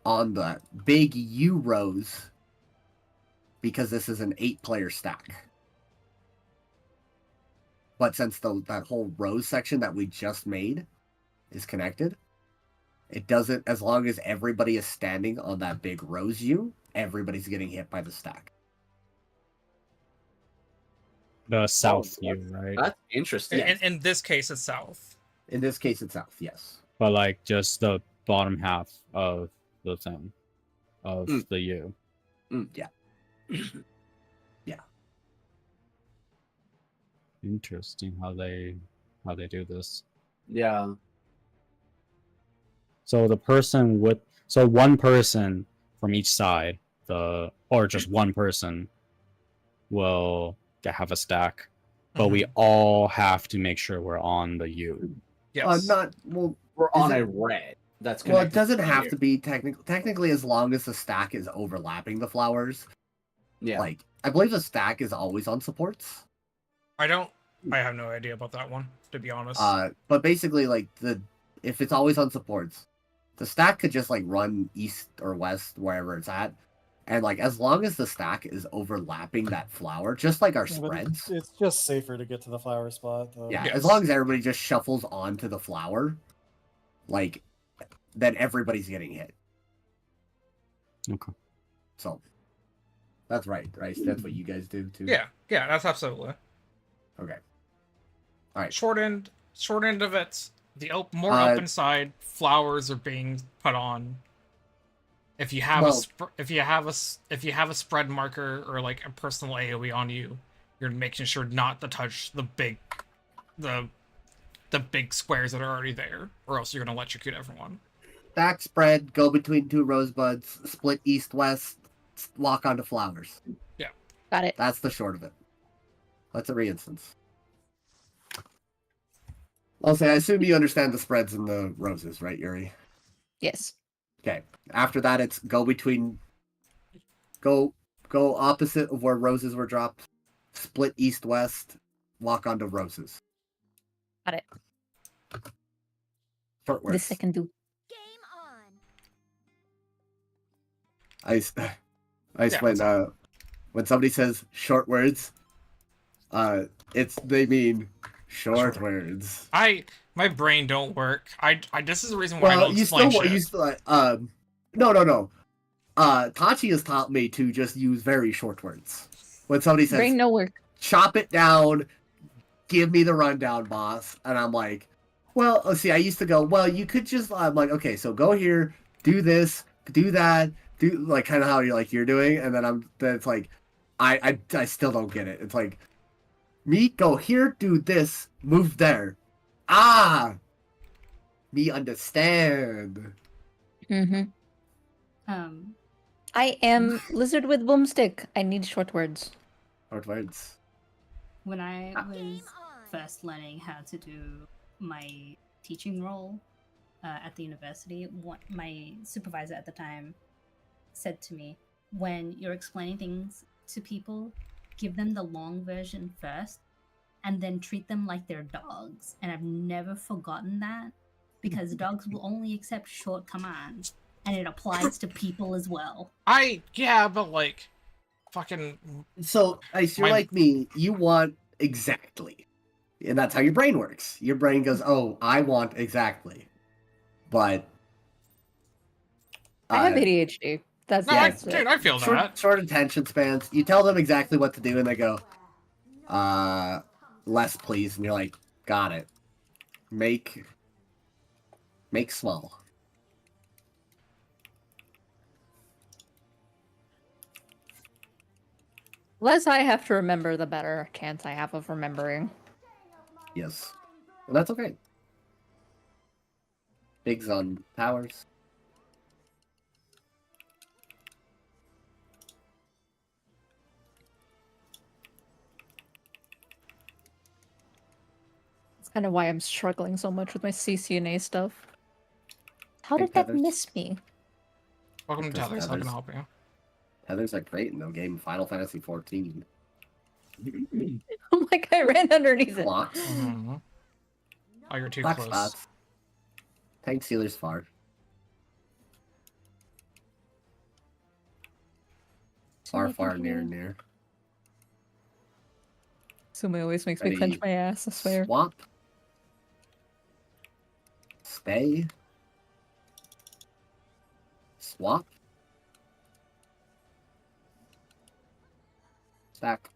on the big U rows because this is an 8-player stack. But since that whole rose section that we just made is connected, it doesn't, as long as everybody is standing on that big rose U, everybody's getting hit by the stack. The south view, right? That's interesting. In this case, it's south. In this case, it's south, yes. But like just the bottom half of the thing of the U. Yeah. Yeah. Interesting how they do this. Yeah. So the person with one person from each side, or just one person will have a stack, but we all have to make sure we're on the U. Yes. We're on a red. That's Well, it connected doesn't to have you. to be technically as long as the stack is overlapping the flowers. Yeah. Like, I believe the stack is always on supports. I have no idea about that one, to be honest. But basically, like, if it's always on supports, the stack could just like run east or west wherever it's at, and like as long as the stack is overlapping that flower, just like our Yeah, but spreads. it's just safer to get to the flower spot, though. Yeah, Yes. as long as everybody just shuffles onto the flower, like, then everybody's getting hit. Okay. So that's right? That's what you guys do too. yeah, that's absolutely. Okay. All right. Short end of it. The more Uh, open side, flowers are being put on. If you have Well- if you have a spread marker or like a personal AOE on you, you're making sure not to touch the big squares that are already there, or else you're gonna electrocute everyone. Stack spread, go between two rosebuds, split east west, walk onto flowers. Got it. That's the short of it. Let's a re-instance. I'll say, I assume you understand the spreads and the roses, right, Yuri? Yes. Okay. After that, it's go opposite of where roses were dropped, split east west, walk onto roses. Got it. Short words. This I can do. When somebody says short words, they mean short words. My brain don't work. This is the reason why I Well, don't you explain still shit. no. Tachi has taught me to just use very short words. When somebody says Brain no work. chop it down, give me the rundown, boss, and I'm like, well, let's see, I used to go, well, you could just, I'm like, okay, so go here, do this, do that, do like kind of how you're doing, and then it's like, I still don't get it. It's like, me go here, do this, move there. Me understand. Mm-hmm. I am lizard with boomstick. I need short words. Short words. When I was first learning how to do my teaching role at the university, my supervisor at the time said to me, when you're explaining things to people, give them the long version first and then treat them like they're dogs. And I've never forgotten that because dogs will only accept short commands and it applies to people as well. Yeah, but like, fucking. So, Ice, you're My- like me. You want exactly. And that's how your brain works. Your brain goes, oh, I want exactly. But. I have ADHD. That's No, that's dude, it. I feel that. Short attention spans. You tell them exactly what to do, and they go, less, please. And you're like, got it. Make small. Less I have to remember, the better chance I have of remembering. Yes. And that's okay. Bigs on powers. That's kind of why I'm struggling so much with my CCNA stuff. How Hey, did that Heathers. miss me? Welcome to Because Tethers. How can I Tethers. help you? Heathers are great in the game Final Fantasy 14. Oh my god, I ran underneath it. Blocks. Mhm. Oh, you're too Black close. spots. Tank sealers far. Far, near. Sumi always makes me Ready. clench my ass, I swear. Swap. Stay. Swap. Stack.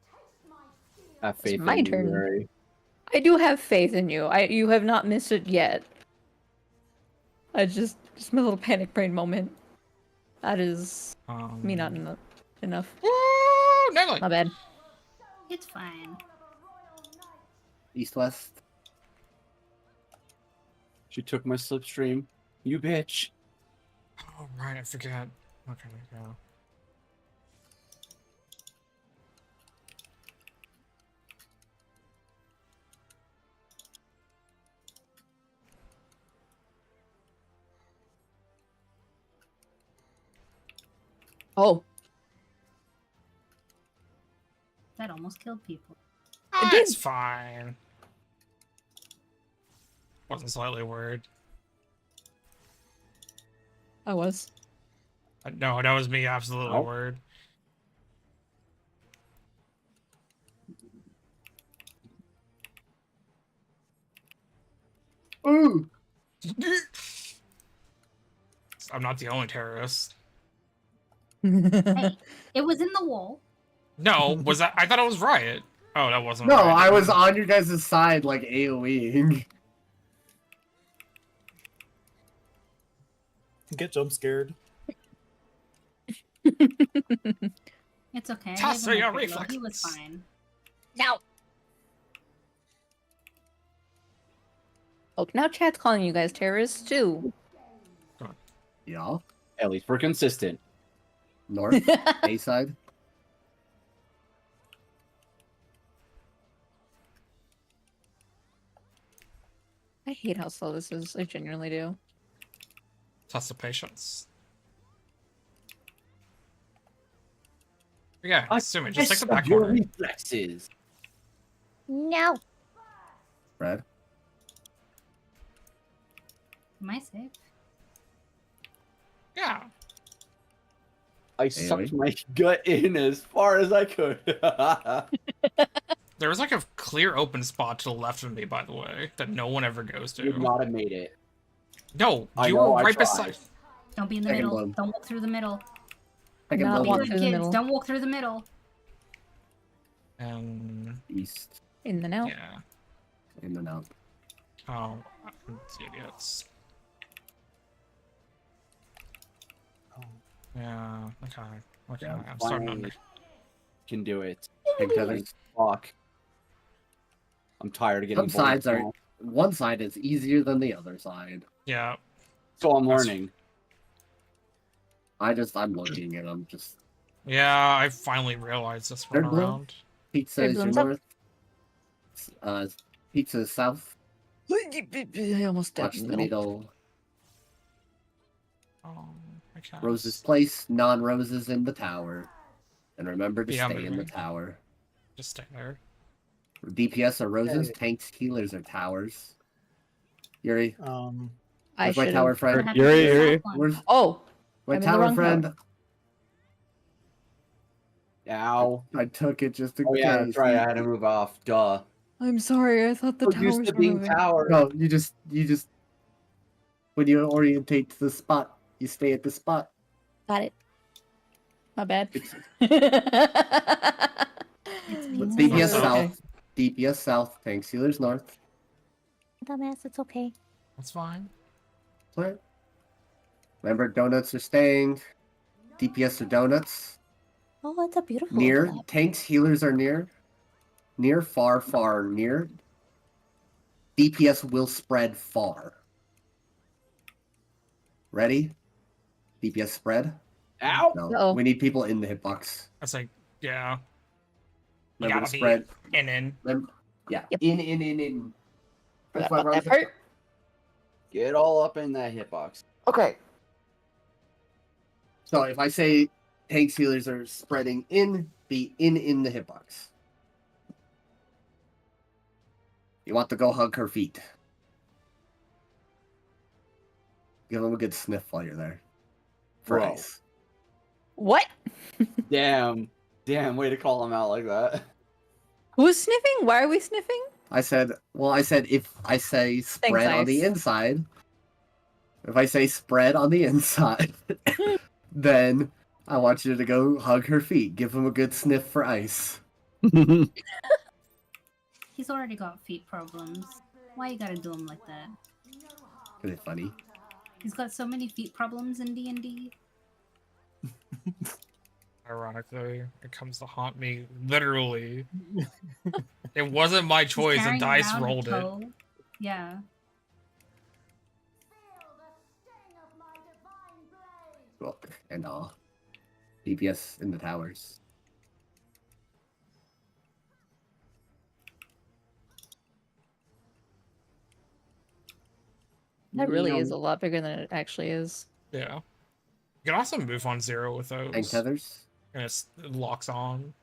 Have faith my in you, turn. Mary. I do have faith in you. You have not missed it yet. I just my little panic brain moment. That is me not enough. Woo! Negli! My bad. It's fine. East west. She took my slipstream. You bitch. Oh, right, I forget. Okay, go. Oh, That almost killed people. It's fine. Wasn't slightly worried. I was. No, that was me absolutely Oh. worried. Ooh! I'm not the only terrorist. Hey, it was in the wall. No, was that? I thought it was Riot. Oh, that wasn't No, Riot. I was on your guys' side, like AoEing. Get jump scared. It's okay. I Toss gave him your a free load. He was reflexes. fine. No. Oh, now chat's calling you guys terrorists too. Yeah. At least we're consistent. North. A side. I hate how slow this is. I genuinely do. Test of patience. Yeah, I assuming just take the Test back of your corner. reflexes. No. Red. Am I safe? Yeah. I sucked my gut in as far as I could. There was like a clear open spot to the left of me, by the way, that no one ever goes Would to. not have made it. No, I you know, were I right tried. beside. Don't be in the Second middle. one. Don't walk through the middle. I can Not blow walk Be one. good, through the kids. middle. Don't walk through the middle. And East. In the now. yeah. In and out. Oh, idiots. Yeah. Okay. Okay. Yeah, I'm starting to fine. under. Can do it. Tank tethers. Fuck. I'm tired of getting Some sides bullied are. now. One side is easier than the other side. Yeah. So I'm That's- learning. I'm looking and I'm just. Yeah. I finally realized this one Third blow? around. Pizza Third is your one's up. north. Pizza south. I almost died Watch in the the middle. middle. I can't. Roses place, non-roses in the tower. And remember to Yeah, I'm stay in the moving. tower. Just stay there. DPS are roses, Hey. tanks, healers are towers. Yuri, I where's my should tower have. friend? What happened Yuri, to the Yuri. south one? Where's Oh, my I'm in the tower wrong friend? tower. Ow. I took it just in Oh yeah, case. that's right. I had to move off. Duh. I'm sorry. I thought the So towers used to were being moving. tower. No, you just when you orientate to the spot, you stay at the spot. Got it. My bad. It's With me. DPS Okay. south, DPS south, tanks, healers north. Dumbass, it's okay. That's fine. What? Remember, donuts are staying. DPS are donuts. Oh, it's a beautiful Near, overlap. tanks, healers are near. Near, far, far, near. DPS will spread far. Ready? DPS spread? Ow. No. Uh-oh. We need people in the hitbox. That's like, yeah. You Remember gotta to be spread. in. Yeah. Yep. In. That's why Forgot about Ron that part. Get all up in that hitbox. Okay. So if I say tanks, healers are spreading in, be in the hitbox. You want to go hug her feet. Give them a good sniff while you're there. For Bro. ice. What? Damn, way to call him out like that. Who's sniffing? Why are we sniffing? I said if I say spread on the Ice. inside, if I say spread on the inside, then I want you to go hug her feet. Give them a good sniff for ice. He's already got feet problems. Why you gotta do him like that? Is it funny? He's got so many feet problems in D&D. Ironically, it comes to haunt me literally. It wasn't my He's choice, the carrying dice around a rolled it. toe. Yeah. Well, and all. DPS in the towers. That really is a lot bigger than it actually is. Yeah. You can also move on 0 with Tank those. tethers? And it locks on,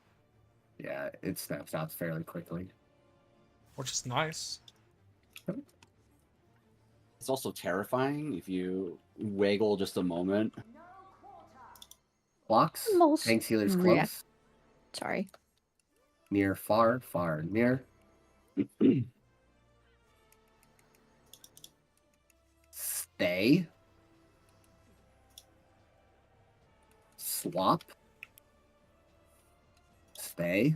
Yeah, it snaps out fairly quickly. which is nice. It's also terrifying if you waggle just a moment. Blocks? Most Tanks, healers, close. react- Sorry. Near, far, far, near. Stay. Swap. Stay.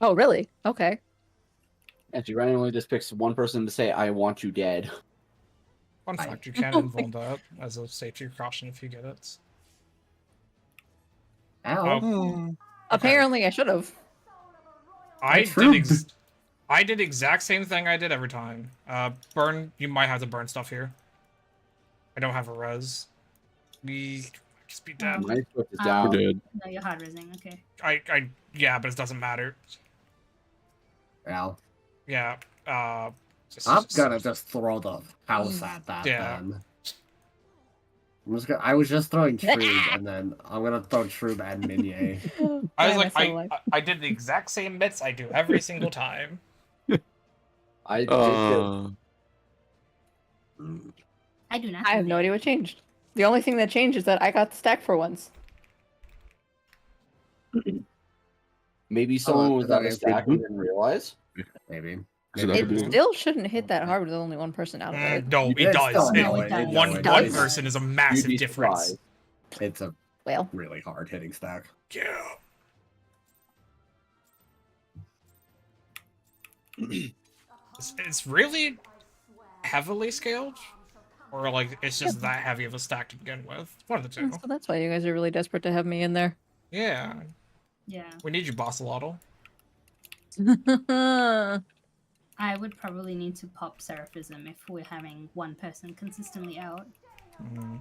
Oh, really? Okay. And she randomly just picks one person to say, "I want you dead." Fun I- fact, you can involve that as a safety precaution if you get it. Ow. Oh. Apparently, I should have. I True. I did exact same thing I did every time. Burn. You might have to burn stuff here. I don't have a res. We just be dead. My foot is Um, down. We're dead. No, you're hard rising. Okay. Yeah, but it doesn't matter. Ow. Yeah. I'm gonna just throw the house at that Yeah. then. I was just throwing Shroob, and then I'm gonna throw Shroob and Minier. I was Why am like, so alive? I did the exact same bits I do every single time. I did Uh, I do not. I have no idea what changed. The only thing that changed is that I got the stack for once. Maybe someone was out okay. of stack and didn't realize. Maybe. Is it Maybe. up to It you? still shouldn't hit that hard with only one person out of it. No, You it still does. know it, you know One it one does. person is a You'd massive be difference. surprised. It's a Well, really hard hitting stack. Yeah. It's really heavily scaled, or like it's just that heavy of a stack to begin with. One of the two. so that's why you guys are really desperate to have me in there. Yeah, Yeah. we need you, Bossaladdle. I would probably need to pop Seraphism if we're having one person consistently out.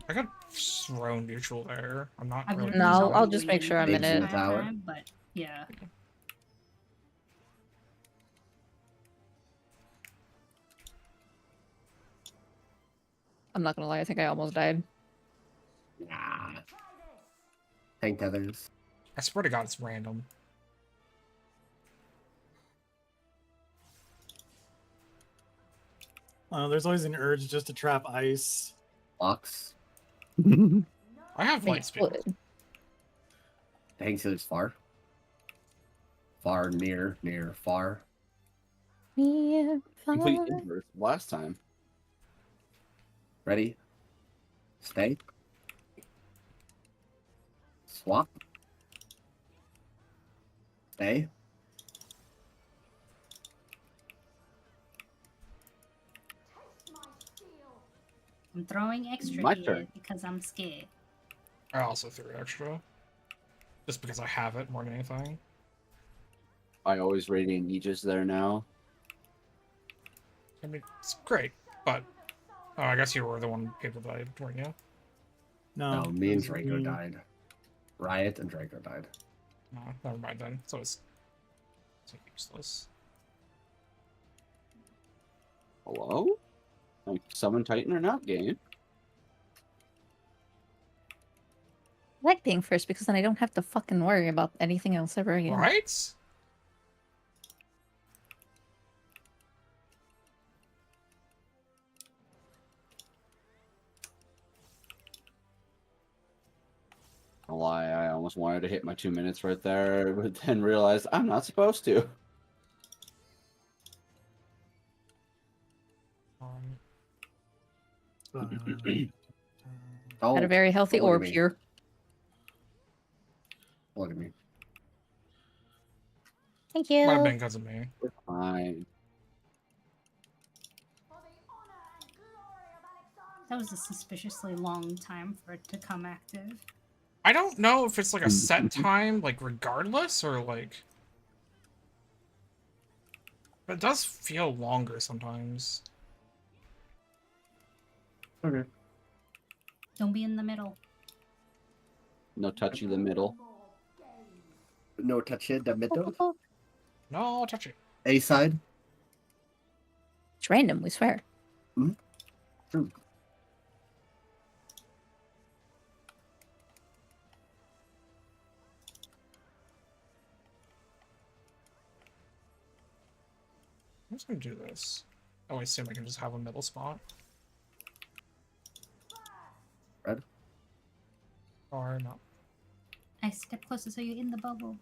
I got throw neutral there. I'm not I've really. been No, really I'll just make sure I'm in Babes in it. the tower. time, but yeah. I'm not gonna lie, I think I almost died. Nah. Tank tethers. I swear to God, it's random. There's always an urge just to trap ice. Box. I have light speed. Tank sealers far. Far, near, near, far. Yeah, Complete fine. inverse last time. Ready? Stay. Swap. Stay. I'm throwing extra My here turn. because I'm scared. I also threw extra. Just because I have it more than anything. I always radiant Aegis there now. I mean, it's great, but... Oh, I guess you were the one people died, weren't you? No, No, me and it was Draco me. died. Riot and Draco died. No, never mind then. So it's useless. Hello? Like, Summon Titan or not game? I like being first because then I don't have to fucking worry about anything else ever again. Right? A lie, I almost wanted to hit my 2 minutes right there, but then realized I'm not supposed to. Oh, Had a very healthy look at orb me. here. Look at me. Thank Might have you. been because of me. Fine. That was a suspiciously long time for it to come active. I don't know if it's like a set time, like regardless, or like... But it does feel longer sometimes. Okay. Don't be in the middle. No touching the middle. No touch it, the middle. No, I'll touch it. A side. It's random, we swear. True. I'm just gonna do this. Oh, I assume I can just have a middle spot. Red. Or not. I step closer so you're in the bubble.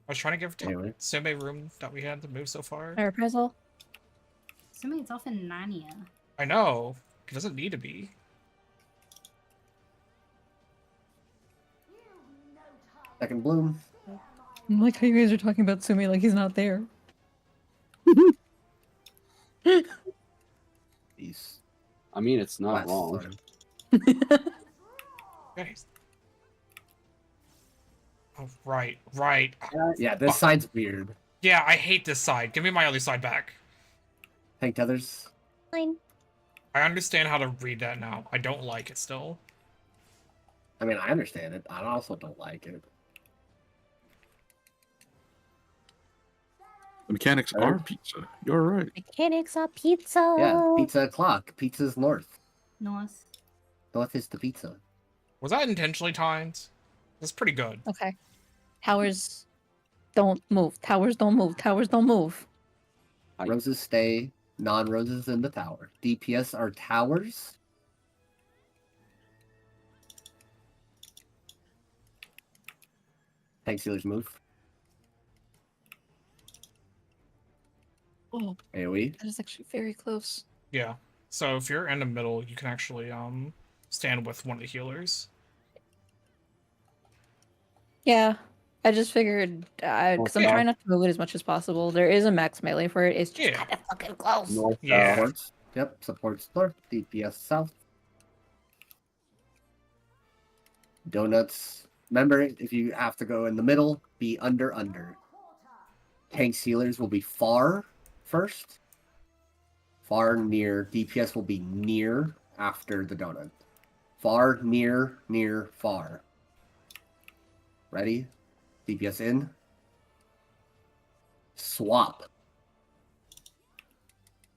I was trying to give Anyway. Sime room that we had to move so far. Reprisal. Assuming it's off in Narnia. I know. It doesn't need to be. Second bloom. I like how you guys are talking about Sumi like he's not there. Peace. I mean, it's not Last wrong. time. Guys. Oh, right, right. Yeah, this side's weird. Yeah, I hate this side. Give me my other side back. Tank tethers. Fine. I understand how to read that now. I don't like it still. I mean, I understand it. I also don't like it. The mechanics are pizza. You're right. Mechanics are pizza. Yeah, pizza o'clock. Pizza's north. North. North is the pizza. Was that intentionally timed? That's pretty good. Okay. Towers don't move. Towers don't move. Towers don't move. Roses stay. Non-roses in the tower. DPS are towers. Tank sealers move. Oh, AoE. that is actually very close. Yeah. So if you're in the middle, you can actually stand with one of the healers. Yeah. I just figured, because I'm Yeah. trying not to move it as much as possible. There is a max melee for it. It's just Yeah. kind of fucking close. North Yeah. supports. Yep, supports north. DPS south. Donuts. Remember, if you have to go in the middle, be under. Tank sealers will be far first. Far, near. DPS will be near after the donut. Far, near, near, far. Ready? DPS in. Swap.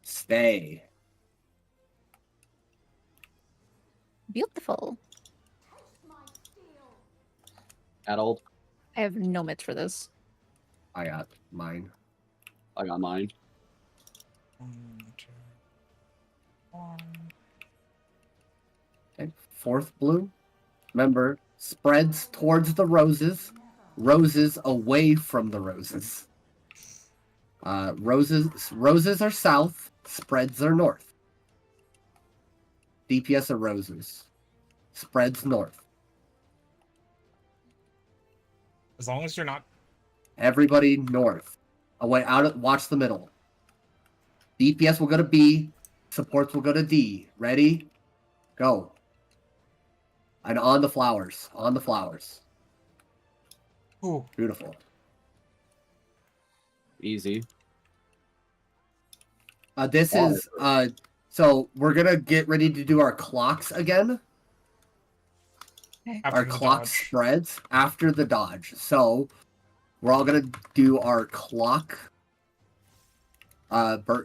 Stay. Beautiful. Adult. I have no mitts for this. I got mine. I got mine. 1, 2, 1. Okay. Fourth blue. Remember, spreads towards the roses. Roses away from the roses. Roses are south. Spreads are north. DPS are roses. Spreads north. As long as you're not. Everybody north. Away out. Watch the middle. DPS will go to B. Supports will go to D. Ready? Go. And on the flowers. On the flowers. Ooh. Beautiful. Easy. This is so we're gonna get ready to do our clocks again. After Our the clock dodge. spreads after the dodge. So we're all gonna do our clock.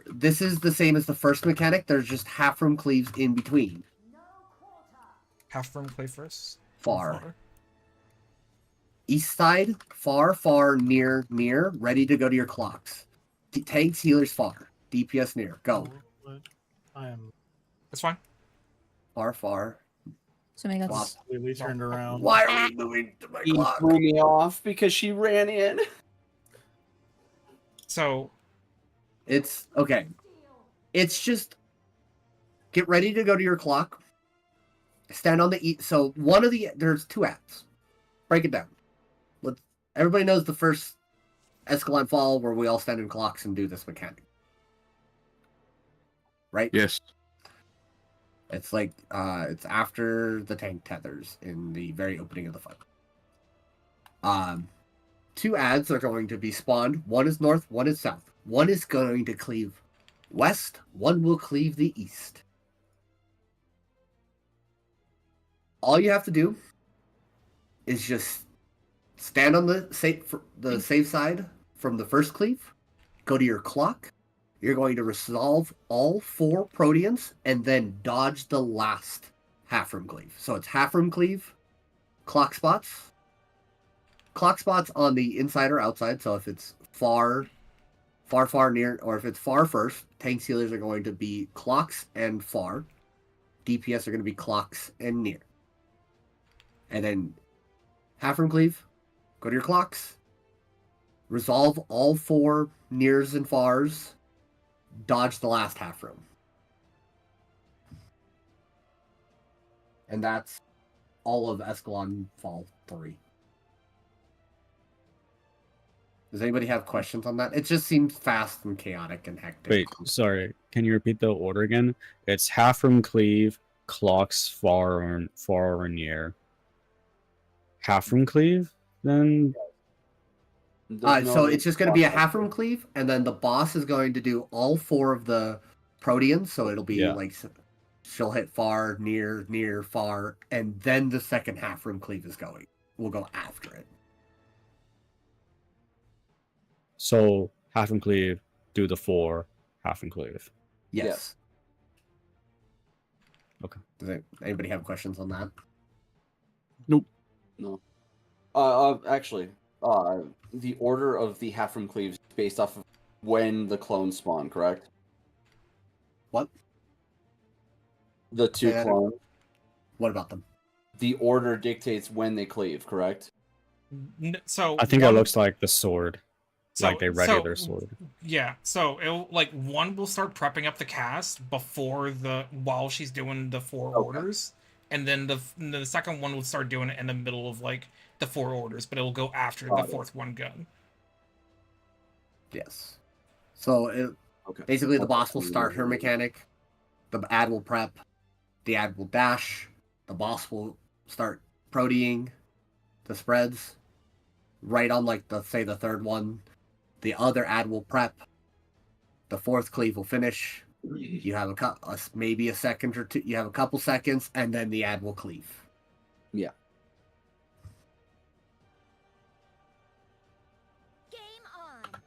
This is the same as the first mechanic. There's just half room cleaves in between. Half room play first. Far. East side, far, far, near, near. Ready to go to your clocks. Tanks, healers, far. DPS near. Go. I am That's fine. Far, far. Assuming that's Swap. completely turned around. Why are we moving to my He clock? threw me off because she ran in. So It's okay. It's just get ready to go to your clock. Stand on the so one of the there's two apps. Break it down. Everybody knows the first Escalon Fall where we all stand in clocks and do this mechanic. Right? Yes. It's like it's after the tank tethers in the very opening of the fight. Two ads are going to be spawned. One is north, one is south. One is going to cleave west, one will cleave the east. All you have to do is just stand on the safe side from the first cleave, go to your clock. You're going to resolve all 4 Proteans and then dodge the last half room cleave. So it's half room cleave, clock spots on the inside or outside. So if it's far, near, or if it's far first, tank sealers are going to be clocks and far. DPS are going to be clocks and near. And then half room cleave, go to your clocks, resolve all 4 nears and fars, dodge the last half room. And that's all of Escalon Fall 3. Does anybody have questions on that? It just seems fast and chaotic and hectic. Wait, sorry. Can you repeat the order again? It's half room cleave, clocks far or near. Half room cleave, then. So it's just going to be a half room cleave, and then the boss is going to do all 4 of the Proteans. So it'll be like she'll hit far, near, near, far, and then the second half room cleave is going. We'll go after it. So half room cleave, do the 4, half room cleave. Yes. Okay. Does anybody have questions on that? No. Actually, the order of the half room cleaves is based off of when the clones spawn, correct? What? The 2 clones. What about them? The order dictates when they cleave, correct? So I think it looks like the sword. Like they ready their sword. Yeah, so it'll like one will start prepping up the cast while she's doing the 4 orders, and then the second one will start doing it in the middle of like the 4 orders, but it will go after the 4th one gun. Yes. So basically the boss will start her mechanic, the ad will prep, the ad will dash, the boss will start proteing the spreads. Right on like the 3rd one, the other ad will prep, the 4th cleave will finish, You have maybe a second or two. You have a couple seconds, and then the ad will cleave. Yeah. Game on.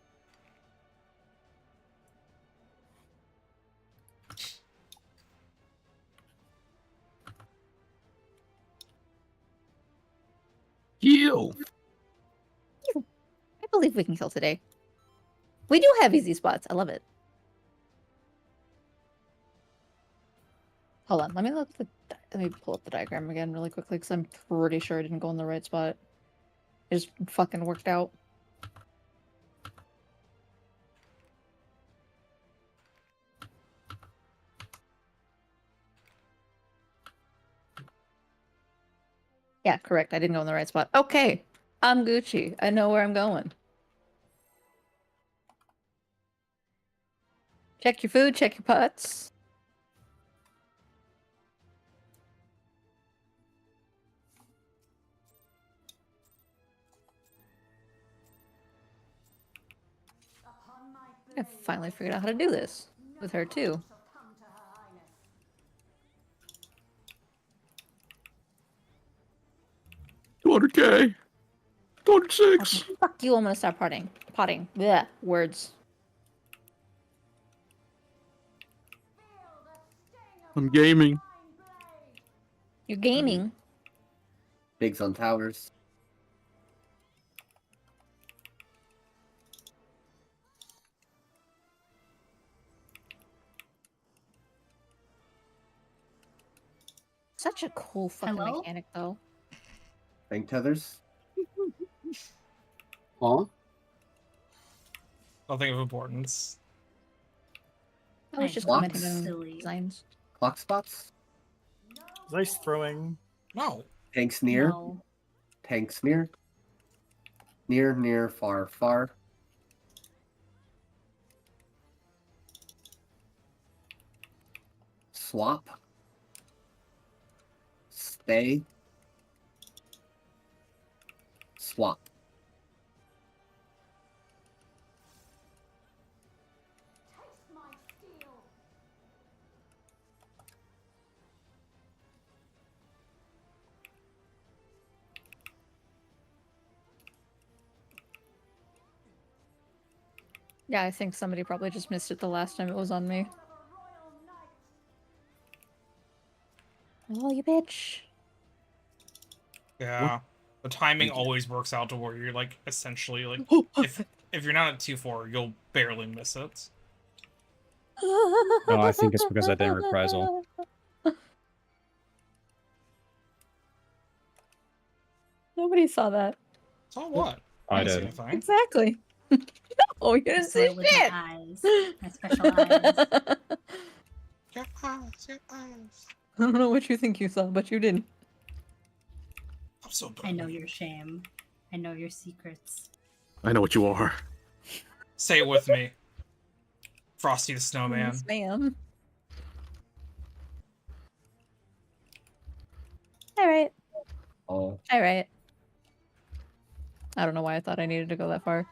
Heal. I believe we can kill today. We do have easy spots. I love it. Hold on. Let me pull up the diagram again really quickly because I'm pretty sure I didn't go in the right spot. It just fucking worked out. Yeah, correct. I didn't go in the right spot. Okay. I'm Gucci. I know where I'm going. Check your food, check your putts. I finally figured out how to do this with her too. 200K. 206. Fuck you, I'm gonna start potting. Blech. Words. I'm gaming. You're gaming. Bigs on towers. Such a cool fucking Hello? mechanic, though. Bank tethers. Huh? Nothing of importance. I was just Blocks. commenting on Silly. designs. Clock spots. Nice throwing. No. Tanks near. No. Tanks near. Near, near, far, far. Swap. Stay. Swap. Yeah, I think somebody probably just missed it the last time it was on me. Oh, you bitch. Yeah. The timing always works out to where you're like essentially like if you're not at 2-4, you'll barely miss it. No, I think it's because I didn't reprisal. Nobody saw that. So what? I didn't see did. anything. Exactly. Oh, you I didn't saw see it with shit! my eyes. My special eyes. Your eyes, your eyes. I don't know what you think you saw, but you didn't. I'm so bad. I know your shame. I know your secrets. I know what you are. Say it with me. Frosty the Snowman. Yes, ma'am. Alright. Oh. Alright. I don't know why I thought I needed to go that far.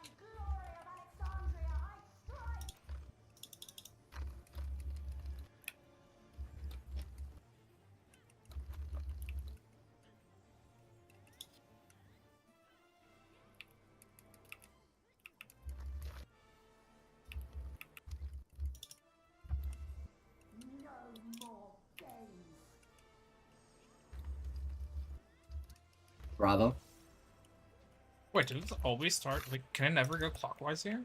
Bravo. Wait, did it always start? Like, can it never go clockwise here?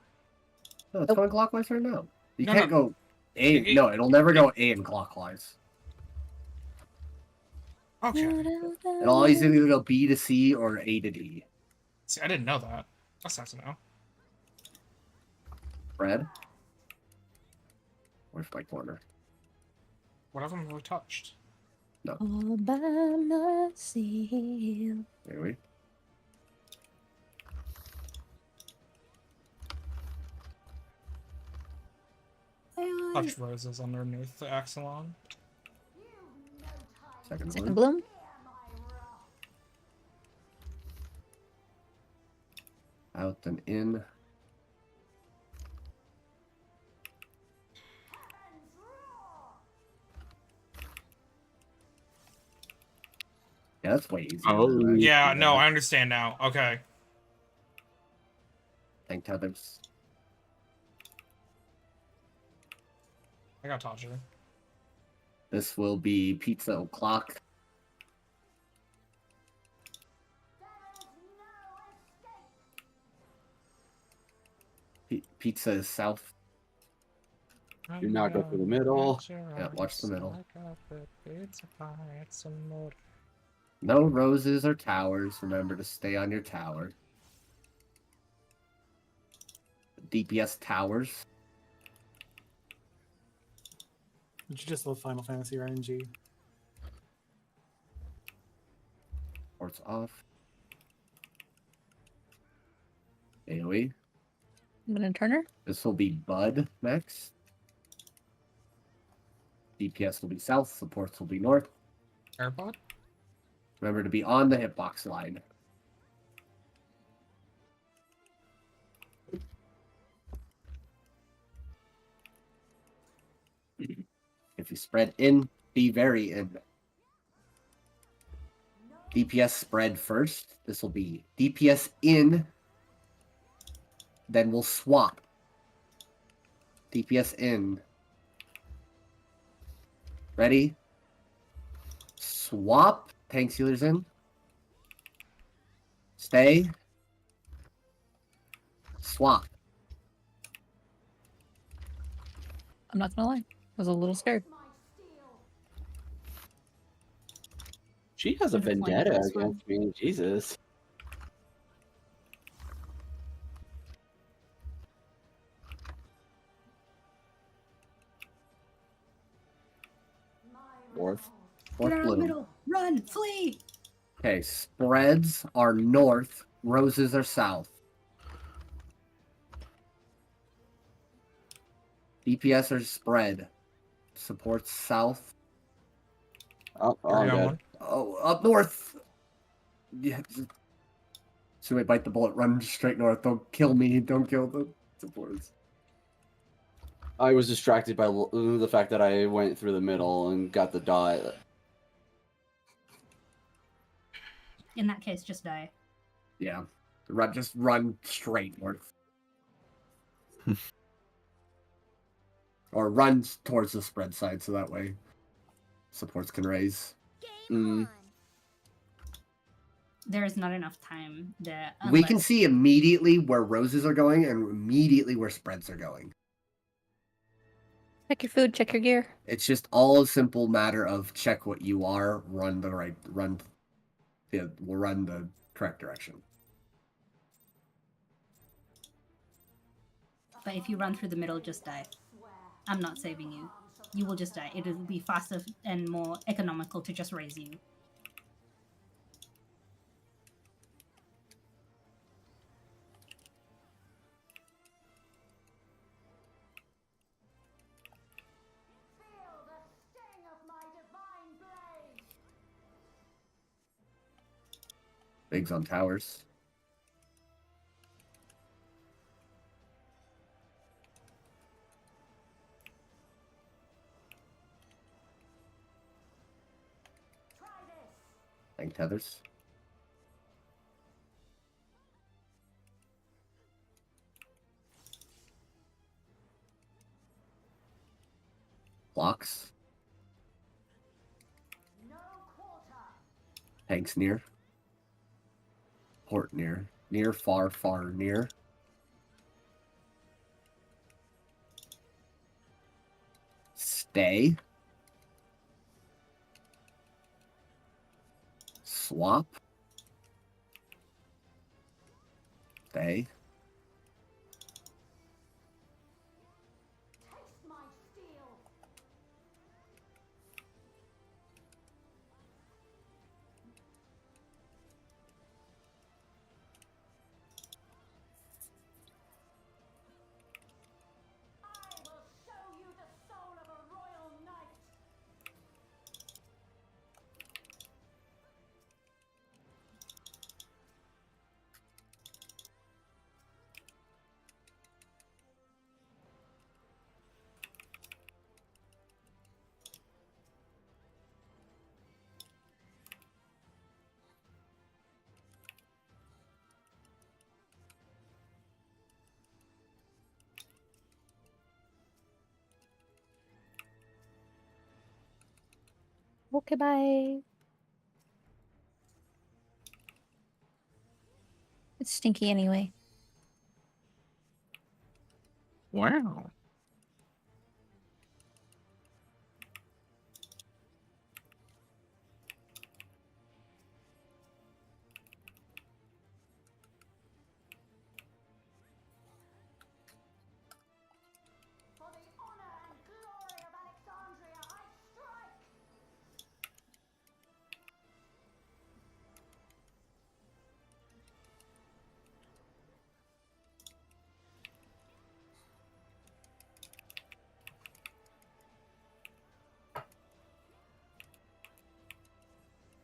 No, it's going clockwise right now. You No, can't no. go A. No, it'll never go in clockwise. Okay. It'll always either go B to C or A to D. See, I didn't know that. That's nice to know. Red. Where's my corner? What haven't really touched? All by myself. There we. Touch roses underneath the Axelon. Second Second bloom. bloom. Out and in. Yeah, that's way easier. Oh, than that. Yeah, no, I understand now. Okay. Tank tethers. I got Todger. This will be pizza o'clock. Pizza is south. Do not go through the middle. Yeah, watch the middle. No roses or towers. Remember to stay on your tower. DPS towers. You just love Final Fantasy RNG. Ports off. AoE. I'm gonna Turner. This will be Bud next. DPS will be south. Supports will be north. AirPod? Remember to be on the hitbox line. If you spread in, be very in. DPS spread first. This will be DPS in. Then we'll swap. DPS in. Ready? Swap. Tank sealers in. Stay. Swap. I'm not gonna lie. I was a little scared. She has a I'm just playing vendetta this one. against me. Jesus. Fourth. Fourth Get out of the bloom. middle. Run, flee. Okay, spreads are north, roses are south. DPS are spread. Supports south. Oh, I I'm got dead. one. Oh, up north. Yeah. So we bite the bullet, run straight north. Don't kill me. Don't kill the supports. I was distracted by the fact that I went through the middle and got the dot. In that case, just die. Yeah. Just run straight north. Or run towards the spread side so that way supports can raise. Mm. There is not enough time there. We can unless- see immediately where roses are going and immediately where spreads are going. Check your food, check your gear. It's just all a simple matter of check what you are, run the right, we'll run the correct direction. But if you run through the middle, just die. I'm not saving you. You will just die. It will be faster and more economical to just raise you. Bigs on towers. Tank tethers. Blocks. Tanks near. Port near. Near, far, far, near. Stay. Swap. Stay. Okay, bye. It's stinky anyway. Wow.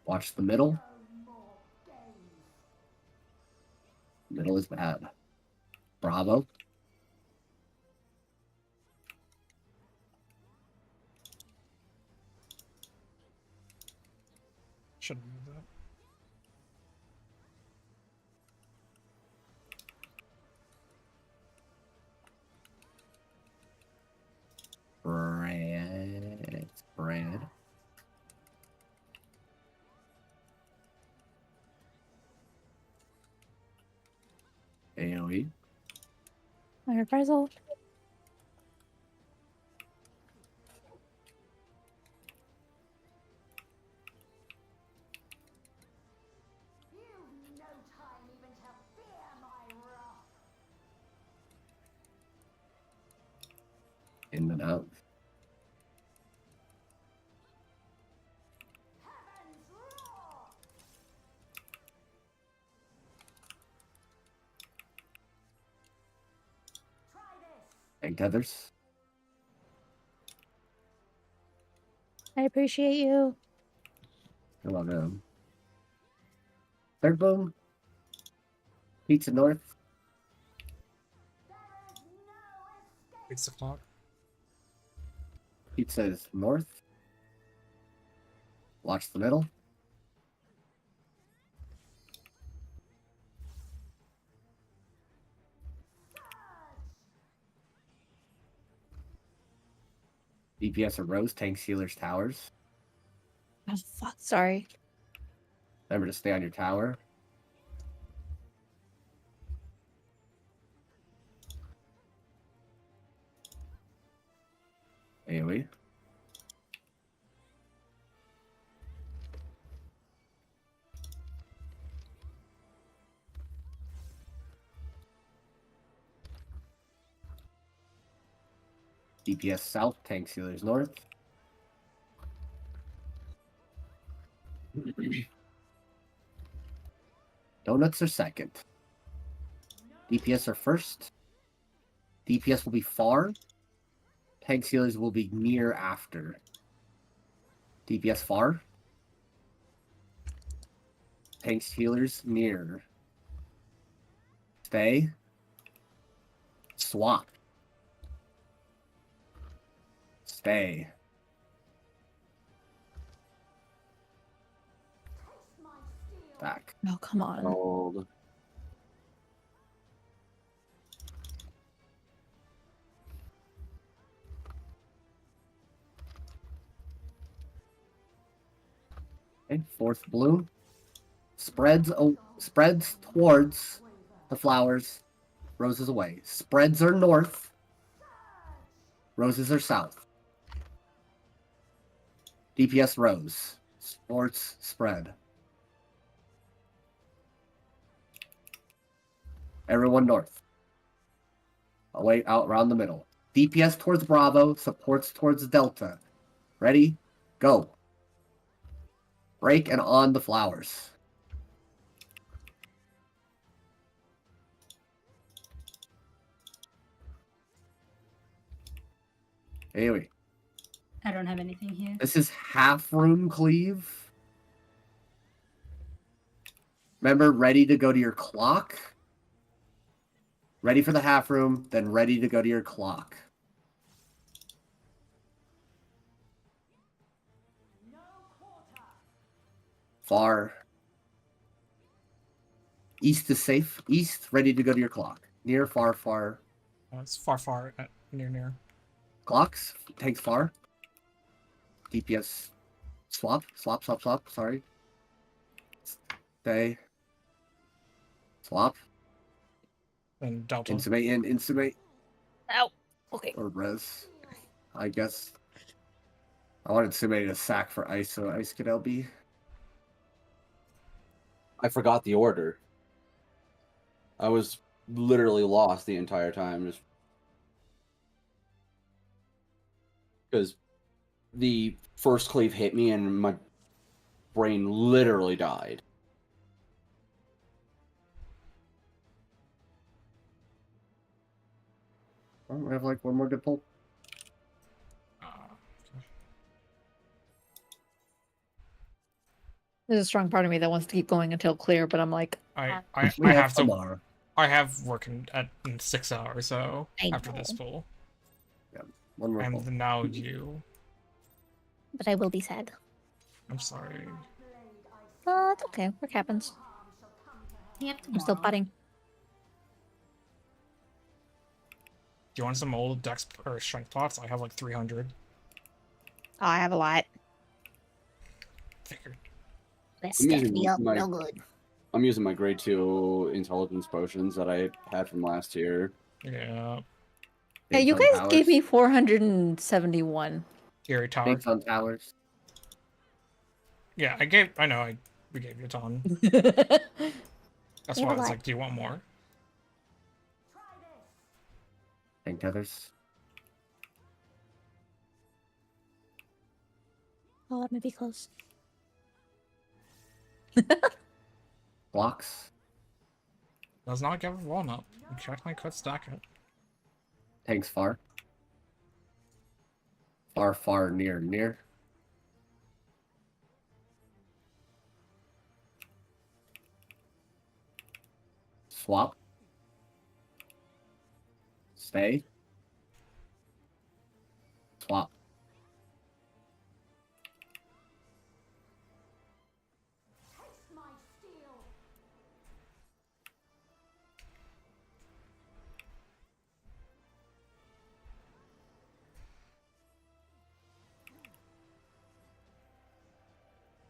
Watch the middle. Middle is bad. Bravo. Shouldn't move that. Spread. AoE. My reprisal. In and out. Egg tethers. I appreciate you. You're welcome. Third boom. Pizza north. It's the clock. Pizza is north. Watch the middle. DPS are Rose, Tank, Sealers, Towers. Oh, fuck. Sorry. Remember to stay on your tower. AoE. DPS south, Tank, Sealers north. Donuts are second. DPS are first. DPS will be far. Tank Sealers will be near after. DPS far. Tank Healers near. Stay. Swap. Stay. Back. Oh, come on. Old. Okay, fourth blue. Spreads towards the flowers. Roses away. Spreads are north. Roses are south. DPS rose. Sports spread. Everyone north. Away out around the middle. DPS towards Bravo. Supports towards Delta. Ready? Go. Break and on the flowers. Anyway. I don't have anything here. This is half room cleave. Remember, ready to go to your clock. Ready for the half room, then ready to go to your clock. Far. East is safe. East, ready to go to your clock. Near, far, far. It's far, near. Clocks, tanks far. DPS Swap. Sorry. Stay. Swap. And Delta. Insubmate. Ow. Okay. Or res. I guess. I wanted Insubmate to sack for ice, so ice could LB. I forgot the order. I was literally lost the entire time, just because the first cleave hit me and my brain literally died. Oh, we have like one more good pull. There's a strong part of me that wants to keep going until clear, but I'm like, I We have to. tomorrow. I have work in 6 hours, so I after this know. pull. One more pull. And now you. But I will be sad. I'm sorry. It's okay. Work happens. Yep, I'm still tomorrow. putting. Do you want some old dex or strength pots? I have like 300. Oh, I have a lot. Figured. That I'm stacked using me up my- real good. I'm using my grade 2 intelligence potions that I had from last year. Yeah. Yeah, Big you Sun guys gave Towers. me 471. Gary Tower. Big Sun Towers. Yeah, I know. We gave you a ton. Yeah, That's You why I have a was lot. like, do you want more? Tank tethers. Oh, that might be close. Blocks. Does not give a walnut. You technically could stack it. Tanks far. Far, near. Swap. Stay. Swap.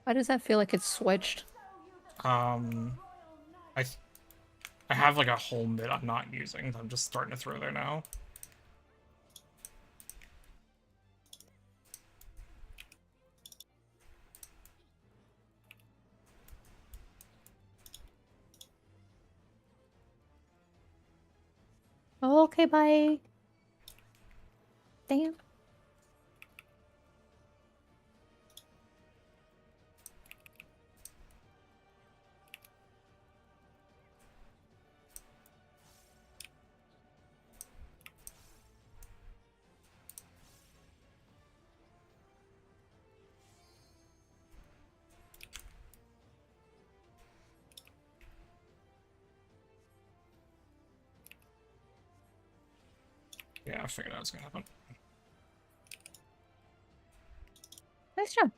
Why does that feel like it's switched? I have like a whole mid I'm not using. That I'm just starting to throw there now. Oh, okay, bye. Damn. Yeah, I figured that was gonna happen. Nice job.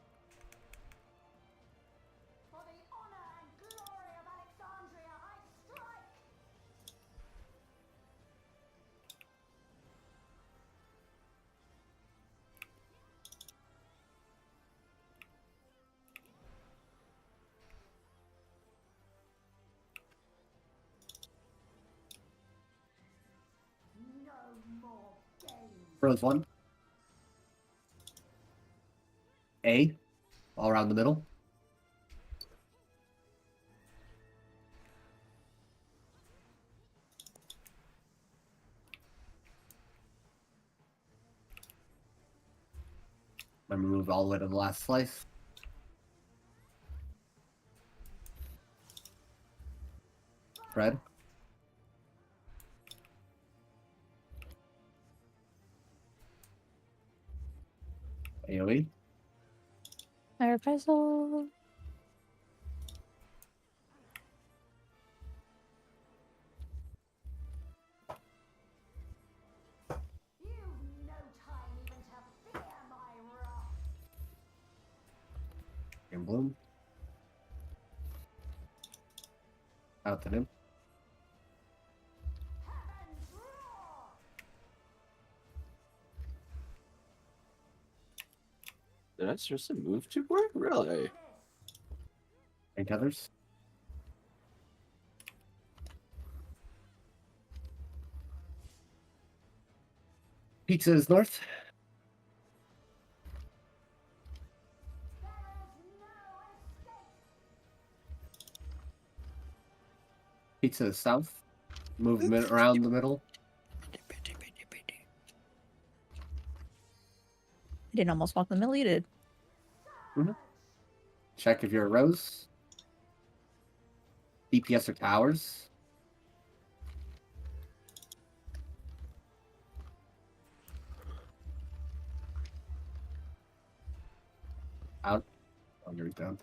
Froze one. A. All around the middle. I'm gonna move all the way to the last slice. Red. AoE. My reprisal. And bloom. Out to him. That's just a move to work, really? Any others? Pizza is north. Pizza is south. Movement around the middle. I didn't almost walk in the middle. You did. Check if you're a rose. DPS or towers. Out. Oh, you're down.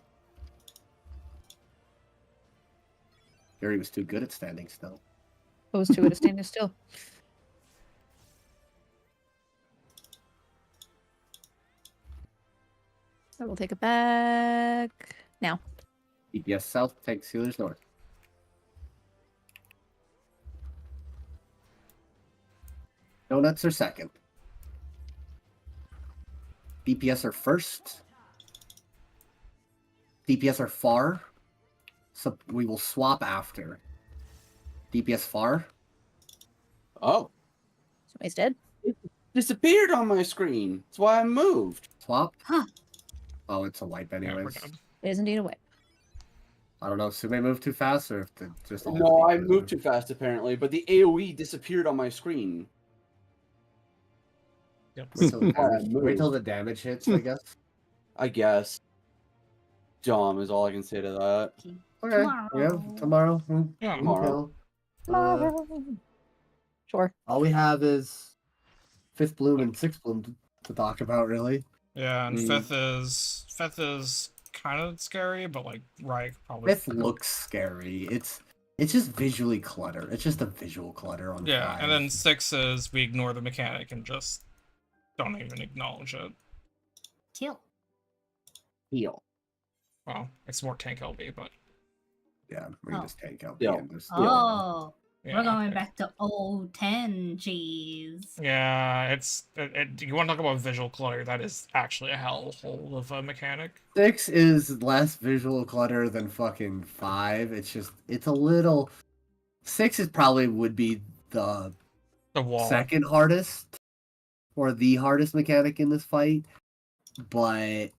Gary was too good at standing still. I was too good at standing still. I will take it back now. DPS south, tank sealers north. Donuts are second. DPS are first. DPS are far. So we will swap after. DPS far. Oh, Somebody's dead. disappeared on my screen. That's why I moved. Swap. Huh. Oh, it's a wipe Yeah, we're anyways. done. It is indeed a way. I don't know if Sume moved too fast or if the just all No, I DPS moved too fast apparently, but the AoE disappeared on my screen. Yep. Wait till, the Why I damage, wait moved. till the damage hits, I guess. I guess. Dumb is all I can say to that. Okay. Yeah, tomorrow. Yeah. Tomorrow. Sure. All we have is fifth bloom and sixth bloom to talk about, really. Yeah, and Mm. fifth is kind of scary, but like Riot could probably. Fifth looks scary. It's just visually clutter. It's just a visual clutter on Yeah, five. and then 6 is we ignore the mechanic and just don't even acknowledge it. Kill. heal. Well, it's more tank LB, but Yeah, we can Oh. just take out Yeah. the end. Just, Oh, yeah. we're going back to old 10. Jeez. Yeah, you want to talk about visual clutter? That is actually a hellhole of a mechanic. 6 is less visual clutter than fucking 5. It's a little. 6 is probably would be the The wall. second hardest or the hardest mechanic in this fight, but